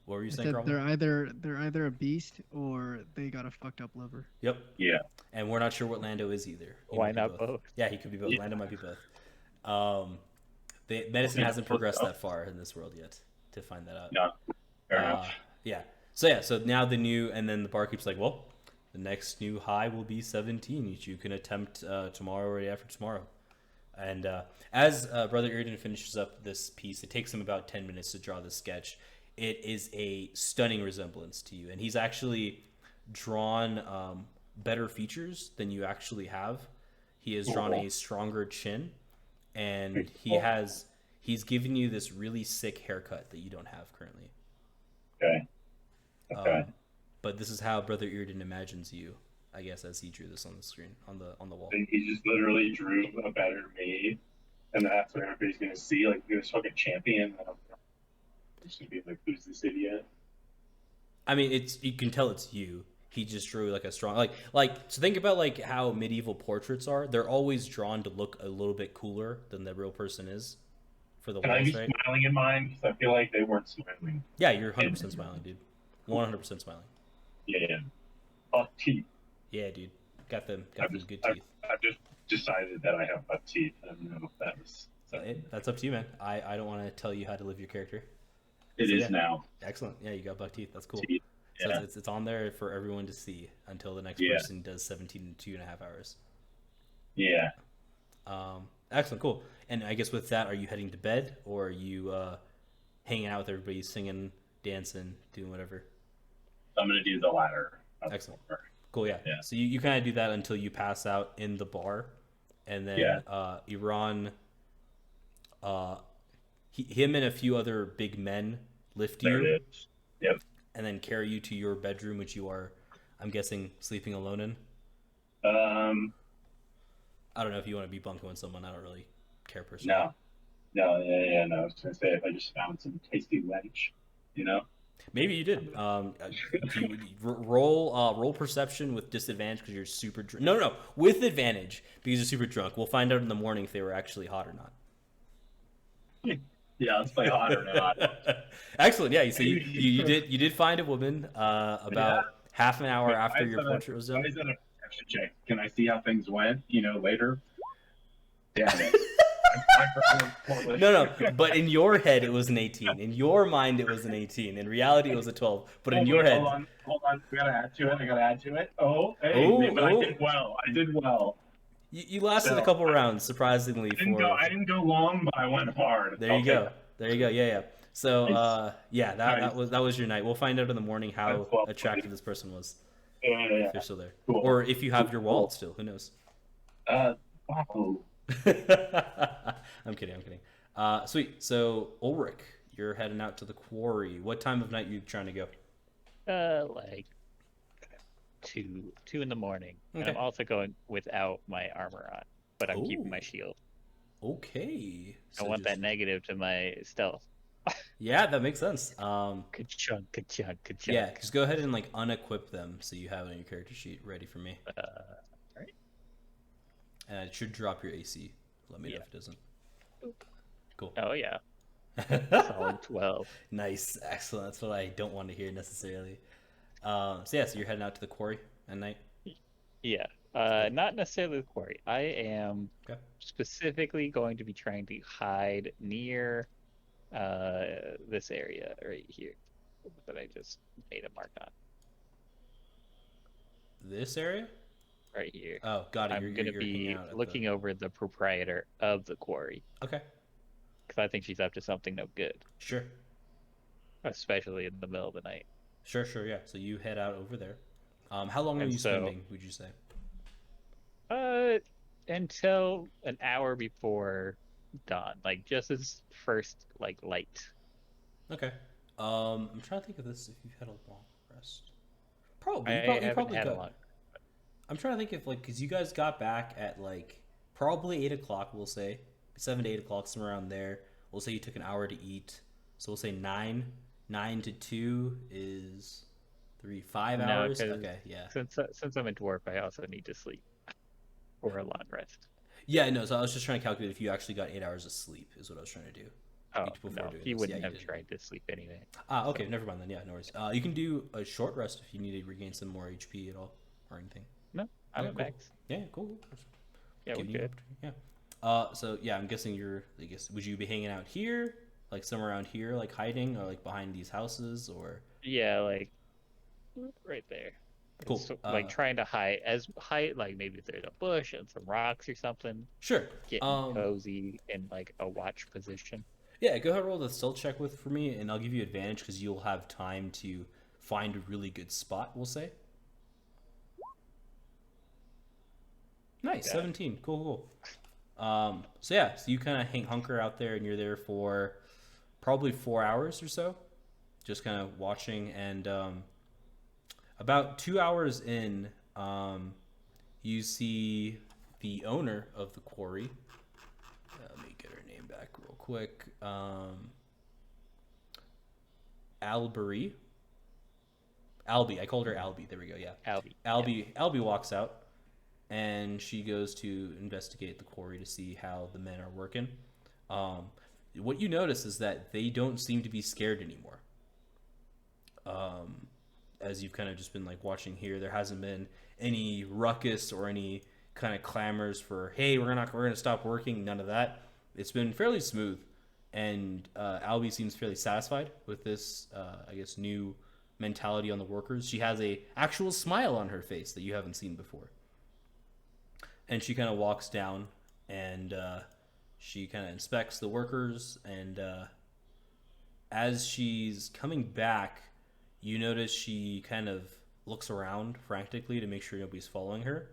[SPEAKER 1] What were you
[SPEAKER 6] I
[SPEAKER 1] saying,
[SPEAKER 6] said
[SPEAKER 1] Cromwell?
[SPEAKER 6] they're either a beast or they got a fucked up liver.
[SPEAKER 1] Yep.
[SPEAKER 5] Yeah.
[SPEAKER 1] And we're not sure what Lando is either. He
[SPEAKER 3] Why
[SPEAKER 1] might be
[SPEAKER 3] not both?
[SPEAKER 1] Yeah, he could be both.
[SPEAKER 5] Yeah.
[SPEAKER 1] Lando might be both. The medicine hasn't progressed that far in this world yet to find that out.
[SPEAKER 5] No. Fair enough.
[SPEAKER 1] Yeah. So now and then the barkeep's like, well, the next new high will be 17, which you can attempt tomorrow or the day after tomorrow. And as Brother Earden finishes up this piece, it takes him about 10 minutes to draw the sketch. It is a stunning resemblance to you, and he's actually drawn better features than you actually have. He has drawn a stronger chin, and he's given you this really sick haircut that you don't have currently.
[SPEAKER 5] Okay.
[SPEAKER 1] But this is how Brother Earden imagines you, I guess, as he drew this on the screen, on the wall.
[SPEAKER 5] And he just literally drew a better me, and that's what everybody's gonna see. Like, this fucking champion. It's gonna be like, who's this idiot?
[SPEAKER 1] I mean, you can tell it's you. He just drew like a strong so think about like how medieval portraits are. They're always drawn to look a little bit cooler than the real person is for the
[SPEAKER 5] Can I
[SPEAKER 1] walls,
[SPEAKER 5] be
[SPEAKER 1] right?
[SPEAKER 5] smiling in mine? Because I feel like they weren't smiling.
[SPEAKER 1] Yeah, you're 100% smiling, dude. 100% smiling.
[SPEAKER 5] Yeah. Buck teeth.
[SPEAKER 1] Yeah, dude. Got them good teeth.
[SPEAKER 5] I've just decided that I have buck teeth. I don't know if that was.
[SPEAKER 1] That's up to you, man. I don't want to tell you how to live your character.
[SPEAKER 5] It
[SPEAKER 1] So,
[SPEAKER 5] is
[SPEAKER 1] yeah.
[SPEAKER 5] now.
[SPEAKER 1] Excellent. Yeah, you got buck teeth. That's cool.
[SPEAKER 5] Teeth.
[SPEAKER 1] So
[SPEAKER 5] Yeah.
[SPEAKER 1] it's on there for everyone to see until the next
[SPEAKER 5] Yeah.
[SPEAKER 1] person does 17 in 2.5 hours.
[SPEAKER 5] Yeah.
[SPEAKER 1] Excellent, cool. And I guess with that, are you heading to bed or are you hanging out with everybody, singing, dancing, doing whatever?
[SPEAKER 5] I'm gonna do the latter.
[SPEAKER 1] Excellent. Cool, yeah.
[SPEAKER 5] Yeah.
[SPEAKER 1] So you kind of do that until you pass out in the bar, and then Iran, him and a few other big men lift
[SPEAKER 5] There
[SPEAKER 1] you,
[SPEAKER 5] it is. Yep.
[SPEAKER 1] and then carry you to your bedroom, which you are, I'm guessing, sleeping alone in. I don't know if you want to be bunking with someone. I don't really care personally.
[SPEAKER 5] No. No. Yeah. No. I was gonna say if I just found some tasty wench, you know.
[SPEAKER 1] Maybe you did. Roll perception with disadvantage because you're super drunk. No, with advantage because you're super drunk. We'll find out in the morning if they were actually hot or not.
[SPEAKER 5] Yeah, let's play hot or not.
[SPEAKER 1] Excellent. Yeah. So you did find a woman about half an hour after your portrait was done.
[SPEAKER 5] Why is that a perception check? Can I see how things went? Later. Damn it.
[SPEAKER 1] No. But in your head, it was an 18. In your mind, it was an 18. In reality, it was a 12. But in your head,
[SPEAKER 5] hold on. I gotta add to it. Oh, hey, but I did well.
[SPEAKER 1] You lasted a couple rounds, surprisingly.
[SPEAKER 5] I didn't go long, but I went hard.
[SPEAKER 1] There you go. Yeah. So nice. That was your night. We'll find out in the morning how attractive this person was.
[SPEAKER 5] Yeah.
[SPEAKER 1] If you're still there, cool. Or if you have your wallet still. Who knows?
[SPEAKER 5] Wow.
[SPEAKER 1] I'm kidding. Sweet. So Ulrich, you're heading out to the quarry. What time of night are you trying to go?
[SPEAKER 3] Like 2 in the morning.
[SPEAKER 1] Okay.
[SPEAKER 3] And I'm also going without my armor on, but I'm keeping my shield.
[SPEAKER 1] Okay.
[SPEAKER 3] So I want that negative to my stealth.
[SPEAKER 1] Yeah, that makes sense.
[SPEAKER 3] Ka-chunk.
[SPEAKER 1] Yeah, just go ahead and unequip them so you have it on your character sheet ready for me.
[SPEAKER 3] Right.
[SPEAKER 1] And it should drop your AC. Let me know if it doesn't. Cool.
[SPEAKER 3] Oh yeah. Solid 12.
[SPEAKER 1] Nice, excellent. That's what I don't want to hear necessarily. So you're heading out to the quarry at night.
[SPEAKER 3] Yeah. Not necessarily the quarry. I am specifically going to be trying to hide near this area right here that I just made a mark on.
[SPEAKER 1] This area?
[SPEAKER 3] Right here.
[SPEAKER 1] Oh, got it.
[SPEAKER 3] I'm going to be looking over the proprietor of the quarry.
[SPEAKER 1] Okay.
[SPEAKER 3] Because I think she's up to something no good.
[SPEAKER 1] Sure.
[SPEAKER 3] Especially in the middle of the night.
[SPEAKER 1] Sure, yeah. So you head out over there. How long are you spending, would you say?
[SPEAKER 3] Until an hour before dawn. Just as first, light.
[SPEAKER 1] Okay. I'm trying to think of this if you've had a long rest. Probably.
[SPEAKER 3] You probably had a long.
[SPEAKER 1] I'm trying to think if because you guys got back at probably 8 o'clock. We'll say 7 to 8 o'clock, somewhere around there. We'll say you took an hour to eat, so we'll say 9 to 2 is 5 hours. Okay, yeah.
[SPEAKER 3] Since I'm a dwarf, I also need to sleep or a long rest.
[SPEAKER 1] Yeah, no. So I was just trying to calculate if you actually got 8 hours of sleep is what I was trying to do.
[SPEAKER 3] Oh no, he wouldn't have tried to sleep anyway.
[SPEAKER 1] Okay, never mind then. Yeah, no worries. You can do a short rest if you need to regain some more HP at all or anything.
[SPEAKER 3] No, I'm at max.
[SPEAKER 1] Yeah, cool.
[SPEAKER 3] Yeah, we're good.
[SPEAKER 1] Yeah. So yeah, I'm guessing would you be hanging out here, somewhere around here, hiding, or behind these houses, or? Yeah,
[SPEAKER 3] right there.
[SPEAKER 1] Cool.
[SPEAKER 3] So, trying to hide maybe if there's a bush and some rocks or something.
[SPEAKER 1] Sure.
[SPEAKER 3] Getting cozy in a watch position.
[SPEAKER 1] Yeah, go ahead and roll the stealth check for me, and I'll give you advantage because you'll have time to find a really good spot. We'll say. Nice, 17. Cool. So you kind of hunker out there, and you're there for probably 4 hours or so, just kind of watching. And about 2 hours in, you see the owner of the quarry. Let me get her name back real quick. Albie. I called her Albie. There we go. Yeah. Albie walks out. And she goes to investigate the quarry to see how the men are working. What you notice is that they don't seem to be scared anymore. As you've kind of just been watching here, there hasn't been any ruckus or any kind of clamors for, hey, we're gonna stop working. None of that. It's been fairly smooth, and Albie seems fairly satisfied with this, new mentality on the workers. She has a actual smile on her face that you haven't seen before. And she kind of walks down, and she kind of inspects the workers. And as she's coming back, you notice she kind of looks around frantically to make sure nobody's following her.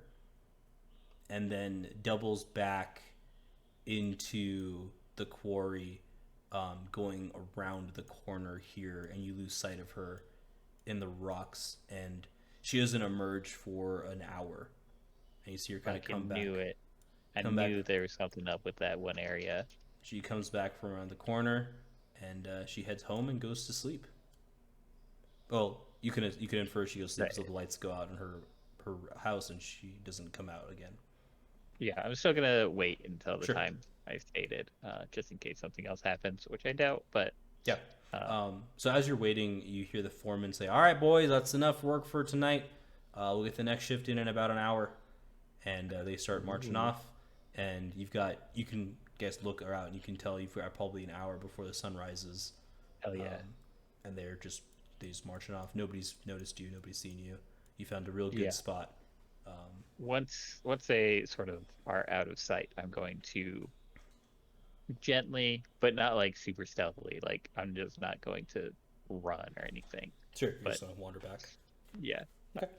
[SPEAKER 1] And then doubles back into the quarry, going around the corner here. And you lose sight of her in the rocks. And she doesn't emerge for an hour. And you see her kind of come back.
[SPEAKER 3] I knew there was something up with that one area.
[SPEAKER 1] She comes back from around the corner, and she heads home and goes to sleep. Well, you can infer she goes sleep
[SPEAKER 3] Right.
[SPEAKER 1] so the lights go out in her house and she doesn't come out again.
[SPEAKER 3] Yeah, I'm still gonna wait until the
[SPEAKER 1] Sure.
[SPEAKER 3] time I stated, just in case something else happens, which I doubt. But
[SPEAKER 1] Yeah. So as you're waiting, you hear the foreman say, "All right, boys, that's enough work for tonight. We'll get the next shift in about an hour." And they start marching off. And you can look around and you can tell you've got probably an hour before the sun rises.
[SPEAKER 3] hell yeah,
[SPEAKER 1] And they just marching off. Nobody's noticed you. Nobody's seen you. You found a real good
[SPEAKER 3] Yeah.
[SPEAKER 1] spot.
[SPEAKER 3] once they sort of are out of sight, I'm going to gently, but not like super stealthily. Like I'm just not going to run or anything.
[SPEAKER 1] Sure. You're
[SPEAKER 3] But-
[SPEAKER 1] just gonna wander back.
[SPEAKER 3] Yeah.
[SPEAKER 1] Okay.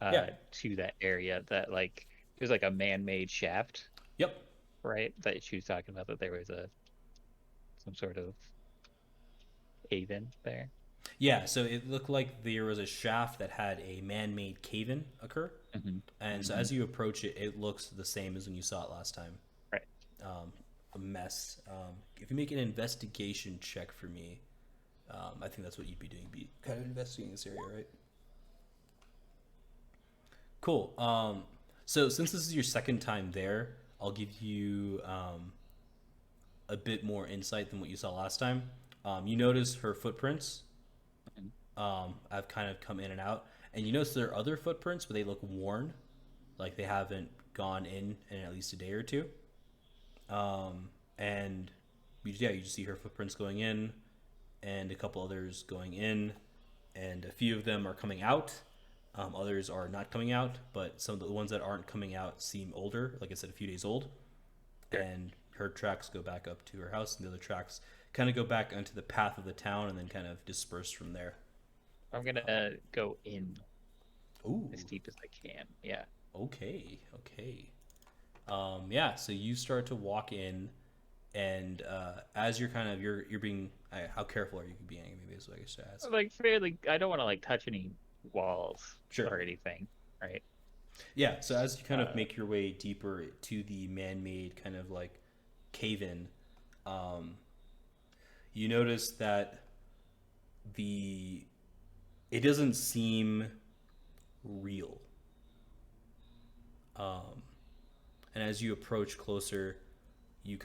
[SPEAKER 1] Yeah.
[SPEAKER 3] To that area that like there's like a man-made shaft,
[SPEAKER 1] Yep.
[SPEAKER 3] right? That she was talking about, that there was some sort of haven there.
[SPEAKER 1] Yeah, so it looked like there was a shaft that had a man-made cave-in occur, and so as you approach it, it looks the same as when you saw it last time.
[SPEAKER 3] Right.
[SPEAKER 1] A mess. If you make an investigation check for me, I think that's what you'd be doing. Be kind of investigating this area, right? Cool. So since this is your second time there, I'll give you a bit more insight than what you saw last time. You notice her footprints. I've kind of come in and out, and you notice there are other footprints, but they look worn, like they haven't gone in at least a day or two. And you just see her footprints going in, and a couple others going in, and a few of them are coming out. Others are not coming out, but some of the ones that aren't coming out seem older, like I said, a few days old.
[SPEAKER 3] Okay.
[SPEAKER 1] And her tracks go back up to her house, and the other tracks kind of go back onto the path of the town, and then kind of disperse from there.
[SPEAKER 3] I'm gonna go in
[SPEAKER 1] Ooh.
[SPEAKER 3] as deep as I can. Yeah.
[SPEAKER 1] Okay. Yeah. So you start to walk in, and as you're kind of you're being how careful are you being? Maybe is what I guess to ask.
[SPEAKER 3] Like fairly, I don't want to like touch any walls
[SPEAKER 1] Sure.
[SPEAKER 3] or anything, right?
[SPEAKER 1] Yeah. So as you kind of make your way deeper to the man-made kind of like cave-in, you notice that it doesn't seem real. And as you approach closer, you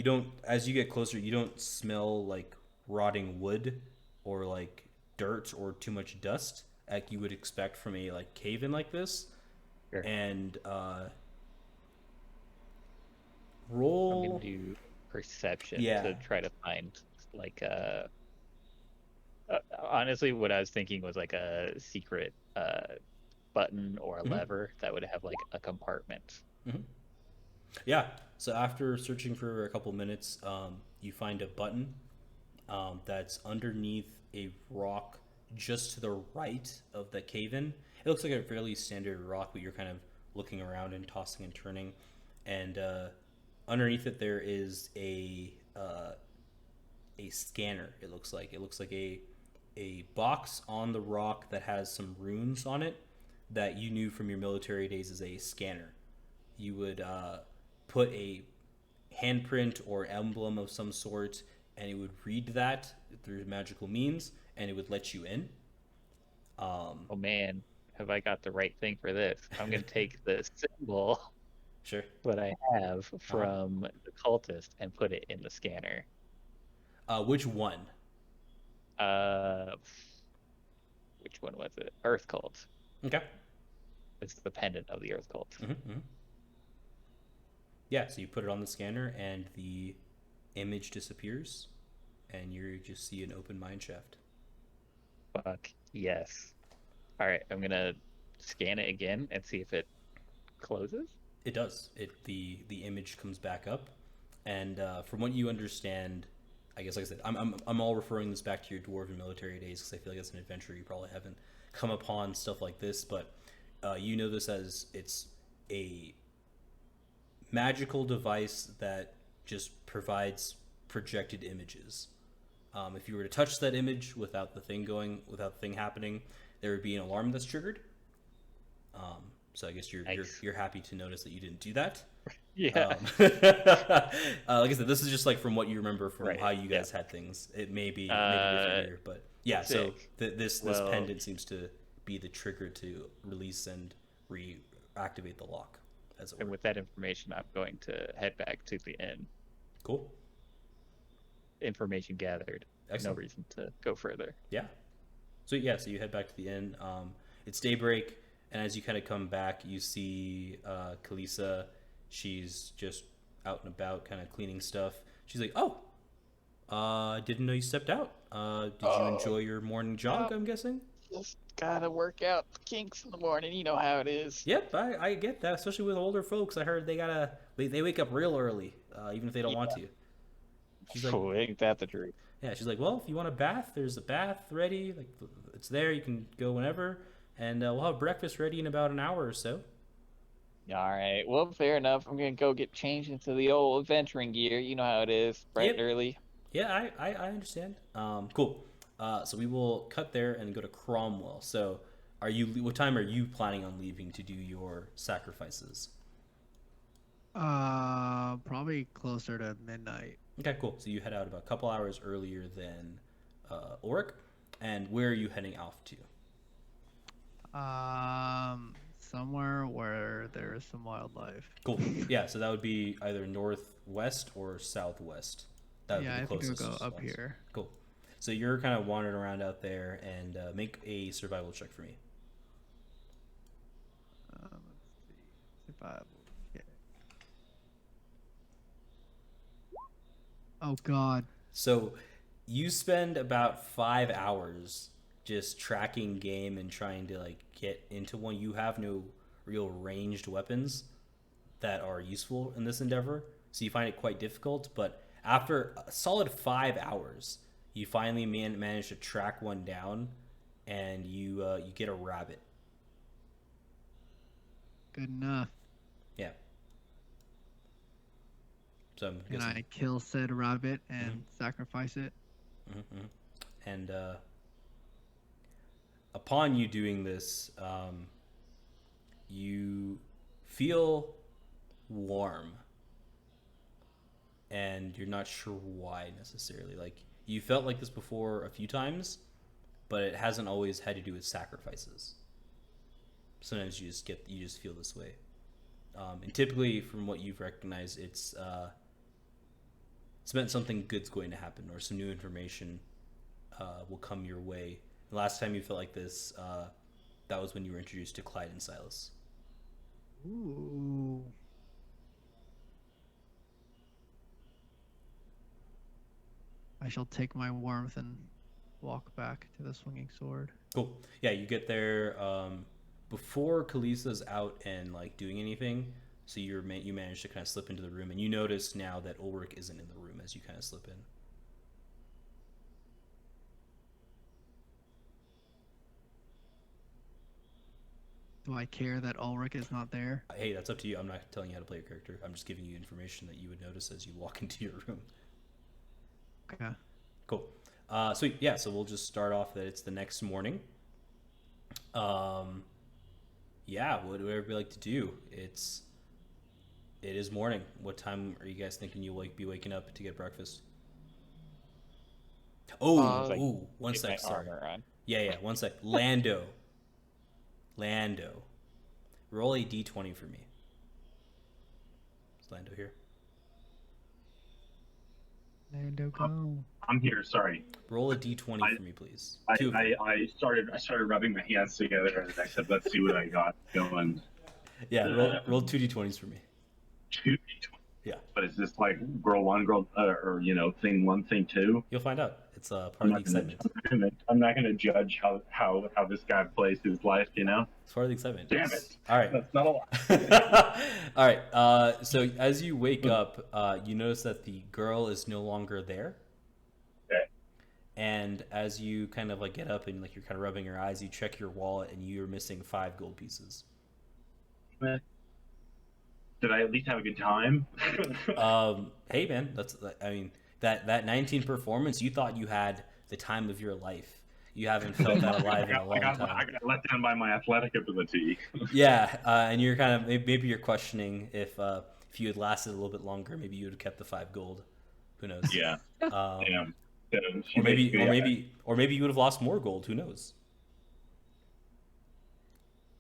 [SPEAKER 1] don't, as you get closer, you don't smell like rotting wood or like dirt or too much dust like you would expect from a like cave-in like this.
[SPEAKER 3] Sure.
[SPEAKER 1] And
[SPEAKER 3] I'm
[SPEAKER 1] roll.
[SPEAKER 3] gonna do perception
[SPEAKER 1] Yeah.
[SPEAKER 3] to try to find like honestly, what I was thinking was like a secret button or a lever that would have like a compartment.
[SPEAKER 1] Yeah. So after searching for a couple minutes, you find a button that's underneath a rock just to the right of the cave-in. It looks like a fairly standard rock, but you're kind of looking around and tossing and turning. And underneath it, there is a scanner. It looks like a box on the rock that has some runes on it that you knew from your military days as a scanner. You would put a handprint or emblem of some sort, and it would read that through magical means, and it would let you in.
[SPEAKER 3] Oh man, have I got the right thing for this? I'm gonna take the symbol
[SPEAKER 1] Sure.
[SPEAKER 3] that I have from the cultist and put it in the scanner.
[SPEAKER 1] Which one?
[SPEAKER 3] Which one was it? Earth cult.
[SPEAKER 1] Okay.
[SPEAKER 3] It's the pendant of the Earth cult.
[SPEAKER 1] Yeah, so you put it on the scanner, and the image disappears, and you just see an open mine shaft.
[SPEAKER 3] Fuck yes. All right, I'm gonna scan it again and see if it closes.
[SPEAKER 1] It does. The image comes back up, and from what you understand, I guess like I said, I'm all referring this back to your dwarven military days because I feel like it's an adventure you probably haven't come upon stuff like this, but you know this as it's a magical device that just provides projected images. If you were to touch that image without the thing happening, there would be an alarm that's triggered. So I guess you're
[SPEAKER 3] Nice.
[SPEAKER 1] you're happy to notice that you didn't do that.
[SPEAKER 3] Yeah.
[SPEAKER 1] Like I said, this is just like from what you remember from
[SPEAKER 3] Right,
[SPEAKER 1] how you
[SPEAKER 3] yeah.
[SPEAKER 1] guys had things. It may be different here, but yeah. So
[SPEAKER 3] sick.
[SPEAKER 1] this
[SPEAKER 3] Well-
[SPEAKER 1] pendant seems to be the trigger to release and reactivate the lock, as it
[SPEAKER 3] And
[SPEAKER 1] were.
[SPEAKER 3] with that information, I'm going to head back to the inn.
[SPEAKER 1] Cool.
[SPEAKER 3] Information gathered.
[SPEAKER 1] Excellent.
[SPEAKER 3] No reason to go further.
[SPEAKER 1] Yeah. So yeah, so you head back to the inn. It's daybreak, and as you kind of come back, you see Kalisa. She's just out and about, kind of cleaning stuff. She's like, "Oh, didn't know you stepped out. Did you enjoy your morning jog? I'm guessing."
[SPEAKER 3] Just gotta work out the kinks in the morning. You know how it is.
[SPEAKER 1] Yep, I get that, especially with older folks. I heard they wake up real early, even if they don't want to. She's like,
[SPEAKER 3] Oh, ain't that the truth?
[SPEAKER 1] yeah, she's like, well, if you want a bath, there's a bath ready. Like, it's there. You can go whenever, and we'll have breakfast ready in about an hour or so.
[SPEAKER 3] All right. Well, fair enough. I'm gonna go get changed into the old adventuring gear. You know how it is, bright
[SPEAKER 1] Yep.
[SPEAKER 3] and early.
[SPEAKER 1] Yeah, I understand. Cool. So we will cut there and go to Cromwell. So, what time are you planning on leaving to do your sacrifices?
[SPEAKER 6] Probably closer to midnight.
[SPEAKER 1] Okay, cool. So you head out about a couple hours earlier than Ulrich. And where are you heading off to?
[SPEAKER 6] Somewhere where there's some wildlife.
[SPEAKER 1] Cool. Yeah, so that would be either northwest or southwest. That would
[SPEAKER 6] Yeah,
[SPEAKER 1] be
[SPEAKER 6] I
[SPEAKER 1] the
[SPEAKER 6] think we'll
[SPEAKER 1] closest
[SPEAKER 6] go up
[SPEAKER 1] ones.
[SPEAKER 6] here.
[SPEAKER 1] Cool. So you're kind of wandering around out there, and make a survival check for me.
[SPEAKER 6] Let's see. Survival. Okay. Oh God.
[SPEAKER 1] So you spend about 5 hours just tracking game and trying to like get into one. You have no real ranged weapons that are useful in this endeavor, so you find it quite difficult. But after a solid 5 hours, you finally manage to track one down, and you get a rabbit.
[SPEAKER 6] Good enough.
[SPEAKER 1] Yeah. So I'm
[SPEAKER 6] Can
[SPEAKER 1] guessing.
[SPEAKER 6] I kill said rabbit and sacrifice it?
[SPEAKER 1] Mhm. And upon you doing this, you feel warm, and you're not sure why necessarily. Like, you felt like this before a few times, but it hasn't always had to do with sacrifices. Sometimes you just feel this way, and typically, from what you've recognized, it's meant something good's going to happen, or some new information will come your way. The last time you felt like this, that was when you were introduced to Clyde and Silas.
[SPEAKER 6] Ooh. I shall take my warmth and walk back to the swinging sword.
[SPEAKER 1] Cool. Yeah, you get there before Kalisa's out and like doing anything. So you manage to kind of slip into the room, and you notice now that Ulrich isn't in the room as you kind of slip in.
[SPEAKER 6] Do I care that Ulrich is not there?
[SPEAKER 1] Hey, that's up to you. I'm not telling you how to play your character. I'm just giving you information that you would notice as you walk into your room.
[SPEAKER 6] Okay.
[SPEAKER 1] Cool. Sweet. Yeah, so we'll just start off that it's the next morning. Yeah, what would everybody like to do? It is morning. What time are you guys thinking you'll be waking up to get breakfast? Oh,
[SPEAKER 3] Like,
[SPEAKER 1] ooh, one
[SPEAKER 3] Get my
[SPEAKER 1] sec. Sorry.
[SPEAKER 3] armor on.
[SPEAKER 1] Yeah, 1 sec. Lando. Roll a d20 for me. Is Lando here?
[SPEAKER 6] Lando, go.
[SPEAKER 5] I'm here. Sorry.
[SPEAKER 1] Roll a d20 for me, please. Two.
[SPEAKER 5] I started rubbing my hands together and I said, let's see what I got going.
[SPEAKER 1] Yeah, roll 2 d20s for me.
[SPEAKER 5] 2d20.
[SPEAKER 1] Yeah.
[SPEAKER 5] But is this like girl one, or thing one, thing two?
[SPEAKER 1] You'll find out. It's part of the excitement.
[SPEAKER 5] I'm not gonna judge how this guy plays his life.
[SPEAKER 1] It's part of the excitement.
[SPEAKER 5] Damn it.
[SPEAKER 1] All right.
[SPEAKER 5] That's not a lot.
[SPEAKER 1] All right. So as you wake up, you notice that the girl is no longer there.
[SPEAKER 5] Okay.
[SPEAKER 1] And as you kind of like get up and like you're kind of rubbing your eyes, you check your wallet and you're missing 5 gold pieces.
[SPEAKER 5] Did I at least have a good time?
[SPEAKER 1] Hey man, that 19 performance, you thought you had the time of your life. You haven't felt that alive in a long time.
[SPEAKER 5] I got let down by my athletic ability.
[SPEAKER 1] Yeah, and you're kind of maybe you're questioning if if you had lasted a little bit longer, maybe you would have kept the 5 gold. Who knows?
[SPEAKER 5] Yeah.
[SPEAKER 1] Um,
[SPEAKER 5] So she
[SPEAKER 1] or maybe,
[SPEAKER 5] basically-
[SPEAKER 1] or maybe you would have lost more gold. Who knows?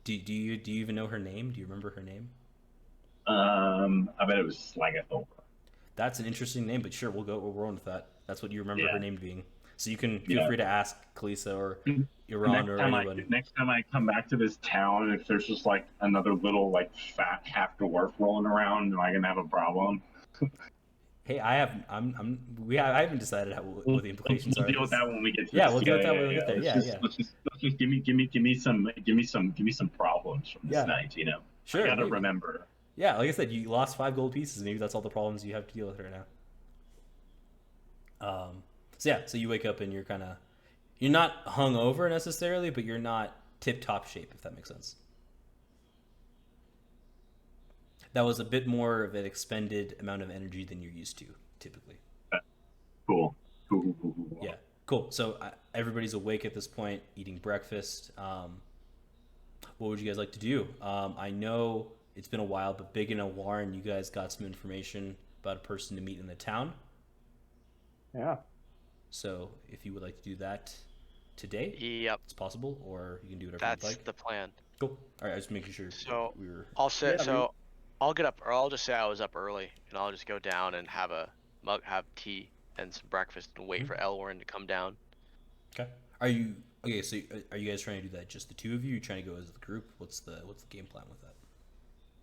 [SPEAKER 1] Do you even know her name? Do you remember her name?
[SPEAKER 5] I bet it was Slagathor.
[SPEAKER 1] That's an interesting name, but sure, we'll roll with that. That's what you remember
[SPEAKER 5] Yeah.
[SPEAKER 1] her name being. So you can feel
[SPEAKER 5] Yeah.
[SPEAKER 1] free to ask Kalisa or Iran or anyone.
[SPEAKER 5] Next time I come back to this town, if there's just like another little like fat half dwarf rolling around, am I gonna have a problem?
[SPEAKER 1] Hey, I haven't decided what the implications
[SPEAKER 5] We'll
[SPEAKER 1] are.
[SPEAKER 5] deal with that when we get to
[SPEAKER 1] Yeah,
[SPEAKER 5] this.
[SPEAKER 1] we'll deal with that when we get there.
[SPEAKER 5] Let's just give me some problems from this
[SPEAKER 1] Yeah.
[SPEAKER 5] night. You know,
[SPEAKER 1] Sure,
[SPEAKER 5] I gotta
[SPEAKER 1] maybe.
[SPEAKER 5] remember.
[SPEAKER 1] Yeah, like I said, you lost 5 gold pieces. Maybe that's all the problems you have to deal with right now. So you wake up and you're not hungover necessarily, but you're not tip-top shape, if that makes sense. That was a bit more of an expended amount of energy than you're used to, typically.
[SPEAKER 5] Cool.
[SPEAKER 1] Yeah, cool. So everybody's awake at this point, eating breakfast. What would you guys like to do? I know it's been a while, but BigYin and Elwarin, you guys got some information about a person to meet in the town.
[SPEAKER 4] Yeah.
[SPEAKER 1] So if you would like to do that today,
[SPEAKER 2] Yep,
[SPEAKER 1] it's possible, or you can do whatever
[SPEAKER 2] that's
[SPEAKER 1] you'd like.
[SPEAKER 2] the plan.
[SPEAKER 1] Cool. All right, I was just making sure
[SPEAKER 2] So
[SPEAKER 1] we were.
[SPEAKER 2] I'll say
[SPEAKER 4] Yeah,
[SPEAKER 2] so. I'll get up, or I'll just say I was up early, and I'll just go down and have tea and some breakfast, and wait for Elwarin to come down.
[SPEAKER 1] Okay. Are you okay? So are you guys trying to do that just the two of you? Are you trying to go as the group? What's the game plan with that?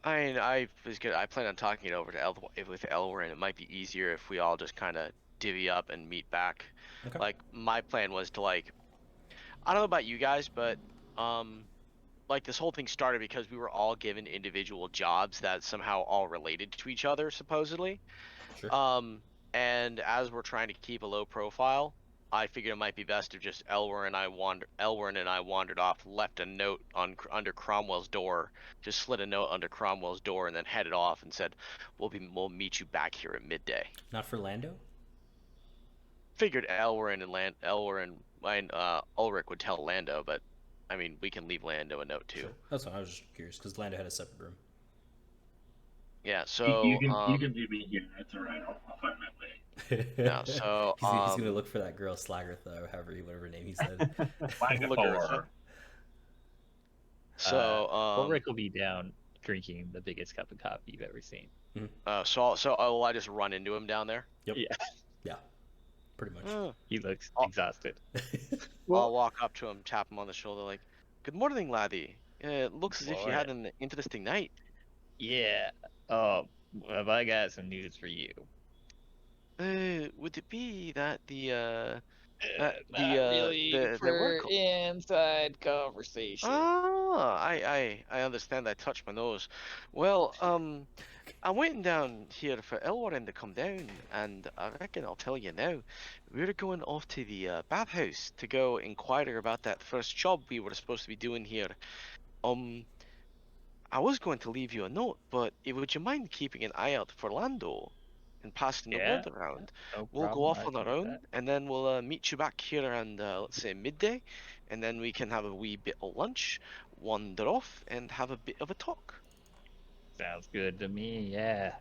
[SPEAKER 2] I mean, I plan on talking it over to with Elwarin. It might be easier if we all just kind of divvy up and meet back.
[SPEAKER 1] Okay.
[SPEAKER 2] Like my plan was to I don't know about you guys, but like this whole thing started because we were all given individual jobs that somehow all related to each other supposedly.
[SPEAKER 1] Sure.
[SPEAKER 2] And as we're trying to keep a low profile, I figured it might be best if just Elwarin and I wandered off, left a note under Cromwell's door, just slid a note under Cromwell's door, and then headed off and said, "We'll meet you back here at midday."
[SPEAKER 1] Not for Lando.
[SPEAKER 2] Figured Elwarin and Ulrich would tell Lando, but I mean, we can leave Lando a note too.
[SPEAKER 1] Sure. That's what I was just curious because Lando had a separate room.
[SPEAKER 2] Yeah, so
[SPEAKER 5] you can leave me here. That's all right. I'll find my way.
[SPEAKER 2] yeah, so
[SPEAKER 1] he's gonna look for that girl Slagartha, or whatever her name he said.
[SPEAKER 5] Slagathor.
[SPEAKER 2] So
[SPEAKER 3] Ulrich will be down drinking the biggest cup of coffee you've ever seen.
[SPEAKER 2] will I just run into him down there?
[SPEAKER 1] Yep.
[SPEAKER 3] Yeah.
[SPEAKER 1] Yeah. Pretty much.
[SPEAKER 2] Uh,
[SPEAKER 3] He looks
[SPEAKER 2] Oh.
[SPEAKER 3] exhausted.
[SPEAKER 2] I'll walk up to him, tap him on the shoulder, like, "Good morning, laddie. It looks as if you had an interesting night."
[SPEAKER 3] Yeah. Oh, have I got some news for you?
[SPEAKER 2] Would it be that the
[SPEAKER 3] for
[SPEAKER 2] work-
[SPEAKER 3] inside conversation.
[SPEAKER 2] I understand. I touched my nose. Well, I'm waiting down here for Elwarin to come down, and I reckon I'll tell you now. We're going off to the bathhouse to go inquire about that first job we were supposed to be doing here. I was going to leave you a note, but would you mind keeping an eye out for Lando and passing the word around?
[SPEAKER 3] No
[SPEAKER 2] We'll
[SPEAKER 3] problem,
[SPEAKER 2] go off
[SPEAKER 3] I
[SPEAKER 2] on
[SPEAKER 3] can
[SPEAKER 2] our
[SPEAKER 3] do
[SPEAKER 2] own,
[SPEAKER 3] that.
[SPEAKER 2] and then we'll meet you back here around, let's say, midday, and then we can have a wee bit of lunch, wander off, and have a bit of a talk.
[SPEAKER 3] Sounds good to me, yeah.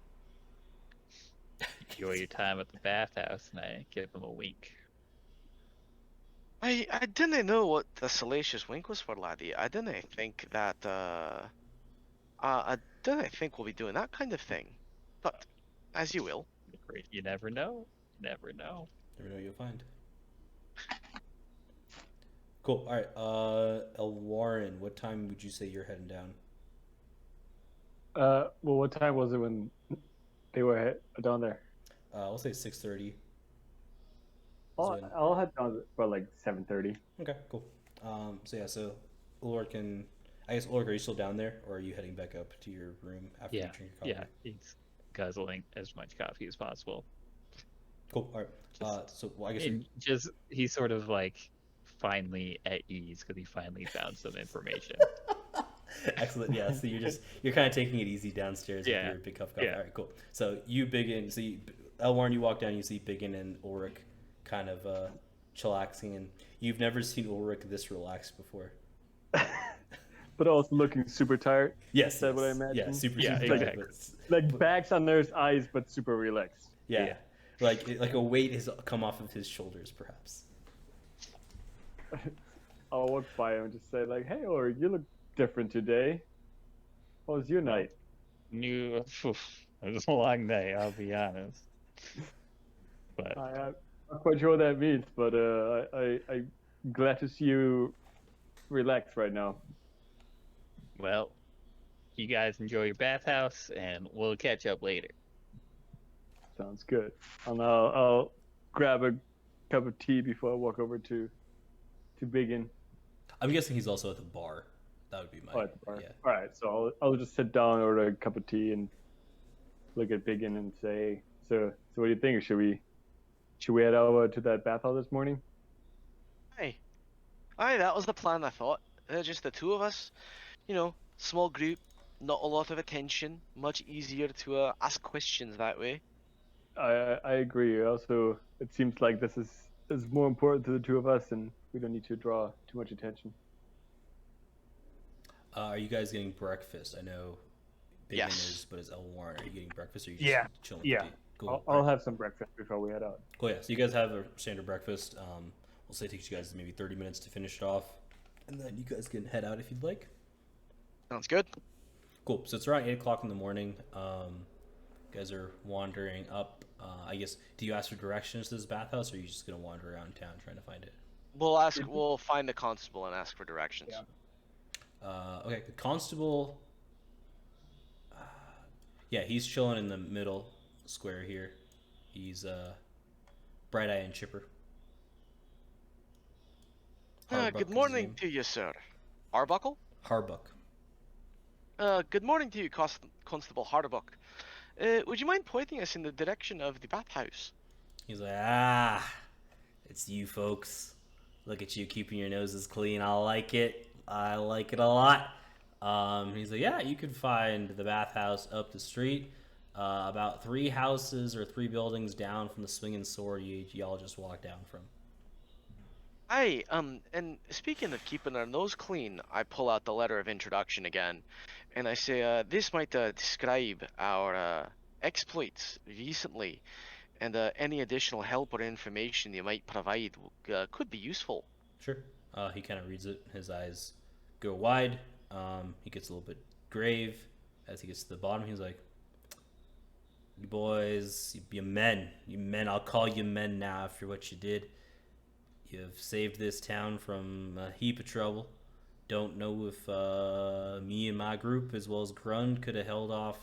[SPEAKER 3] Enjoy your time at the bathhouse, and I give him a wink.
[SPEAKER 2] I didn't know what the salacious wink was for, laddie. I didn't think that, I didn't think we'll be doing that kind of thing. But, as you will.
[SPEAKER 3] You never know. Never know.
[SPEAKER 1] Never know what you'll find. Cool. All right. Elwarin, what time would you say you're heading down?
[SPEAKER 4] Well, what time was it when they were down there?
[SPEAKER 1] I'll say 6:30.
[SPEAKER 4] I'll head down about like 7:30.
[SPEAKER 1] Okay, cool. So Ulrich I guess Ulrich, are you still down there, or are you heading back up to your room after you drink your coffee?
[SPEAKER 3] Yeah, he's guzzling as much coffee as possible.
[SPEAKER 1] Cool. All right. I guess
[SPEAKER 3] He's sort of like finally at ease because he finally found some information.
[SPEAKER 1] excellent. Yeah. So you're kind of taking it easy downstairs with your big cup of coffee.
[SPEAKER 3] Yeah.
[SPEAKER 1] All right. Cool. So Elwarin, you walk down, you see BigYin and Ulrich kind of chillaxing, and you've never seen Ulrich this relaxed before.
[SPEAKER 4] but also looking super tired.
[SPEAKER 1] Yes.
[SPEAKER 4] Is that what I
[SPEAKER 1] yes.
[SPEAKER 4] imagine?
[SPEAKER 1] Yeah, super,
[SPEAKER 3] Yeah,
[SPEAKER 1] super
[SPEAKER 3] exactly.
[SPEAKER 4] Like bags on their eyes, but super relaxed.
[SPEAKER 1] Yeah.
[SPEAKER 3] Yeah.
[SPEAKER 1] Like a weight has come off of his shoulders, perhaps.
[SPEAKER 4] I'll walk by him and just say like, "Hey, or you look different today. How was your night?"
[SPEAKER 3] It was a long day, I'll be honest. But
[SPEAKER 4] I'm not quite sure what that means, but I'm glad to see you relaxed right now.
[SPEAKER 3] well, you guys enjoy your bathhouse, and we'll catch up later.
[SPEAKER 4] Sounds good. And I'll grab a cup of tea before I walk over to BigYin.
[SPEAKER 1] I'm guessing he's also at the bar. That would be my
[SPEAKER 4] At the bar.
[SPEAKER 1] yeah.
[SPEAKER 4] All right, so I'll just sit down, order a cup of tea, and look at BigYin and say, "So what do you think? Should we head over to that bathhouse this morning?"
[SPEAKER 2] Aye. Aye, that was the plan, I thought. Just the two of us. You know, small group, not a lot of attention, much easier to ask questions that way.
[SPEAKER 4] I agree. Also, it seems like this is more important to the two of us, and we don't need to draw too much attention.
[SPEAKER 1] Are you guys getting breakfast? I know BigYin
[SPEAKER 2] Yes.
[SPEAKER 1] is, but is Elwarin? Are you getting breakfast, or are you just
[SPEAKER 4] Yeah,
[SPEAKER 1] chilling?
[SPEAKER 4] yeah.
[SPEAKER 1] With the Cool.
[SPEAKER 4] I'll have some breakfast before we head out.
[SPEAKER 1] Cool. Yeah. So you guys have a standard breakfast. We'll say it takes you guys maybe 30 minutes to finish it off, and then you guys can head out if you'd like.
[SPEAKER 2] Sounds good.
[SPEAKER 1] Cool. So it's around 8 o'clock in the morning. You guys are wandering up. I guess. Do you ask for directions to this bathhouse, or are you just gonna wander around town trying to find it?
[SPEAKER 2] We'll find the constable and ask for directions.
[SPEAKER 4] Yeah.
[SPEAKER 1] Okay. The constable. Yeah, he's chilling in the middle square here. He's bright eyed and chipper. Harbuck is
[SPEAKER 2] Good
[SPEAKER 1] his
[SPEAKER 2] morning
[SPEAKER 1] name.
[SPEAKER 2] to you, sir. Arbuckle?
[SPEAKER 1] Harbuck.
[SPEAKER 2] Good morning to you, Constable Harbuck. Would you mind pointing us in the direction of the bathhouse?
[SPEAKER 1] He's like, it's you folks. Look at you keeping your noses clean. I like it. I like it a lot. He's like, yeah, you can find the bathhouse up the street. About 3 houses or 3 buildings down from the Swinging Sword y'all just walked down from.
[SPEAKER 2] Aye, and speaking of keeping our nose clean, I pull out the letter of introduction again, and I say, this might describe our exploits recently, and any additional help or information you might provide could be useful.
[SPEAKER 1] Sure. He kind of reads it. His eyes go wide. He gets a little bit grave as he gets to the bottom. He's like, you boys, you men, I'll call you men now after what you did. You've saved this town from a heap of trouble. Don't know if me and my group, as well as Grund, could have held off,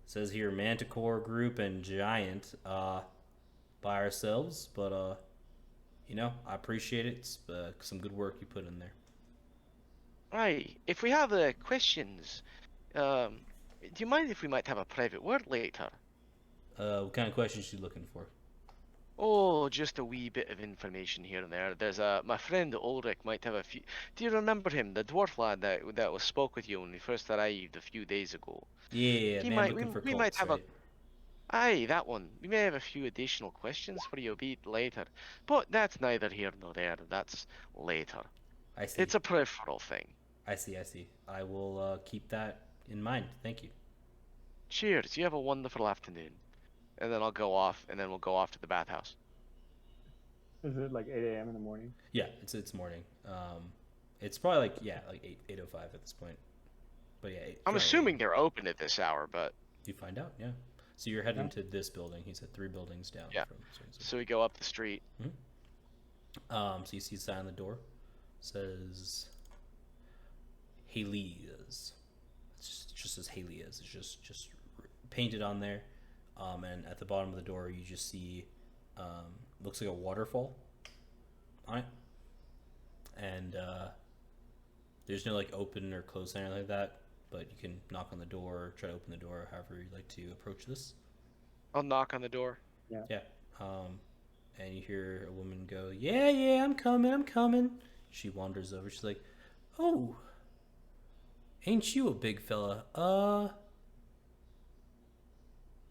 [SPEAKER 1] says here, Manticore group and Giant by ourselves. But, I appreciate it. It's some good work you put in there.
[SPEAKER 2] Aye, if we have questions, do you mind if we might have a private word later?
[SPEAKER 1] What kind of questions you looking for?
[SPEAKER 2] Oh, just a wee bit of information here and there. There's my friend Ulrich might have a few. Do you remember him, the dwarf lad that was spoke with you when we first arrived a few days ago?
[SPEAKER 1] Yeah,
[SPEAKER 2] He
[SPEAKER 1] man,
[SPEAKER 2] might-
[SPEAKER 1] looking for
[SPEAKER 2] we
[SPEAKER 1] cults,
[SPEAKER 2] might have
[SPEAKER 1] right?
[SPEAKER 2] Aye, that one. We may have a few additional questions for you a bit later, but that's neither here nor there. That's later.
[SPEAKER 1] I see.
[SPEAKER 2] It's a peripheral thing.
[SPEAKER 1] I see. I will keep that in mind. Thank you.
[SPEAKER 2] Cheers. You have a wonderful afternoon. And then I'll go off, and then we'll go off to the bathhouse.
[SPEAKER 4] Is it like 8 a.m. in the morning?
[SPEAKER 1] Yeah, it's morning. It's probably like 8:05 at this point. But yeah,
[SPEAKER 2] I'm
[SPEAKER 1] fairly
[SPEAKER 2] assuming
[SPEAKER 1] early.
[SPEAKER 2] they're open at this hour, but
[SPEAKER 1] You find out, yeah. So you're heading to this building. He said 3 buildings down.
[SPEAKER 2] Yeah.
[SPEAKER 1] From
[SPEAKER 2] so we go up the street.
[SPEAKER 1] So you see a sign on the door. Says Haley's. It just says Haley's. It's just painted on there. And at the bottom of the door, you just see looks like a waterfall on it. And there's no like open or close sign or anything like that. But you can knock on the door, or try to open the door, however you'd like to approach this.
[SPEAKER 2] I'll knock on the door.
[SPEAKER 1] Yeah. And you hear a woman go, yeah, I'm coming. She wanders over. She's like, oh, ain't you a big fella?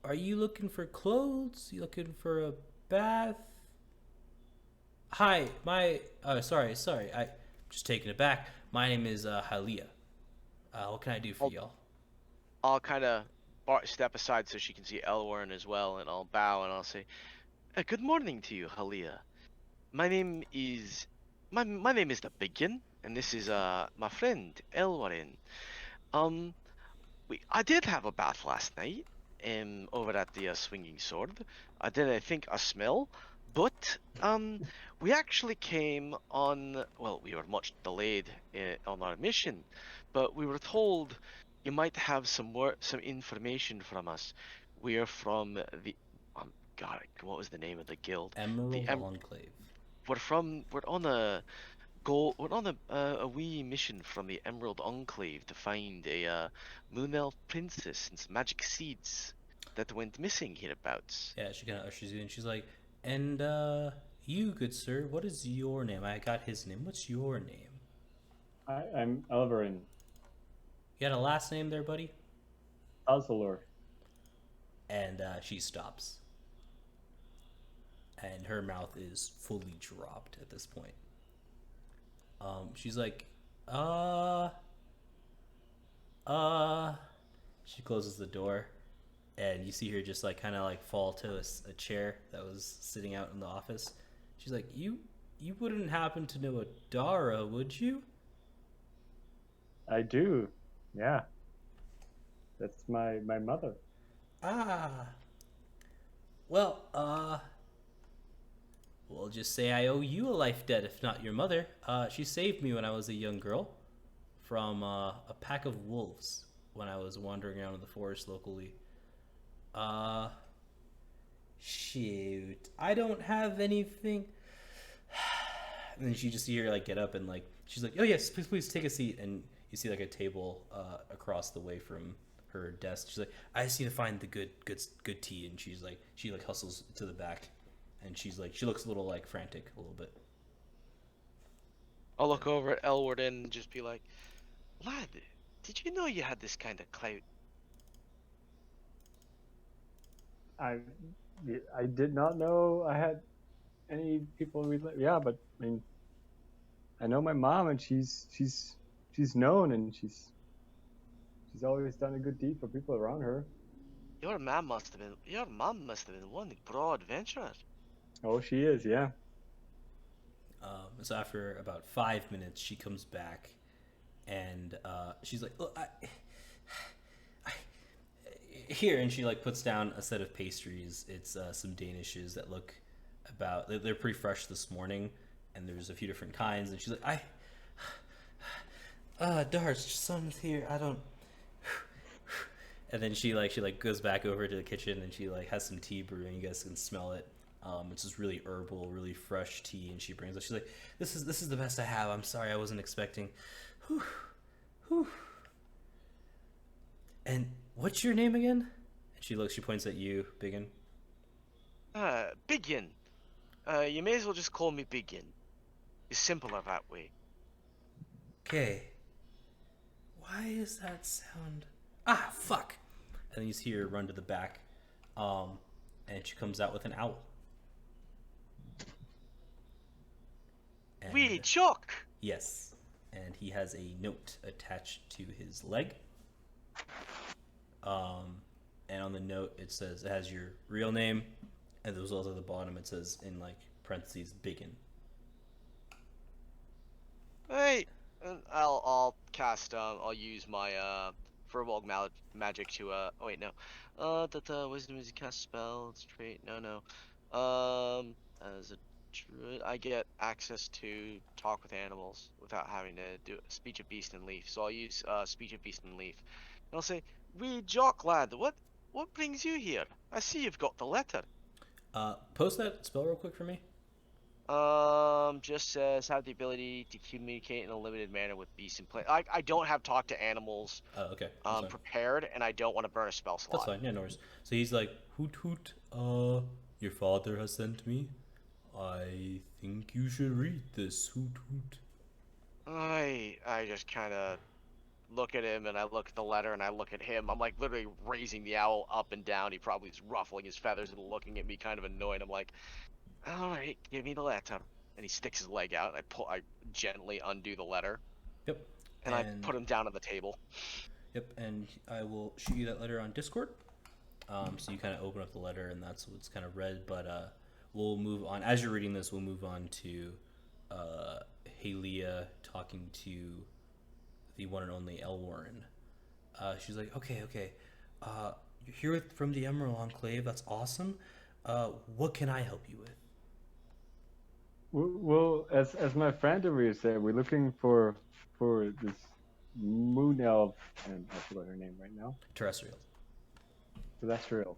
[SPEAKER 1] Are you looking for clothes? You looking for a bath? Hi, sorry. just taken aback. My name is Halia. What can I do for y'all?
[SPEAKER 2] I'll kind of step aside so she can see Elwarin as well, and I'll bow and I'll say, "Good morning to you, Halia. My name is my name is the BigYin, and this is my friend Elwarin. Um, I did have a bath last night, over at the Swinging Sword. I did, I think, a smell, but we actually came on. Well, we were much delayed on our mission, but we were told you might have some information from us. We are from the God, what was the name of the guild?
[SPEAKER 1] Emerald
[SPEAKER 2] The
[SPEAKER 1] Enclave.
[SPEAKER 2] We're on a wee mission from the Emerald Enclave to find a Moon Elf princess and some magic seeds that went missing hereabouts.
[SPEAKER 1] Yeah, she kind of ushers you in. She's like, and you, good sir, what is your name? I got his name. What's your name?
[SPEAKER 4] I'm Elwarin.
[SPEAKER 1] You got a last name there, buddy?
[SPEAKER 4] Alzalor.
[SPEAKER 1] And she stops. And her mouth is fully dropped at this point. She's like, she closes the door, and you see her just like kind of like fall to a chair that was sitting out in the office. She's like, you wouldn't happen to know Adara, would you?
[SPEAKER 4] I do. Yeah. That's my mother.
[SPEAKER 1] Ah. Well, we'll just say I owe you a life debt, if not your mother. She saved me when I was a young girl from a pack of wolves when I was wandering around in the forest locally. Shoot. I don't have anything. And then she just see her like get up and like she's like, "Oh yes, please take a seat." And you see like a table across the way from her desk. She's like, "I just need to find the good tea." And she's like, she like hustles to the back, and she's like, she looks a little like frantic a little bit.
[SPEAKER 2] I'll look over at Elwarin and just be like, "Lad, did you know you had this kind of clout?"
[SPEAKER 4] I did not know I had any people yeah, but I mean, I know my mom, and she's known, and she's always done a good deed for people around her.
[SPEAKER 2] Your mom must have been one broad adventurer.
[SPEAKER 4] Oh, she is, yeah.
[SPEAKER 1] So after about 5 minutes, she comes back, and she's like, "Look, here," and she like puts down a set of pastries. It's some danishes that look they're pretty fresh this morning, and there's a few different kinds. And she's like, Dar's son's here. I don't. And then she goes back over to the kitchen, and she like has some tea brewing. You guys can smell it. It's just really herbal, really fresh tea, and she brings it. She's like, "This is the best I have. I'm sorry, I wasn't expecting." Whew, whew. And what's your name again? And she points at you, BigYin.
[SPEAKER 2] BigYin. You may as well just call me BigYin. It's simpler that way.
[SPEAKER 1] Okay. Why is that sound? Fuck. And then you see her run to the back, and she comes out with an owl. And,
[SPEAKER 2] We Chuck.
[SPEAKER 1] Yes, and he has a note attached to his leg. And on the note it has your real name, and as well as at the bottom it says in like parentheses BigYin.
[SPEAKER 2] Hey, I'll cast. I'll use my Furbolg magic to. Oh wait, no. Wisdom is a cast spell. It's trait. No. As a druid, I get access to talk with animals without having to do speech of beast and leaf. So I'll use speech of beast and leaf. And I'll say, "We jock lad, what brings you here? I see you've got the letter."
[SPEAKER 1] Post that spell real quick for me.
[SPEAKER 2] Just says have the ability to communicate in a limited manner with beasts and plants. I don't have talk to animals.
[SPEAKER 1] Oh, okay. That's fine.
[SPEAKER 2] Prepared, and I don't want to burn a spell slot.
[SPEAKER 1] That's fine. Yeah, no worries. So he's like, "Hoot hoot. Your father has sent me. I think you should read this. Hoot hoot."
[SPEAKER 2] I just kind of look at him, and I look at the letter, and I look at him. I'm like literally raising the owl up and down. He probably is ruffling his feathers and looking at me kind of annoyed. I'm like, "All right, give me the letter." and he sticks his leg out. I gently undo the letter,
[SPEAKER 1] Yep.
[SPEAKER 2] and I put him down on the table.
[SPEAKER 1] Yep, and I will shoot you that letter on Discord. So you kind of open up the letter, and that's what's kind of read. But we'll move on. As you're reading this, we'll move on to Halia talking to the one and only Elwarin. She's like, okay. You're here from the Emerald Enclave. That's awesome. What can I help you with?
[SPEAKER 4] Well, as my friend over here said, we're looking for this moon elf, and I forgot her name right now.
[SPEAKER 1] Terrestrial.
[SPEAKER 4] Terrestrial.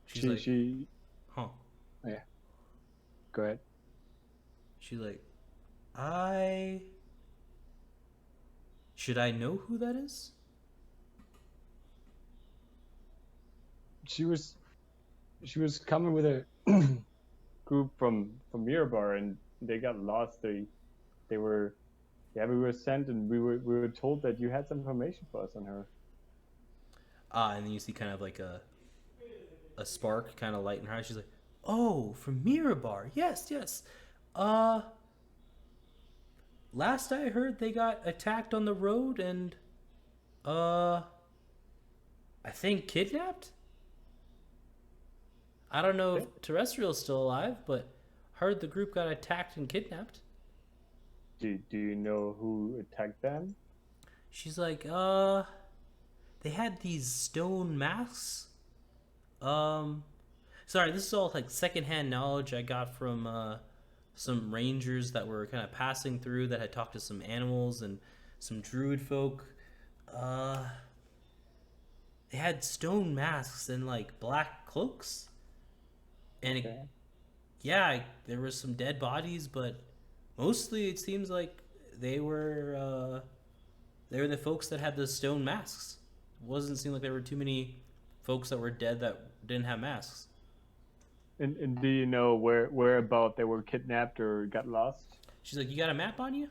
[SPEAKER 1] She's like,
[SPEAKER 4] she.
[SPEAKER 1] huh?
[SPEAKER 4] Oh, yeah. Go ahead.
[SPEAKER 1] She's like, should I know who that is?
[SPEAKER 4] She was coming with a group from Mirabar, and they got lost. We were sent, and we were told that you had some information for us on her.
[SPEAKER 1] And then you see kind of like a spark kind of light in her eyes. She's like, oh, from Mirabar. Yes. Last I heard, they got attacked on the road and, I think kidnapped? I don't know if Terrestrial's still alive, but heard the group got attacked and kidnapped.
[SPEAKER 4] Do you know who attacked them?
[SPEAKER 1] She's like, they had these stone masks. Sorry, this is all like secondhand knowledge I got from some rangers that were kind of passing through that had talked to some animals and some druid folk. They had stone masks and like black cloaks. And
[SPEAKER 4] Okay.
[SPEAKER 1] there were some dead bodies, but mostly it seems like they were the folks that had the stone masks. It wasn't seem like there were too many folks that were dead that didn't have masks.
[SPEAKER 4] And do you know where about they were kidnapped or got lost?
[SPEAKER 1] She's like, you got a map on you?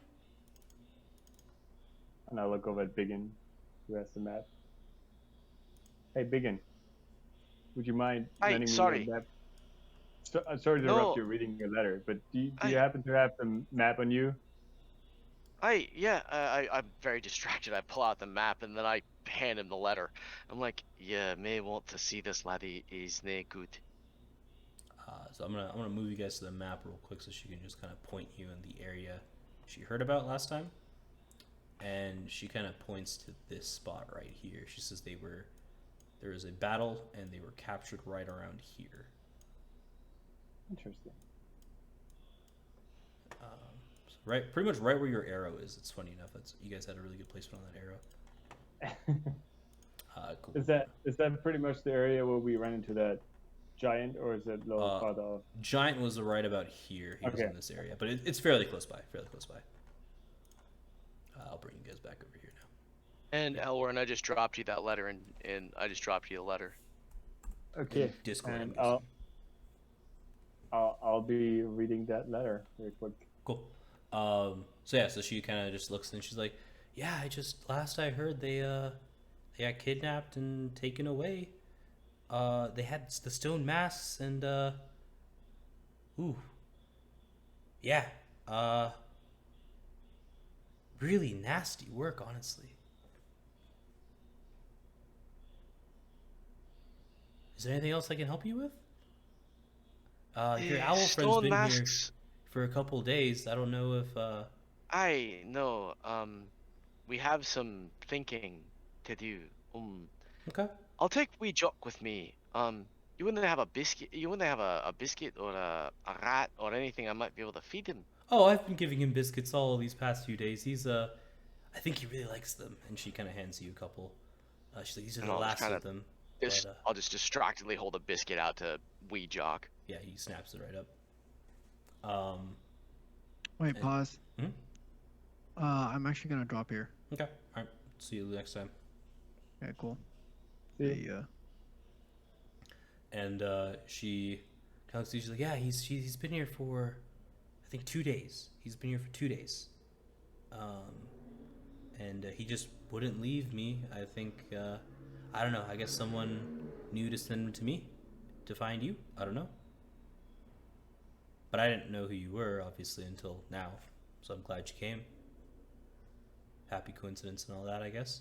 [SPEAKER 4] And I look over at BigYin, who has the map. Hey, BigYin, would you mind lending me
[SPEAKER 2] sorry.
[SPEAKER 4] your map? I'm sorry to interrupt you reading your letter, but do you happen to have the map on you?
[SPEAKER 2] I'm very distracted. I pull out the map and then I hand him the letter. I'm like, yeah, may want to see this laddie is nae good.
[SPEAKER 1] So I'm gonna move you guys to the map real quick so she can just kind of point you in the area she heard about last time. And she kind of points to this spot right here. She says there was a battle and they were captured right around here.
[SPEAKER 4] Interesting.
[SPEAKER 1] So pretty much right where your arrow is. It's funny enough. You guys had a really good placement on that arrow. Cool.
[SPEAKER 4] Is that pretty much the area where we ran into that giant, or is it a little farther off?
[SPEAKER 1] Giant was right about here. He was
[SPEAKER 4] Okay.
[SPEAKER 1] in this area, but it's fairly close by. I'll bring you guys back over here now.
[SPEAKER 2] And Elwarin, I just dropped you that letter, and I just dropped you a letter.
[SPEAKER 4] Okay.
[SPEAKER 1] Discord.
[SPEAKER 4] And I'll be reading that letter very quick.
[SPEAKER 1] Cool. So she kind of just looks and she's like, yeah, last I heard they got kidnapped and taken away. They had the stone masks and really nasty work, honestly. Is there anything else I can help you with? Your owl friend's
[SPEAKER 2] Stone
[SPEAKER 1] been
[SPEAKER 2] masks.
[SPEAKER 1] here for a couple of days. I don't know if
[SPEAKER 2] I know. We have some thinking to do.
[SPEAKER 1] okay.
[SPEAKER 2] I'll take wee Jock with me. You wouldn't have a biscuit. You wouldn't have a biscuit or a rat or anything. I might be able to feed him.
[SPEAKER 1] Oh, I've been giving him biscuits all these past few days. He's I think he really likes them. And she kind of hands you a couple. She's like, these are the last of them. But,
[SPEAKER 2] I'll just distractedly hold a biscuit out to wee Jock.
[SPEAKER 1] yeah, he snaps it right up.
[SPEAKER 6] Wait, pause.
[SPEAKER 1] Hmm?
[SPEAKER 6] I'm actually gonna drop here.
[SPEAKER 1] Okay. All right. See you next time.
[SPEAKER 6] Okay, cool.
[SPEAKER 4] See?
[SPEAKER 6] Yeah.
[SPEAKER 1] And she kind of looks at you. She's like, yeah, he's been here for, I think 2 days. He's been here for 2 days. And he just wouldn't leave me. I think, I don't know. I guess someone knew to send him to me to find you. I don't know. but I didn't know who you were obviously until now. So I'm glad you came. Happy coincidence and all that, I guess.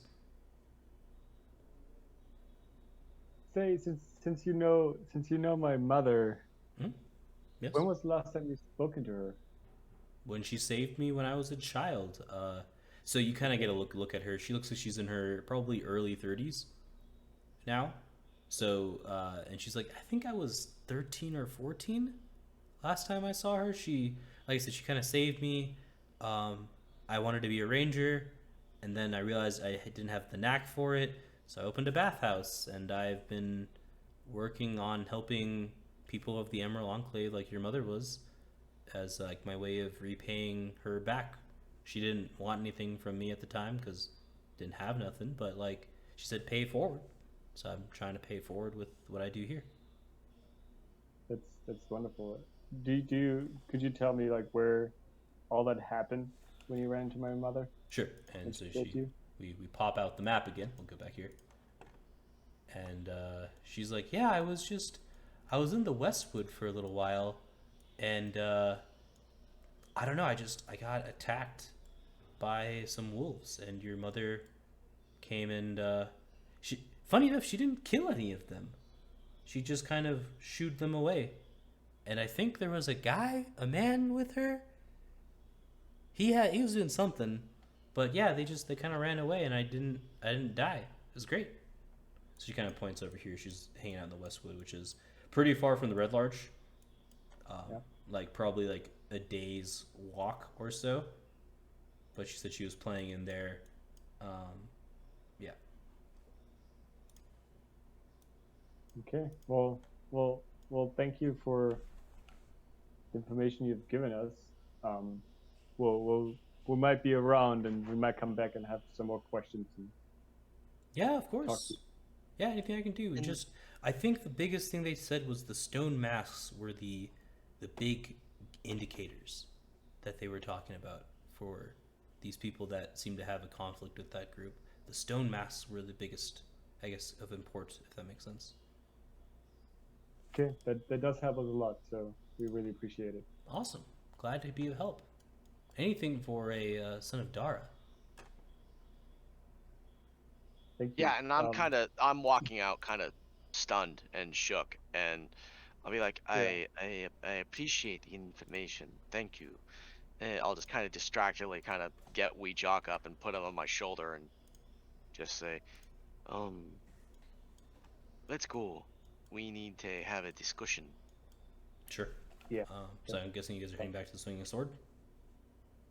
[SPEAKER 4] Say, since you know my mother,
[SPEAKER 1] Yes.
[SPEAKER 4] when was the last time you've spoken to her?
[SPEAKER 1] When she saved me when I was a child. So you kind of get a look at her. She looks like she's in her probably early 30s now. So and she's like, I think I was 13 or 14 last time I saw her. She, like I said, she kind of saved me. I wanted to be a ranger, and then I realized I didn't have the knack for it. So I opened a bathhouse, and I've been working on helping people of the Emerald Enclave, like your mother was, as like my way of repaying her back. She didn't want anything from me at the time because didn't have nothing, but like she said, pay forward. So I'm trying to pay forward with what I do here.
[SPEAKER 4] That's wonderful. Could you tell me like where all that happened when you ran into my mother?
[SPEAKER 1] Sure. And so we pop out the map again. We'll go back here. And she's like, yeah, I was in the Westwood for a little while, and I don't know, I got attacked by some wolves, and your mother came and funny enough, she didn't kill any of them. She just kind of shooed them away. And I think there was a man with her. He was doing something, but yeah, they kind of ran away, and I didn't die. It was great. So she kind of points over here. She's hanging out in the Westwood, which is pretty far from the Red Larch. Like probably like a day's walk or so. But she said she was playing in there. Yeah.
[SPEAKER 4] Okay. Well, thank you for the information you've given us. We might be around, and we might come back and have some more questions.
[SPEAKER 1] Yeah, of course. Yeah, anything I can do. I think the biggest thing they said was the stone masks were the big indicators that they were talking about for these people that seem to have a conflict with that group. The stone masks were the biggest, I guess, of import, if that makes sense.
[SPEAKER 4] Okay, that does help us a lot, so we really appreciate it.
[SPEAKER 1] Awesome. Glad to be of help. Anything for a son of Dara.
[SPEAKER 4] Thank you.
[SPEAKER 2] Yeah, and I'm walking out kind of stunned and shook, and I'll be like, I appreciate the information. Thank you. And I'll just kind of distractedly kind of get Wee Jock up and put him on my shoulder and just say, let's go. We need to have a discussion.
[SPEAKER 1] Sure.
[SPEAKER 4] Yeah.
[SPEAKER 1] So I'm guessing you guys are heading back to the Swinging Sword?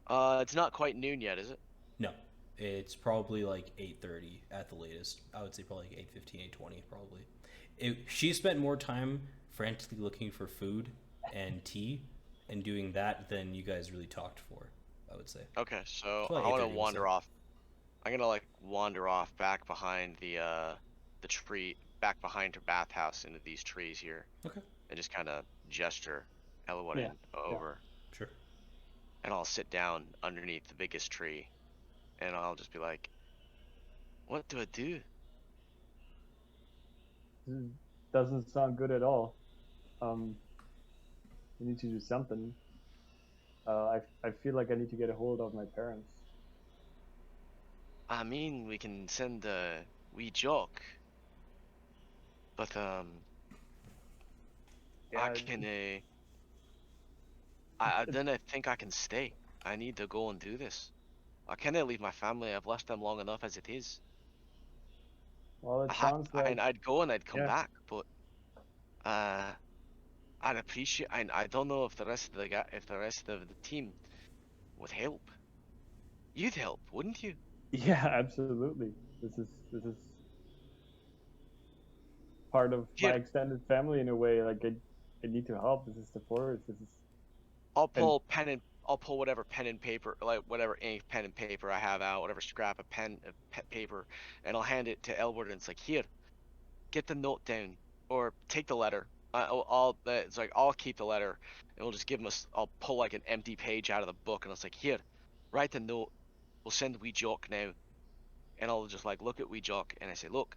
[SPEAKER 2] It's not quite noon yet, is it?
[SPEAKER 1] No. It's probably like 8:30 at the latest. I would say probably like 8:15, 8:20 probably. She spent more time frantically looking for food and tea and doing that than you guys really talked for, I would say.
[SPEAKER 2] Okay, so
[SPEAKER 1] Probably
[SPEAKER 2] I want to
[SPEAKER 1] 8:30
[SPEAKER 2] wander
[SPEAKER 1] so.
[SPEAKER 2] off. I'm gonna like wander off back behind the tree, back behind her bathhouse into these trees here.
[SPEAKER 1] Okay.
[SPEAKER 2] And just kind of gesture Elwarin over.
[SPEAKER 1] Sure.
[SPEAKER 2] And I'll sit down underneath the biggest tree, and I'll just be like, what do I do?
[SPEAKER 4] Doesn't sound good at all. We need to do something. I feel like I need to get a hold of my parents.
[SPEAKER 2] I mean, we can send a wee joke, but I can I think I can stay. I need to go and do this. I cannot leave my family. I've left them long enough as it is.
[SPEAKER 4] Well, it sounds like
[SPEAKER 2] I'd go and I'd come back, but I'd appreciate. I don't know if the rest of the team would help. You'd help, wouldn't you?
[SPEAKER 4] yeah, absolutely. This is part of my extended family in a way. Like I need to help. This is the forest. This is.
[SPEAKER 2] I'll pull whatever pen and paper, like whatever ink, pen and paper I have out, whatever scrap of paper, and I'll hand it to Elwood, and it's like, here, get the note down, or take the letter. It's like, I'll keep the letter, and we'll just give him I'll pull like an empty page out of the book, and it's like, here, write the note. We'll send Wee Jock now, and I'll just like look at Wee Jock, and I say, look,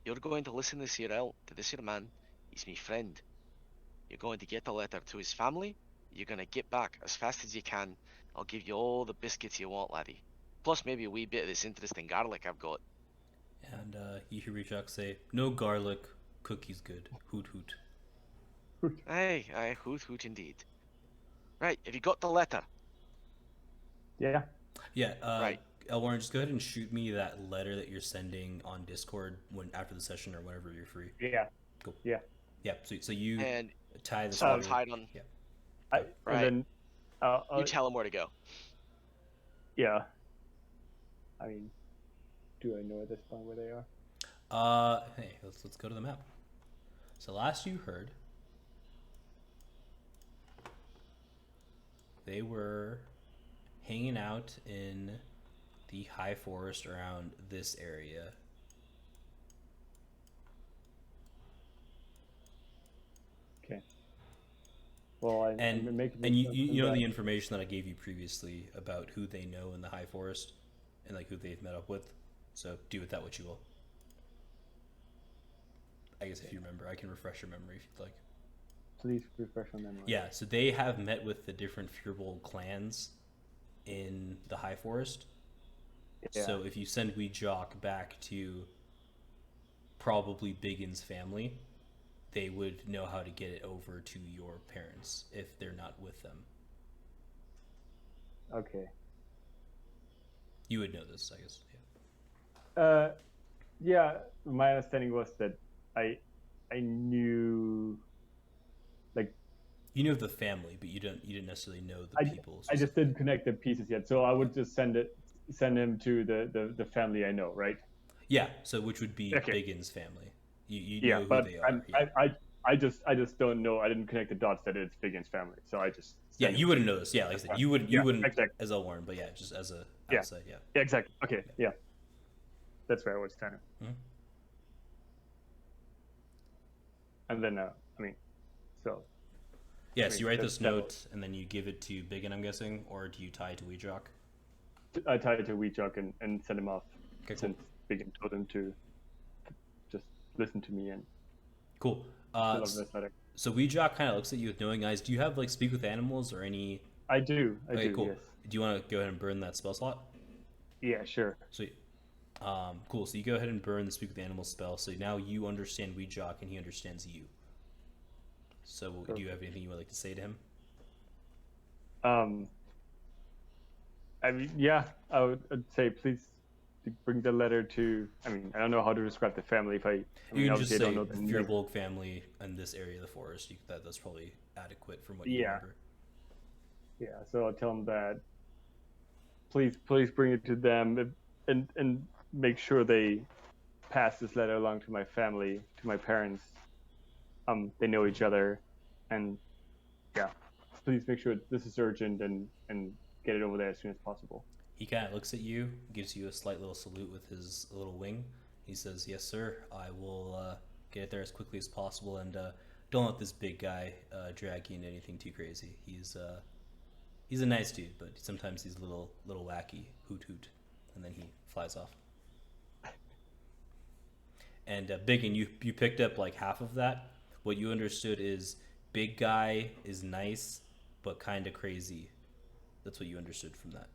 [SPEAKER 2] you're going to listen to this here man. He's my friend. You're going to get the letter to his family. you're gonna get back as fast as you can. I'll give you all the biscuits you want, laddie. Plus maybe a wee bit of this interesting garlic I've got.
[SPEAKER 1] And you hear Rejock say, "No garlic, cookies good. Hoot hoot."
[SPEAKER 2] Aye, hoot hoot indeed. Right, have you got the letter?
[SPEAKER 4] Yeah.
[SPEAKER 1] Yeah.
[SPEAKER 2] Right.
[SPEAKER 1] Elwarin, just go ahead and shoot me that letter that you're sending on Discord after the session or whenever you're free.
[SPEAKER 4] Yeah.
[SPEAKER 1] Cool.
[SPEAKER 4] Yeah.
[SPEAKER 1] Yeah. So you
[SPEAKER 2] And
[SPEAKER 1] tie this.
[SPEAKER 2] so I'll
[SPEAKER 1] letter-
[SPEAKER 2] tie it on.
[SPEAKER 1] Yeah.
[SPEAKER 2] Right.
[SPEAKER 4] And then,
[SPEAKER 2] You tell him where to go.
[SPEAKER 4] yeah. I mean, do I know at this point where they are?
[SPEAKER 1] Hey, let's go to the map. So last you heard, they were hanging out in the high forest around this area.
[SPEAKER 4] Okay. Well, I'm making
[SPEAKER 1] You know the information that I gave you previously about who they know in the high forest and like who they've met up with. So do with that what you will. I guess if you remember, I can refresh your memory if you'd like.
[SPEAKER 4] Please refresh on memory.
[SPEAKER 1] Yeah, so they have met with the different Firbolg clans in the high forest.
[SPEAKER 4] Yeah.
[SPEAKER 1] So if you send Weejock back to probably BigYin's family, they would know how to get it over to your parents if they're not with them.
[SPEAKER 4] Okay.
[SPEAKER 1] You would know this, I guess.
[SPEAKER 4] Yeah. My understanding was that I knew, like,
[SPEAKER 1] You knew of the family, but you didn't necessarily know the people.
[SPEAKER 4] I just didn't connect the pieces yet, so I would just send him to the family I know, right?
[SPEAKER 1] Yeah, so which would be
[SPEAKER 4] Okay.
[SPEAKER 1] BigYin's family. You
[SPEAKER 4] Yeah,
[SPEAKER 1] know who
[SPEAKER 4] but
[SPEAKER 1] they are.
[SPEAKER 4] I just don't know. I didn't connect the dots that it's BigYin's family, so I just
[SPEAKER 1] Yeah,
[SPEAKER 4] sent
[SPEAKER 1] you
[SPEAKER 4] him
[SPEAKER 1] wouldn't know this. Yeah, like I said, you wouldn't
[SPEAKER 4] exactly.
[SPEAKER 1] as Elwarin, but yeah, just as a
[SPEAKER 4] Yeah.
[SPEAKER 1] outside, yeah.
[SPEAKER 4] Yeah, exactly. Okay, yeah, that's where I was standing.
[SPEAKER 1] Mhm.
[SPEAKER 4] And then, so
[SPEAKER 1] Yeah, so you write
[SPEAKER 4] that's
[SPEAKER 1] this note and then you give it to BigYin, I'm guessing, or do you tie it to Weejock?
[SPEAKER 4] I tied it to Weejock and sent him off.
[SPEAKER 1] Okay, cool.
[SPEAKER 4] Since BigYin told him to just listen to me and
[SPEAKER 1] Cool.
[SPEAKER 4] fill up this letter.
[SPEAKER 1] So Weejock kind of looks at you with knowing eyes. Do you have like speak with animals or any?
[SPEAKER 4] I do.
[SPEAKER 1] Okay, cool.
[SPEAKER 4] Yes.
[SPEAKER 1] Do you want to go ahead and burn that spell slot?
[SPEAKER 4] Yeah, sure.
[SPEAKER 1] Sweet. Cool. So you go ahead and burn the speak with animals spell. So now you understand Weejock and he understands you. So do you have anything you would like to say to him?
[SPEAKER 4] I mean, yeah, I'd say please bring the letter to. I mean, I don't know how to describe the family. If I
[SPEAKER 1] You can just
[SPEAKER 4] obviously
[SPEAKER 1] say
[SPEAKER 4] I don't know the name.
[SPEAKER 1] Firbolg family in this area of the forest. That's probably adequate from what you
[SPEAKER 4] Yeah.
[SPEAKER 1] remember.
[SPEAKER 4] Yeah, so I'll tell them that. Please bring it to them, and make sure they pass this letter along to my family, to my parents. They know each other, and yeah, please make sure this is urgent and get it over there as soon as possible.
[SPEAKER 1] He kind of looks at you, gives you a slight little salute with his little wing. He says, "Yes, sir. I will get it there as quickly as possible, and don't let this big guy drag you into anything too crazy. He's a nice dude, but sometimes he's a little wacky. Hoot hoot," and then he flies off. And BigYin, you picked up like half of that. What you understood is big guy is nice, but kind of crazy. That's what you understood from that.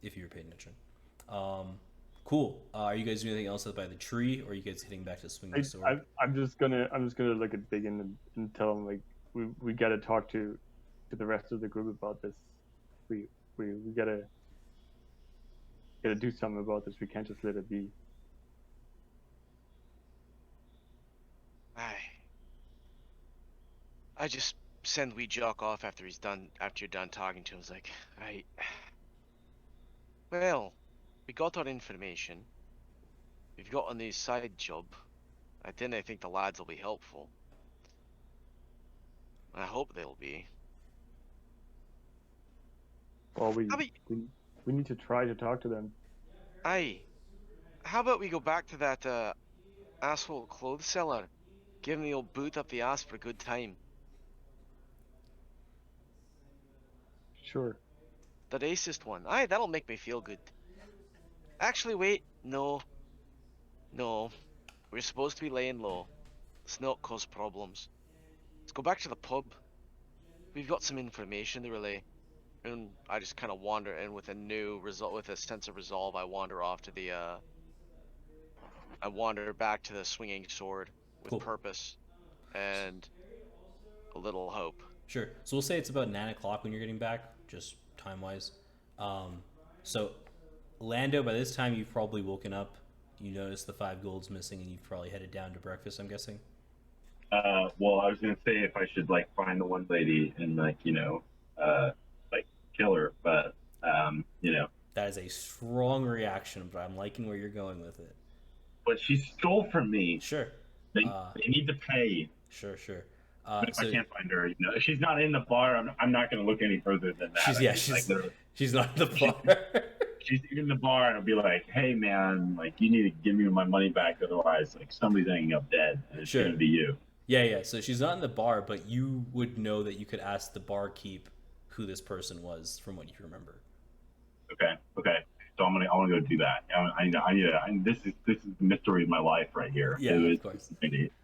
[SPEAKER 1] If you were paying attention. Cool. Are you guys doing anything else up by the tree, or are you guys heading back to swing the sword?
[SPEAKER 4] I'm just gonna look at BigYin and tell him like we gotta talk to the rest of the group about this. We gotta do something about this. We can't just let it be.
[SPEAKER 2] I just send Weejock off after you're done talking to him. It's like, right. Well, we got our information. We've got a new side job. I didn't think the lads will be helpful. I hope they'll be.
[SPEAKER 4] Well, we
[SPEAKER 2] How about-
[SPEAKER 4] need to try to talk to them.
[SPEAKER 2] Aye. How about we go back to that asshole clothes seller? Give him the old boot up the ass for a good time.
[SPEAKER 4] Sure.
[SPEAKER 2] The racist one. Aye, that'll make me feel good. Actually, wait. No. We're supposed to be laying low. Let's not cause problems. let's go back to the pub. We've got some information to relay. And I just kind of wander in with with a sense of resolve. I wander off to I wander back to the swinging sword with
[SPEAKER 1] Cool.
[SPEAKER 2] purpose and a little hope.
[SPEAKER 1] Sure. So we'll say it's about 9 o'clock when you're getting back, just time wise. So Lando, by this time you've probably woken up. You notice the 5 gold's missing, and you've probably headed down to breakfast, I'm guessing.
[SPEAKER 5] Well, I was gonna say if I should like find the one lady and like like kill her, but
[SPEAKER 1] That is a strong reaction, but I'm liking where you're going with it.
[SPEAKER 5] but she stole from me.
[SPEAKER 1] Sure.
[SPEAKER 5] They need to pay.
[SPEAKER 1] Sure.
[SPEAKER 5] But if I can't find her, if she's not in the bar, I'm not gonna look any further than that.
[SPEAKER 1] She's not in the bar.
[SPEAKER 5] She's in the bar, and I'll be like, "Hey, man, like you need to give me my money back, otherwise, like somebody's ending up dead, and it's gonna be you."
[SPEAKER 1] Yeah. So she's not in the bar, but you would know that you could ask the barkeep who this person was from what you remember.
[SPEAKER 5] Okay. So I want to go do that. This is the mystery of my life right here.
[SPEAKER 1] Yeah, of course.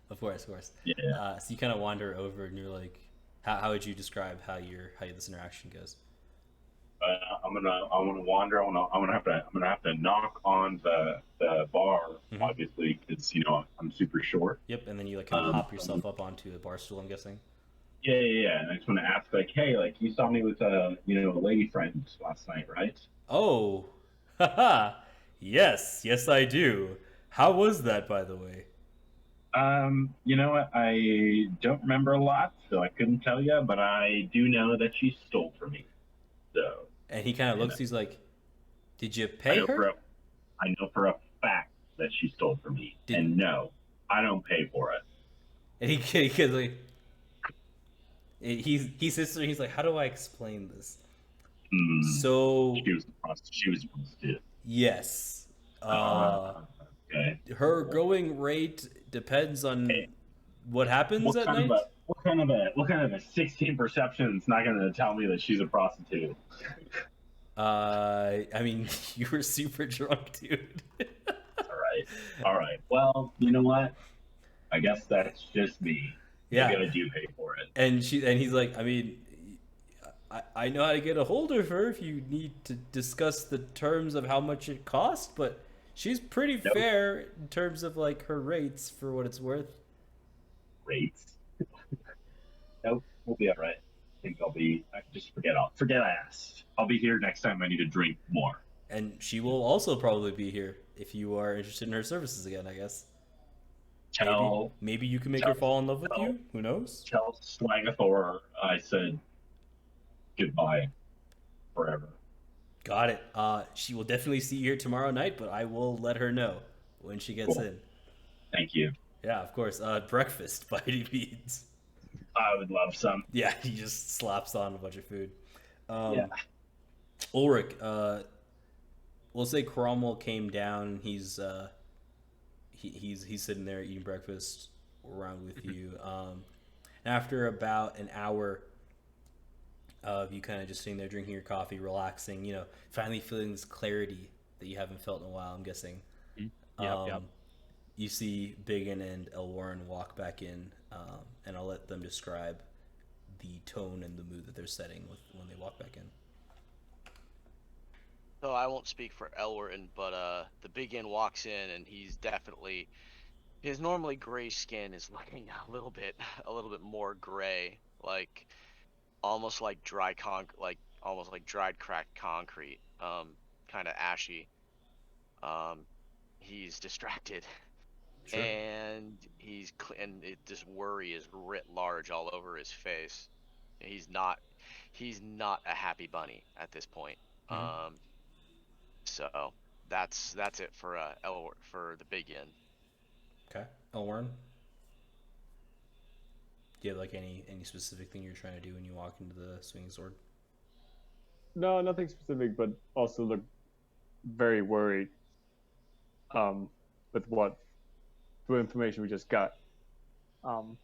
[SPEAKER 1] Of course.
[SPEAKER 5] Yeah.
[SPEAKER 1] So you kind of wander over, and you're like, how would you describe how this interaction goes?
[SPEAKER 5] I'm gonna wander. I'm gonna have to knock on the bar, obviously, because I'm super short.
[SPEAKER 1] Yep, and then you like kind of hop yourself up onto a bar stool, I'm guessing.
[SPEAKER 5] Yeah. And I just want to ask, like, hey, like you saw me with a lady friend last night, right?
[SPEAKER 1] Oh, haha. Yes, I do. How was that, by the way?
[SPEAKER 5] You know what? I don't remember a lot, so I couldn't tell you, but I do know that she stole from me. So.
[SPEAKER 1] And he kind of looks. He's like, "Did you pay her?"
[SPEAKER 5] I know for a fact that she stole from me, and no, I don't pay for it.
[SPEAKER 1] And he like, he sits there. And he's like, "How do I explain this?" So
[SPEAKER 5] she was a prostitute.
[SPEAKER 1] Yes.
[SPEAKER 5] Okay.
[SPEAKER 1] Her going rate depends on what happens at night.
[SPEAKER 5] What kind of a 16 perception is not going to tell me that she's a prostitute?
[SPEAKER 1] I mean, you were super drunk, dude.
[SPEAKER 5] All right. Well, you know what? I guess that's just me.
[SPEAKER 1] Yeah.
[SPEAKER 5] Maybe I do pay for it.
[SPEAKER 1] And he's like, I mean, I know how to get a hold of her if you need to discuss the terms of how much it costs, but she's pretty fair in terms of like her rates for what it's worth.
[SPEAKER 5] Rates? Nope, we'll be all right. I think forget I asked. I'll be here next time I need to drink more.
[SPEAKER 1] And she will also probably be here if you are interested in her services again, I guess. Maybe you can make her fall in love with you. Who knows?
[SPEAKER 5] Tell Slagathor I said goodbye forever.
[SPEAKER 1] Got it. She will definitely see you here tomorrow night, but I will let her know when she gets in.
[SPEAKER 5] Thank you.
[SPEAKER 1] Yeah, of course. Breakfast by any means.
[SPEAKER 5] I would love some.
[SPEAKER 1] Yeah, he just slaps on a bunch of food.
[SPEAKER 5] Yeah.
[SPEAKER 1] Ulrich, we'll say Cromwell came down. He's sitting there eating breakfast around with you. After about an hour of you kind of just sitting there drinking your coffee, relaxing, finally feeling this clarity that you haven't felt in a while, I'm guessing.
[SPEAKER 3] Yep.
[SPEAKER 1] You see BigYin and Elwarin walk back in, and I'll let them describe the tone and the mood that they're setting when they walk back in.
[SPEAKER 2] So I won't speak for Elwarin, but the BigYin walks in, and his normally gray skin is looking a little bit more gray, like almost like dried cracked concrete, kind of ashy. He's distracted.
[SPEAKER 1] Sure.
[SPEAKER 2] And this worry is writ large all over his face. He's not a happy bunny at this point.
[SPEAKER 1] Mm-hmm.
[SPEAKER 2] So that's it for the BigYin.
[SPEAKER 1] Okay, Elwarin. Do you have like any specific thing you're trying to do when you walk into the swinging sword?
[SPEAKER 4] No, nothing specific, but also look very worried. With the information we just got.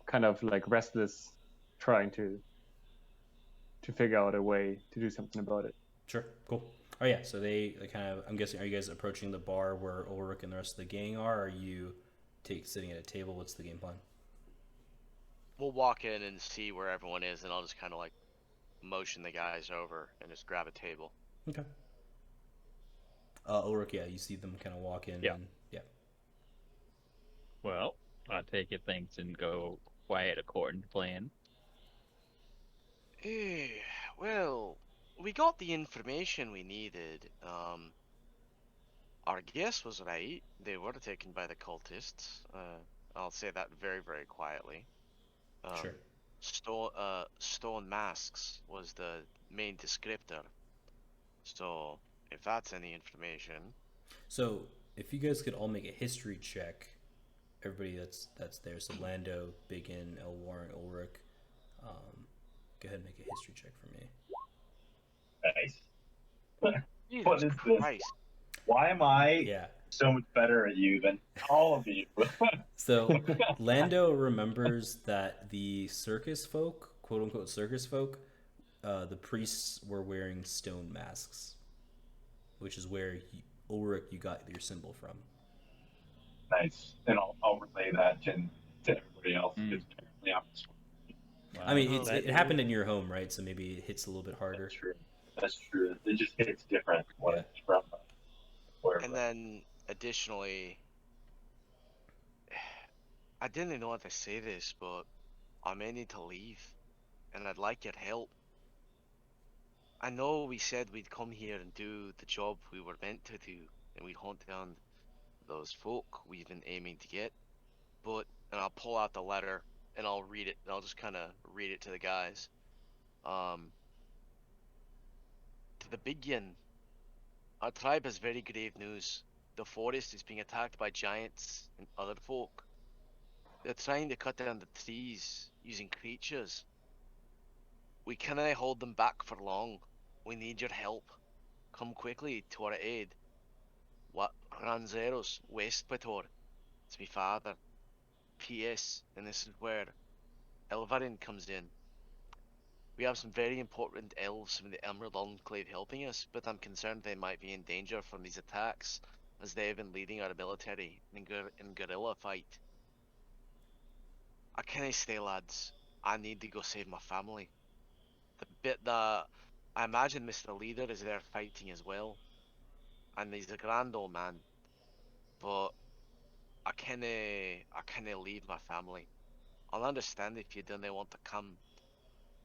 [SPEAKER 4] Kind of like restless, trying to figure out a way to do something about it.
[SPEAKER 1] Sure, cool. Oh yeah, so they kind of, I'm guessing, are you guys approaching the bar where Ulrich and the rest of the gang are? Or are you sitting at a table? What's the game plan?
[SPEAKER 2] we'll walk in and see where everyone is, and I'll just kind of like motion the guys over and just grab a table.
[SPEAKER 1] Okay. Ulrich, yeah, you see them kind of walk in.
[SPEAKER 3] Yeah.
[SPEAKER 1] And, yeah.
[SPEAKER 3] Well, I take it things didn't go quite according to plan.
[SPEAKER 2] Well, we got the information we needed. Our guess was right. They were taken by the cultists. I'll say that very, very quietly.
[SPEAKER 1] Sure.
[SPEAKER 2] Stone masks was the main descriptor. So, if that's any information.
[SPEAKER 1] So, if you guys could all make a history check, everybody that's there. So, Lando, BigYin, Elwarin, Ulrich. Go ahead and make a history check for me.
[SPEAKER 5] Nice.
[SPEAKER 2] Jesus
[SPEAKER 5] What is this?
[SPEAKER 2] Christ.
[SPEAKER 5] Why am I
[SPEAKER 1] Yeah.
[SPEAKER 5] so much better at you than all of you?
[SPEAKER 1] So, Lando remembers that the circus folk, quote unquote circus folk, the priests were wearing stone masks, which is where Ulrich, you got your symbol from.
[SPEAKER 5] Nice. And I'll relay that to everybody else.
[SPEAKER 3] Mm.
[SPEAKER 5] Because apparently I'm
[SPEAKER 1] I mean,
[SPEAKER 2] Oh,
[SPEAKER 1] it happened in your home, right? So maybe it hits a little bit harder.
[SPEAKER 5] That's true. That's true. It just hits different when
[SPEAKER 1] Yeah.
[SPEAKER 5] it's from wherever.
[SPEAKER 2] And then, additionally, I didn't know how to say this, but I may need to leave, and I'd like your help. I know we said we'd come here and do the job we were meant to do, and we'd hunt down those folk we've been aiming to get, and I'll pull out the letter, and I'll read it, and I'll just kind of read it to the guys. To the BigYin, our tribe has very grave news. The forest is being attacked by giants and other folk. They're trying to cut down the trees using creatures. We cannot hold them back for long. We need your help. Come quickly to our aid. What Ranzeros, West Pator. It's me father. P.S. And this is where Elwarin comes in. We have some very important elves from the Emerald Enclave helping us, but I'm concerned they might be in danger from these attacks, as they have been leading our military in guerrilla fight. I can't stay, lads. I need to go save my family. I imagine Mr. Leader is there fighting as well, and he's a grand old man. But I can't leave my family. I'll understand if you don't want to come,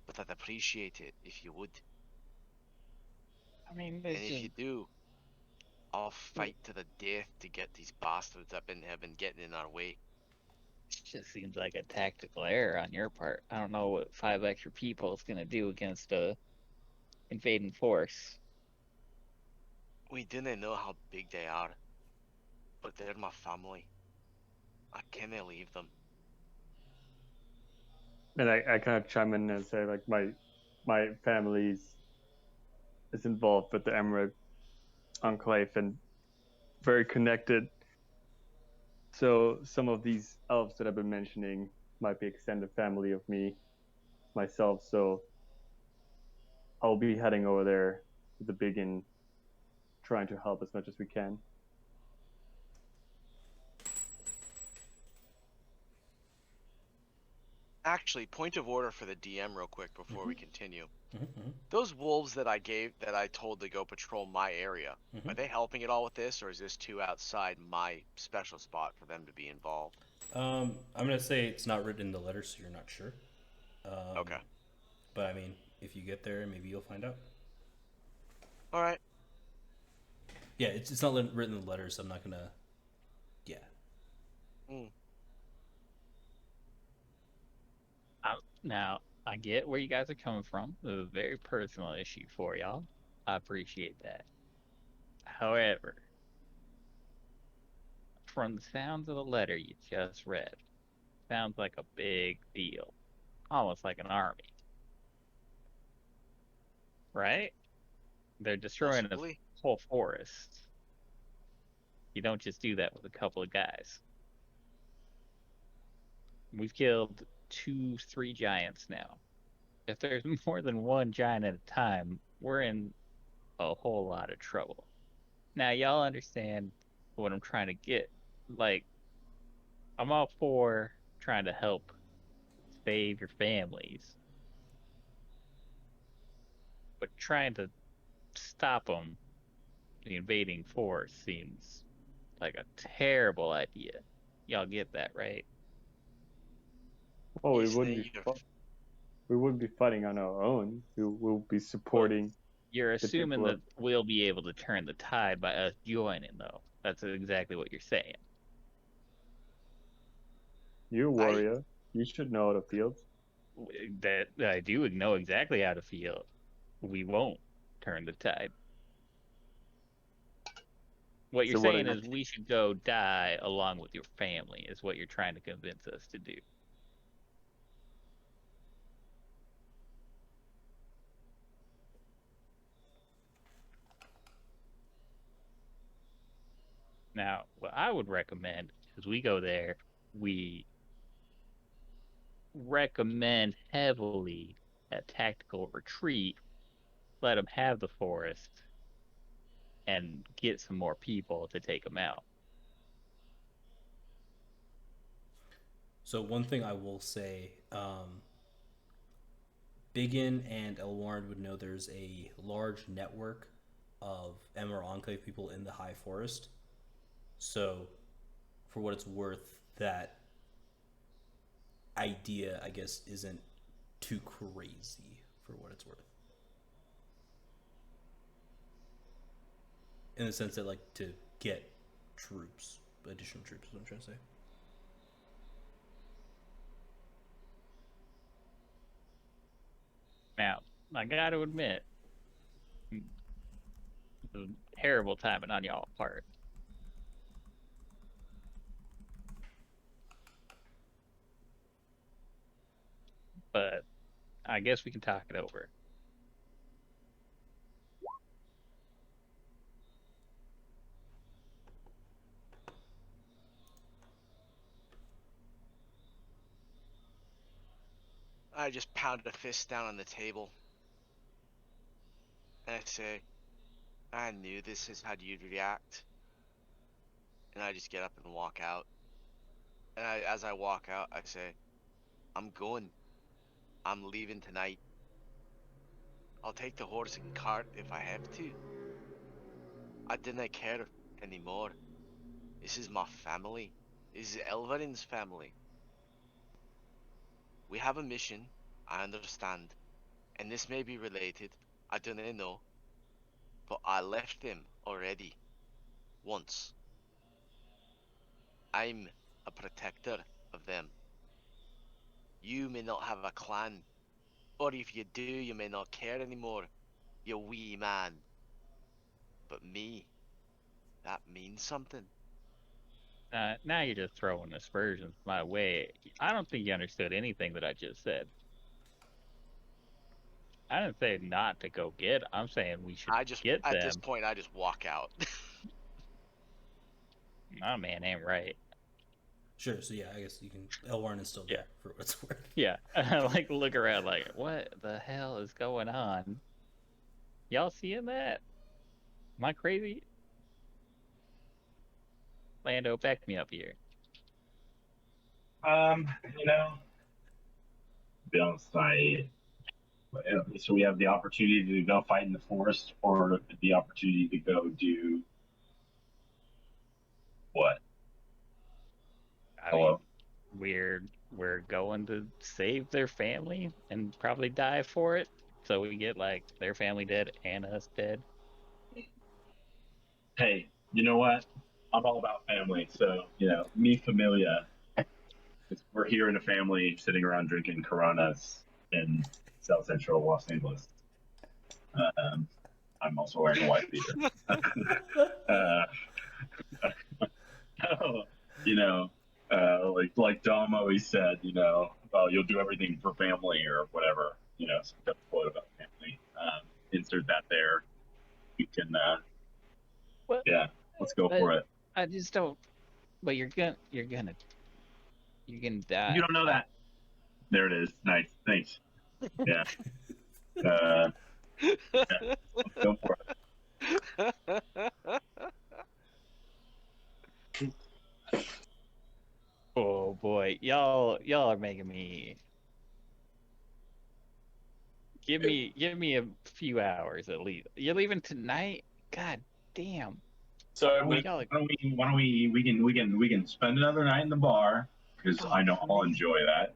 [SPEAKER 2] but I'd appreciate it if you would.
[SPEAKER 3] I mean,
[SPEAKER 2] And
[SPEAKER 3] this
[SPEAKER 2] if
[SPEAKER 3] just
[SPEAKER 2] you do, I'll fight to the death to get these bastards that have been getting in our way.
[SPEAKER 3] seems like a tactical error on your part. I don't know what 5 extra people is gonna do against a invading force.
[SPEAKER 2] We didn't know how big they are, but they're my family. I can't leave them.
[SPEAKER 4] And I kind of chime in and say like my family is involved with the Emerald Enclave and very connected. So some of these elves that I've been mentioning might be extended family of myself. So I'll be heading over there to the BigYin, trying to help as much as we can.
[SPEAKER 2] Actually, point of order for the DM real quick before we continue.
[SPEAKER 1] Mm-hmm.
[SPEAKER 2] Those wolves that I told to go patrol my area,
[SPEAKER 1] Mhm.
[SPEAKER 2] are they helping at all with this, or is this too outside my special spot for them to be involved?
[SPEAKER 1] I'm gonna say it's not written in the letter, so you're not sure.
[SPEAKER 2] Okay.
[SPEAKER 1] But I mean, if you get there, maybe you'll find out.
[SPEAKER 2] All right.
[SPEAKER 1] Yeah, it's not written in the letter, so I'm not gonna. Yeah.
[SPEAKER 3] Now, I get where you guys are coming from. It was a very personal issue for y'all. I appreciate that. However, from the sounds of the letter you just read, sounds like a big deal. Almost like an army. Right? They're destroying a
[SPEAKER 2] Possibly.
[SPEAKER 3] whole forest. You don't just do that with a couple of guys. We've killed 2, 3 giants now. If there's more than one giant at a time, we're in a whole lot of trouble. Now, y'all understand what I'm trying to get. Like, I'm all for trying to help save your families. But trying to stop them, the invading force, seems like a terrible idea. Y'all get that, right?
[SPEAKER 4] Well,
[SPEAKER 2] Isn't it your
[SPEAKER 4] we wouldn't be fighting on our own. We'll be supporting
[SPEAKER 3] You're
[SPEAKER 4] the
[SPEAKER 3] assuming
[SPEAKER 4] people
[SPEAKER 3] that
[SPEAKER 4] of.
[SPEAKER 3] we'll be able to turn the tide by us joining, though. That's exactly what you're saying.
[SPEAKER 4] You're a warrior. You should know the fields.
[SPEAKER 3] That I do know exactly how to feel. We won't turn the tide. What you're
[SPEAKER 4] So what
[SPEAKER 3] saying
[SPEAKER 4] are
[SPEAKER 3] is we should go die along with your family, is what you're trying to convince us to do. Now, what I would recommend is we go there, we recommend heavily a tactical retreat, let them have the forest, and get some more people to take them out.
[SPEAKER 1] So one thing I will say, BigYin and Elwarin would know there's a large network of Emerald Enclave people in the High Forest. So, for what it's worth, that idea, I guess, isn't too crazy for what it's worth. In the sense that, like, to get troops, additional troops is what I'm trying to say.
[SPEAKER 3] Now, I gotta admit, it's a terrible timing on y'all part. But I guess we can talk it over.
[SPEAKER 2] I just pound a fist down on the table. And I say, I knew this is how you'd react. And I just get up and walk out. And as I walk out, I say, I'm going. I'm leaving tonight. I'll take the horse and cart if I have to. I didn't care anymore. This is my family. This is Elwarin's family. We have a mission, I understand. And this may be related, I don't know. But I left them already. Once. I'm a protector of them. You may not have a clan. Or if you do, you may not care anymore. You wee man. But me, that means something.
[SPEAKER 3] Now you're just throwing aspersions my way. I don't think you understood anything that I just said. I didn't say not to go get. I'm saying we should get
[SPEAKER 2] At
[SPEAKER 3] them.
[SPEAKER 2] this point, I just walk out.
[SPEAKER 3] My man ain't right.
[SPEAKER 1] Sure, so yeah, I guess you can. Elwarin is still there for what it's worth.
[SPEAKER 3] Yeah, like look around, like what the hell is going on? Y'all seeing that? Am I crazy? Lando, back me up here.
[SPEAKER 5] You know, to be honest, so we have the opportunity to go fight in the forest, or the opportunity to go do what?
[SPEAKER 3] I mean, we're going to save their family and probably die for it. So we get like their family dead and us dead.
[SPEAKER 5] Hey, you know what? I'm all about family, so mi familia. We're here in a family sitting around drinking Coronas in South Central Los Angeles. I'm also wearing a white beater. Like Dom always said, well, you'll do everything for family or whatever. Some quote about family. Insert that there. We can.
[SPEAKER 3] Well,
[SPEAKER 5] yeah, let's go for it.
[SPEAKER 3] I just don't. But you're gonna die.
[SPEAKER 5] You don't know that. There it is. Nice. Thanks. Yeah. Yeah, let's go for it.
[SPEAKER 3] Oh boy, y'all are making me Give me a few hours at least. You're leaving tonight? God damn.
[SPEAKER 5] So
[SPEAKER 3] Y'all are-
[SPEAKER 5] why don't we can spend another night in the bar because
[SPEAKER 3] Oh,
[SPEAKER 5] I know I'll
[SPEAKER 3] please.
[SPEAKER 5] enjoy that,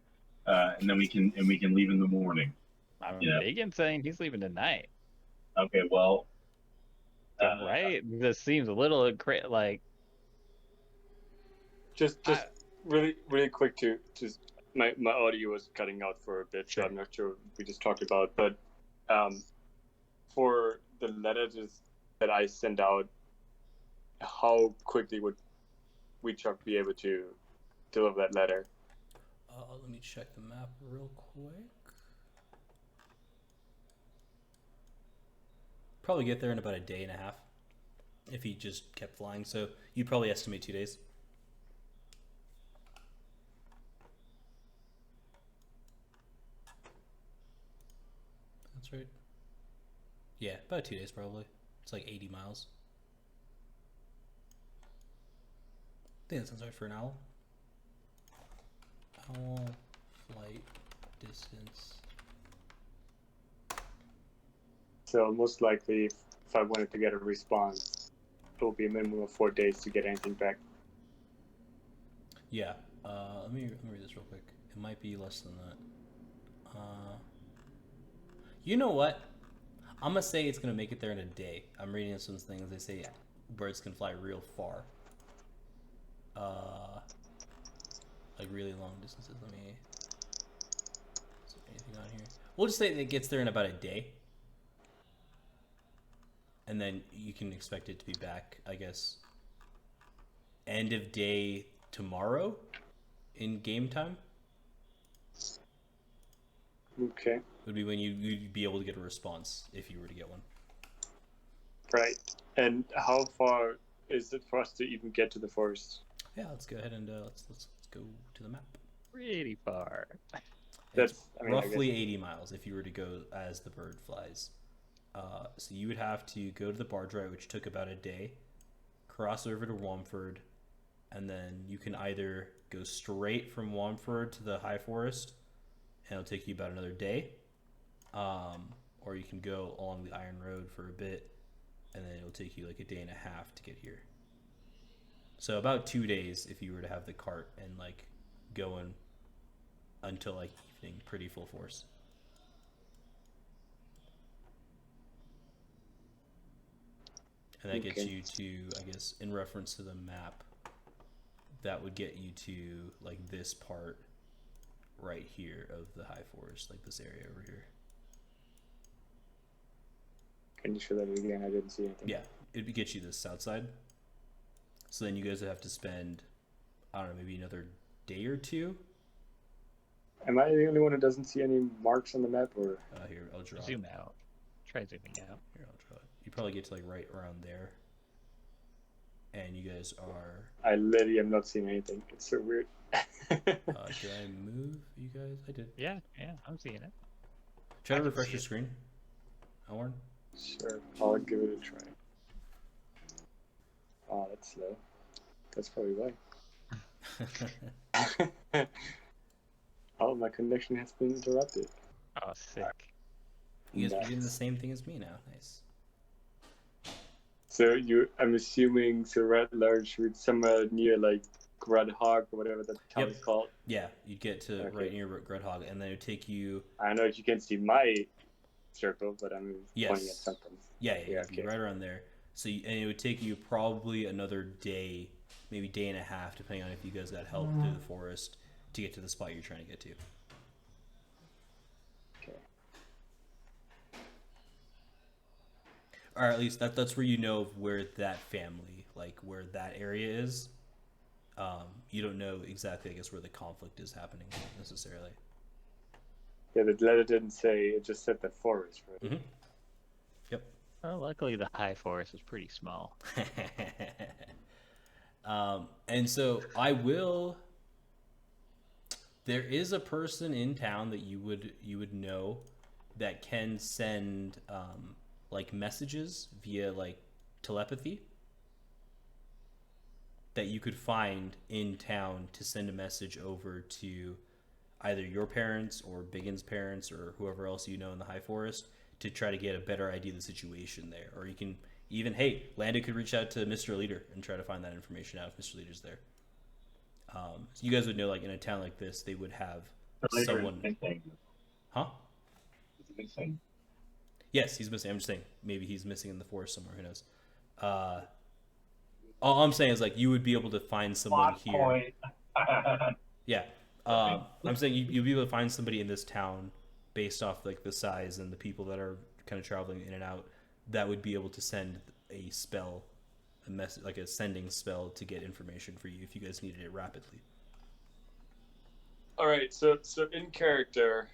[SPEAKER 5] and then we can leave in the morning.
[SPEAKER 3] I'm
[SPEAKER 5] You know.
[SPEAKER 3] BigYin saying he's leaving tonight.
[SPEAKER 5] Okay, well,
[SPEAKER 3] Right? This seems a little like
[SPEAKER 4] Just
[SPEAKER 3] I-
[SPEAKER 4] really quick to just my audio was cutting out for a bit, so
[SPEAKER 3] Sure.
[SPEAKER 4] I'm not sure what we just talked about. But for the letters that I send out, how quickly would WeChuck be able to deliver that letter?
[SPEAKER 1] Let me check the map real quick. Probably get there in about a day and a half if he just kept flying. So you'd probably estimate 2 days. That's right. Yeah, about 2 days probably. It's like 80 miles. I think that sounds right for an owl. Owl flight distance.
[SPEAKER 4] So most likely, if I wanted to get a response, it will be a minimum of 4 days to get anything back.
[SPEAKER 1] Yeah. Let me read this real quick. It might be less than that. You know what? I'm gonna say it's gonna make it there in a day. I'm reading some things. They say birds can fly real far. Like really long distances. Let me. Is there anything on here? We'll just say it gets there in about a day. And then you can expect it to be back, I guess, end of day tomorrow in game time.
[SPEAKER 4] Okay,
[SPEAKER 1] Would be when you'd be able to get a response if you were to get one.
[SPEAKER 4] right. And how far is it for us to even get to the forest?
[SPEAKER 1] Yeah, let's go ahead and let's go to the map.
[SPEAKER 3] pretty far.
[SPEAKER 1] It's
[SPEAKER 4] I mean, I
[SPEAKER 1] roughly
[SPEAKER 4] guess-
[SPEAKER 1] 80 miles if you were to go as the bird flies. So you would have to go to the barge ride, which took about a day, cross over to Womford, and then you can either go straight from Womford to the high forest, and it'll take you about another day, or you can go along the Iron Road for a bit, and then it'll take you like a day and a half to get here. So about 2 days if you were to have the cart and like going until like evening, pretty full force. And that gets
[SPEAKER 4] Okay.
[SPEAKER 1] you to, I guess, in reference to the map, that would get you to like this part right here of the high forest, like this area over here.
[SPEAKER 4] Can you show that again? I didn't see anything.
[SPEAKER 1] Yeah, it'd get you the south side. So then you guys would have to spend, I don't know, maybe another day or two.
[SPEAKER 4] Am I the only one who doesn't see any marks on the map, or
[SPEAKER 1] Here, I'll draw it.
[SPEAKER 3] Zoom out. Try zooming out.
[SPEAKER 1] Here, I'll draw it. You probably get to like right around there. And you guys are.
[SPEAKER 4] I literally am not seeing anything. It's so weird.
[SPEAKER 1] Did I move you guys? I did.
[SPEAKER 3] Yeah, I'm seeing it.
[SPEAKER 1] Try
[SPEAKER 3] I
[SPEAKER 1] to
[SPEAKER 3] can
[SPEAKER 1] refresh
[SPEAKER 3] see
[SPEAKER 1] your
[SPEAKER 3] it.
[SPEAKER 1] screen, Elwarin.
[SPEAKER 4] Sure, I'll give it a try. Oh, that's slow. That's probably why. Oh, my connection has been interrupted.
[SPEAKER 3] Oh, sick.
[SPEAKER 1] You guys are getting the
[SPEAKER 4] Nice.
[SPEAKER 1] same thing as me now. Nice.
[SPEAKER 4] So I'm assuming Red Larch would somewhere near like Grudhog or whatever that town
[SPEAKER 1] Yep.
[SPEAKER 4] is called.
[SPEAKER 1] Yeah, you'd get to
[SPEAKER 4] Okay.
[SPEAKER 1] right near Grudhog, and then it would take you.
[SPEAKER 4] I don't know if you can see my circle, but I'm pointing at
[SPEAKER 1] Yes.
[SPEAKER 4] something.
[SPEAKER 1] Yeah,
[SPEAKER 4] Yeah,
[SPEAKER 1] you'd be
[SPEAKER 4] okay.
[SPEAKER 1] right around there. So, and it would take you probably another day, maybe day and a half, depending on if you guys got help through the forest to get to the spot you're trying to get to.
[SPEAKER 4] Okay.
[SPEAKER 1] Or at least that's where you know where that family, like where that area is. You don't know exactly, I guess, where the conflict is happening necessarily.
[SPEAKER 4] Yeah, the letter didn't say. It just said the forest, right?
[SPEAKER 1] Mm-hmm. Yep.
[SPEAKER 3] Well, luckily the high forest is pretty small.
[SPEAKER 1] And so I will. There is a person in town that you would know that can send like messages via like telepathy that you could find in town to send a message over to either your parents or BigYin's parents or whoever else you know in the High Forest to try to get a better idea of the situation there. Or you can even, hey, Lando could reach out to Mr. Leader and try to find that information out if Mr. Leader's there. So you guys would know, like in a town like this, they would have someone. Huh?
[SPEAKER 5] Is he missing?
[SPEAKER 1] Yes, he's missing. I'm just saying maybe he's missing in the forest somewhere. Who knows? All I'm saying is like you would be able to find someone here.
[SPEAKER 5] Point.
[SPEAKER 1] Yeah. I'm saying you'll be able to find somebody in this town based off like the size and the people that are kind of traveling in and out that would be able to send a spell, a message, like a sending spell to get information for you if you guys needed it rapidly.
[SPEAKER 7] All right, so in character,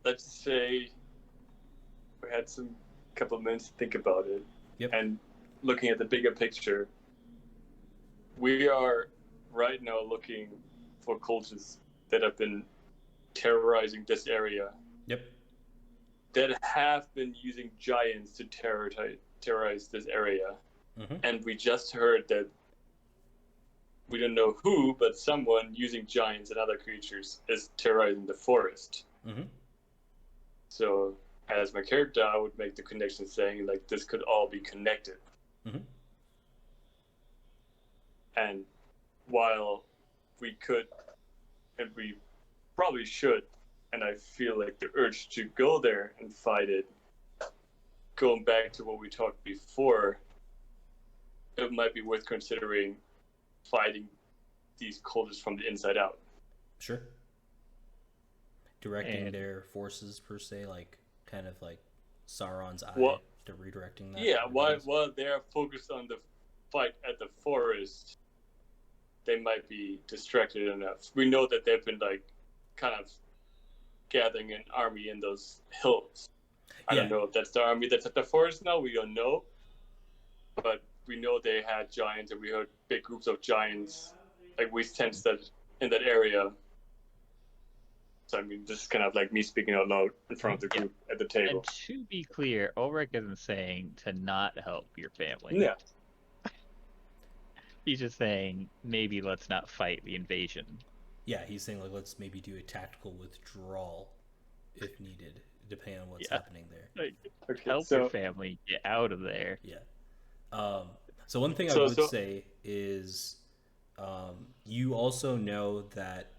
[SPEAKER 7] let's say we had some couple of minutes to think about it.
[SPEAKER 1] Yep.
[SPEAKER 7] And looking at the bigger picture, we are right now looking for cultists that have been terrorizing this area.
[SPEAKER 1] Yep.
[SPEAKER 7] That have been using giants to terrorize this area. And we just heard that we don't know who, but someone using giants and other creatures is terrorizing the forest. So, as my character, I would make the connection saying, like, this could all be connected. And while we could, and we probably should, and I feel like the urge to go there and fight it, going back to what we talked before, it might be worth considering fighting these cultists from the inside out.
[SPEAKER 1] Sure. Directing their forces per se, like kind of like Sauron's eye, to redirecting that.
[SPEAKER 7] Yeah, while they're focused on the fight at the forest, they might be distracted enough. We know that they've been like kind of gathering an army in those hills. I don't know if that's the army that's at the forest now. We don't know, but we know they had giants, and we heard big groups of giants. Like we sensed that in that area. So I mean, this is kind of like me speaking out loud in front of the group at the table.
[SPEAKER 3] And to be clear, Ulrich isn't saying to not help your family.
[SPEAKER 7] Yeah.
[SPEAKER 3] He's just saying maybe let's not fight the invasion.
[SPEAKER 1] Yeah, he's saying like let's maybe do a tactical withdrawal if needed, depending on what's happening there.
[SPEAKER 3] Like, help your family get out of there.
[SPEAKER 1] Yeah. So one thing I would say is, you also know that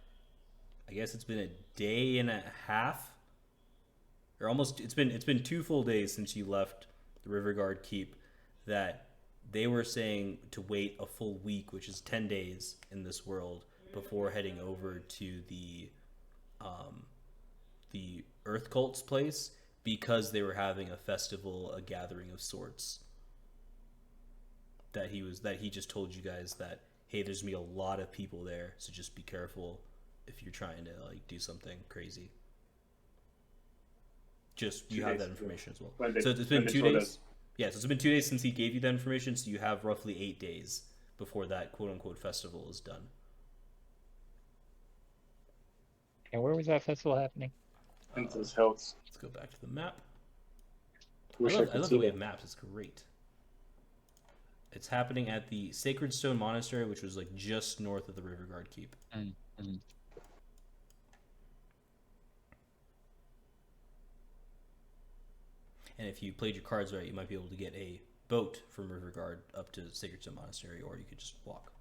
[SPEAKER 1] I guess it's been a day and a half, or almost it's been 2 full days since you left the Riverguard Keep, that they were saying to wait a full week, which is 10 days in this world, before heading over to the Earth Cult's place, because they were having a festival, a gathering of sorts. That he just told you guys that, hey, there's gonna be a lot of people there, so just be careful if you're trying to like do something crazy. Just you have that information as well. So it's been 2 days. Yeah, so it's been 2 days since he gave you that information, so you have roughly 8 days before that quote-unquote festival is done.
[SPEAKER 3] And where was that festival happening?
[SPEAKER 7] In those hills.
[SPEAKER 1] Let's go back to the map.
[SPEAKER 7] I
[SPEAKER 1] love the way of maps. It's great. It's happening at the Sacred Stone Monastery, which was like just north of the Riverguard Keep. And if you played your cards right, you might be able to get a boat from Riverguard up to Sacred Stone Monastery, or you could just walk.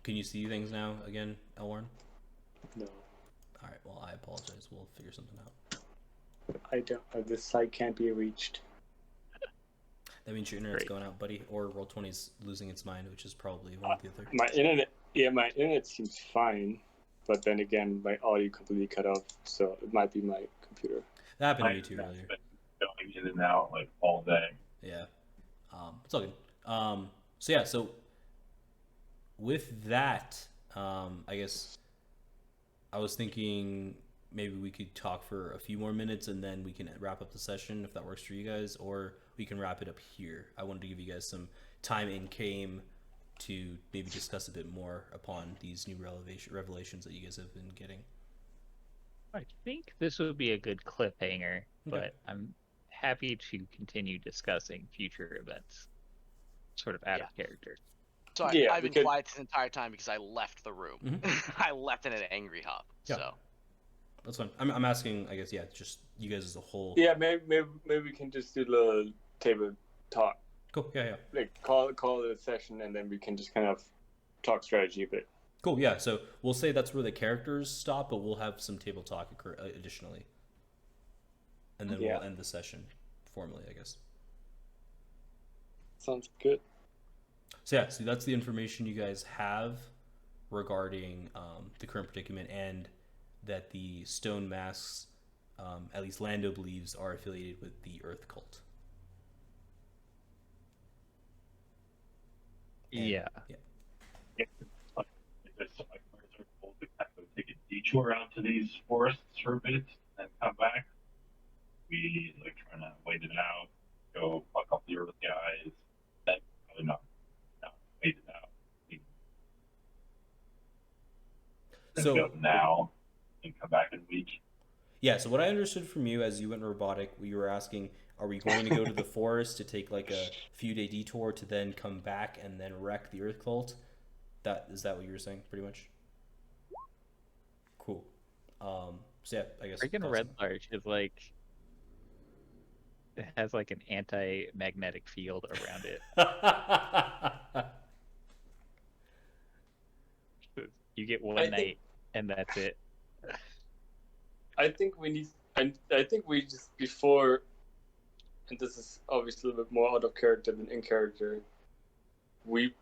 [SPEAKER 1] Can you see things now again, Elwarin?
[SPEAKER 8] No.
[SPEAKER 1] All right, well, I apologize. We'll figure something out.
[SPEAKER 8] I don't. This site can't be reached.
[SPEAKER 1] That means your internet's going out, buddy, or Roll20's losing its mind, which is probably one of the other.
[SPEAKER 8] My internet seems fine, but then again, my audio completely cut off, so it might be my computer.
[SPEAKER 1] That happened to me too earlier.
[SPEAKER 5] Going in and out like all day.
[SPEAKER 1] Yeah, it's all good. So with that, I guess I was thinking maybe we could talk for a few more minutes and then we can wrap up the session if that works for you guys, or we can wrap it up here. I wanted to give you guys some time in game to maybe discuss a bit more upon these new revelations that you guys have been getting.
[SPEAKER 3] I think this would be a good cliffhanger, but I'm happy to continue discussing future events, sort of out of character.
[SPEAKER 2] So
[SPEAKER 7] Yeah,
[SPEAKER 2] I've been
[SPEAKER 7] because-
[SPEAKER 2] quiet this entire time because I left the room.
[SPEAKER 1] Mhm.
[SPEAKER 2] I left in an angry huff.
[SPEAKER 1] Yeah.
[SPEAKER 2] So
[SPEAKER 1] That's fine. I'm asking, I guess, yeah, just you guys as a whole.
[SPEAKER 7] Yeah, maybe we can just do a little table talk.
[SPEAKER 1] Cool. Yeah.
[SPEAKER 7] Like call it a session, and then we can just kind of talk strategy a bit.
[SPEAKER 1] Cool. Yeah. So we'll say that's where the characters stop, but we'll have some table talk occur additionally, and then
[SPEAKER 7] Yeah.
[SPEAKER 1] we'll end the session formally, I guess.
[SPEAKER 7] Sounds good.
[SPEAKER 1] So yeah, so that's the information you guys have regarding the current predicament, and that the stone masks, at least Lando believes, are affiliated with the Earth cult. And-
[SPEAKER 3] Yeah.
[SPEAKER 5] To kind of take a detour out to these forests for a bit and come back. We like trying to wait it out, go fuck up the earth guys. Then probably not. No, wait it out.
[SPEAKER 1] So
[SPEAKER 5] Go now and come back in a week.
[SPEAKER 1] yeah, so what I understood from you as you went robotic, you were asking, are we going to go to the forest to take like a few day detour to then come back and then wreck the Earth cult? Is that what you were saying, pretty much? Cool. So yeah, I guess.
[SPEAKER 3] Freaking
[SPEAKER 1] that's-
[SPEAKER 3] Red Larch is like, it has like an anti-magnetic field around it. You get one
[SPEAKER 7] I
[SPEAKER 3] night,
[SPEAKER 7] think-
[SPEAKER 3] and that's it.
[SPEAKER 7] I think we need. I think we just before, and this is obviously a little bit more out of character than in character. We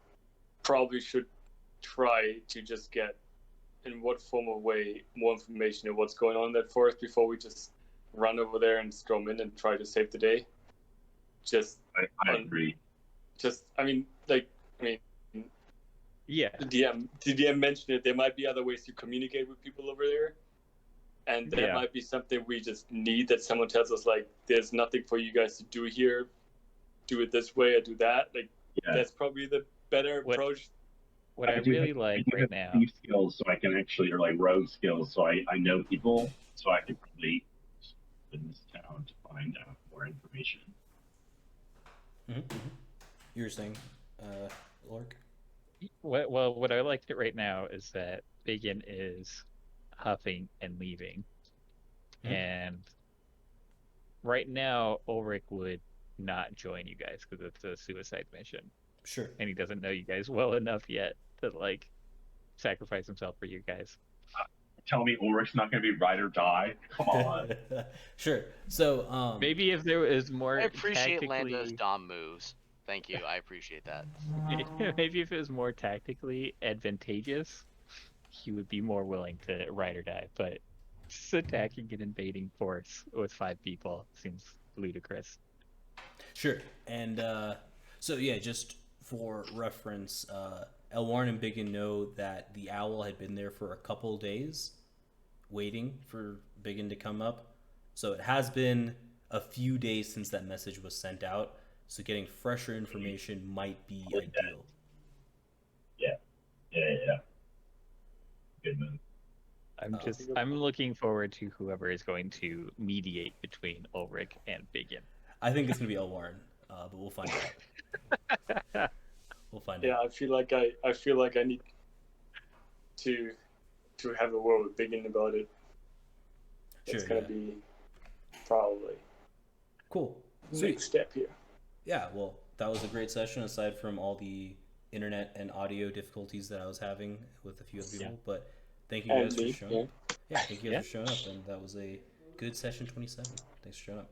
[SPEAKER 7] probably should try to just get, in what form or way, more information of what's going on in that forest before we just run over there and storm in and try to save the day. Just,
[SPEAKER 5] I agree.
[SPEAKER 3] Yeah.
[SPEAKER 7] the DM mentioned it. There might be other ways to communicate with people over there, and that
[SPEAKER 3] Yeah.
[SPEAKER 7] might be something we just need. That someone tells us, like, "There's nothing for you guys to do here. Do it this way or do that." Like,
[SPEAKER 5] Yeah.
[SPEAKER 7] that's probably the better
[SPEAKER 3] What-
[SPEAKER 7] approach.
[SPEAKER 3] What I
[SPEAKER 5] do
[SPEAKER 3] really
[SPEAKER 5] have-
[SPEAKER 3] like
[SPEAKER 5] do
[SPEAKER 3] right
[SPEAKER 5] have
[SPEAKER 3] now.
[SPEAKER 5] thief skills, so I can actually, or like rogue skills, so I know people, so I can probably in this town to find out more information.
[SPEAKER 1] You were saying, Lork?
[SPEAKER 3] What I like right now is that BigYin is huffing and leaving,
[SPEAKER 1] Mhm.
[SPEAKER 3] and right now Ulrich would not join you guys because it's a suicide mission,
[SPEAKER 1] Sure.
[SPEAKER 3] and he doesn't know you guys well enough yet to like sacrifice himself for you guys.
[SPEAKER 5] Tell me Ulrich's not going to be ride or die? Come on.
[SPEAKER 1] Sure. So,
[SPEAKER 3] Maybe if there was more
[SPEAKER 2] I appreciate
[SPEAKER 3] tactically,
[SPEAKER 2] Lando's Dom moves. Thank you. I appreciate that.
[SPEAKER 3] maybe if it was more tactically advantageous, he would be more willing to ride or die. But just attacking an invading force with 5 people seems ludicrous.
[SPEAKER 1] sure. And so, yeah, just for reference, Elwarin and BigYin know that the owl had been there for a couple days waiting for BigYin to come up. So it has been a few days since that message was sent out. So getting fresher information might be ideal.
[SPEAKER 5] Yeah. Good move.
[SPEAKER 3] I'm looking forward to whoever is going to mediate between Ulrich and BigYin.
[SPEAKER 1] I think it's going to be Elwarin, but we'll find out. We'll find
[SPEAKER 7] Yeah,
[SPEAKER 1] out.
[SPEAKER 7] I feel like I need to have a word with BigYin about it. It's
[SPEAKER 1] Sure,
[SPEAKER 7] gonna
[SPEAKER 1] yeah.
[SPEAKER 7] be probably
[SPEAKER 1] Cool.
[SPEAKER 7] the
[SPEAKER 1] Sweet.
[SPEAKER 7] next step here.
[SPEAKER 1] Yeah, well, that was a great session aside from all the internet and audio difficulties that I was having with a few other people. But thank you
[SPEAKER 7] And
[SPEAKER 1] guys for
[SPEAKER 7] me,
[SPEAKER 1] showing up. Yeah, thank you guys
[SPEAKER 3] Yeah.
[SPEAKER 1] for showing up. And that was a good session 27. Thanks for showing up.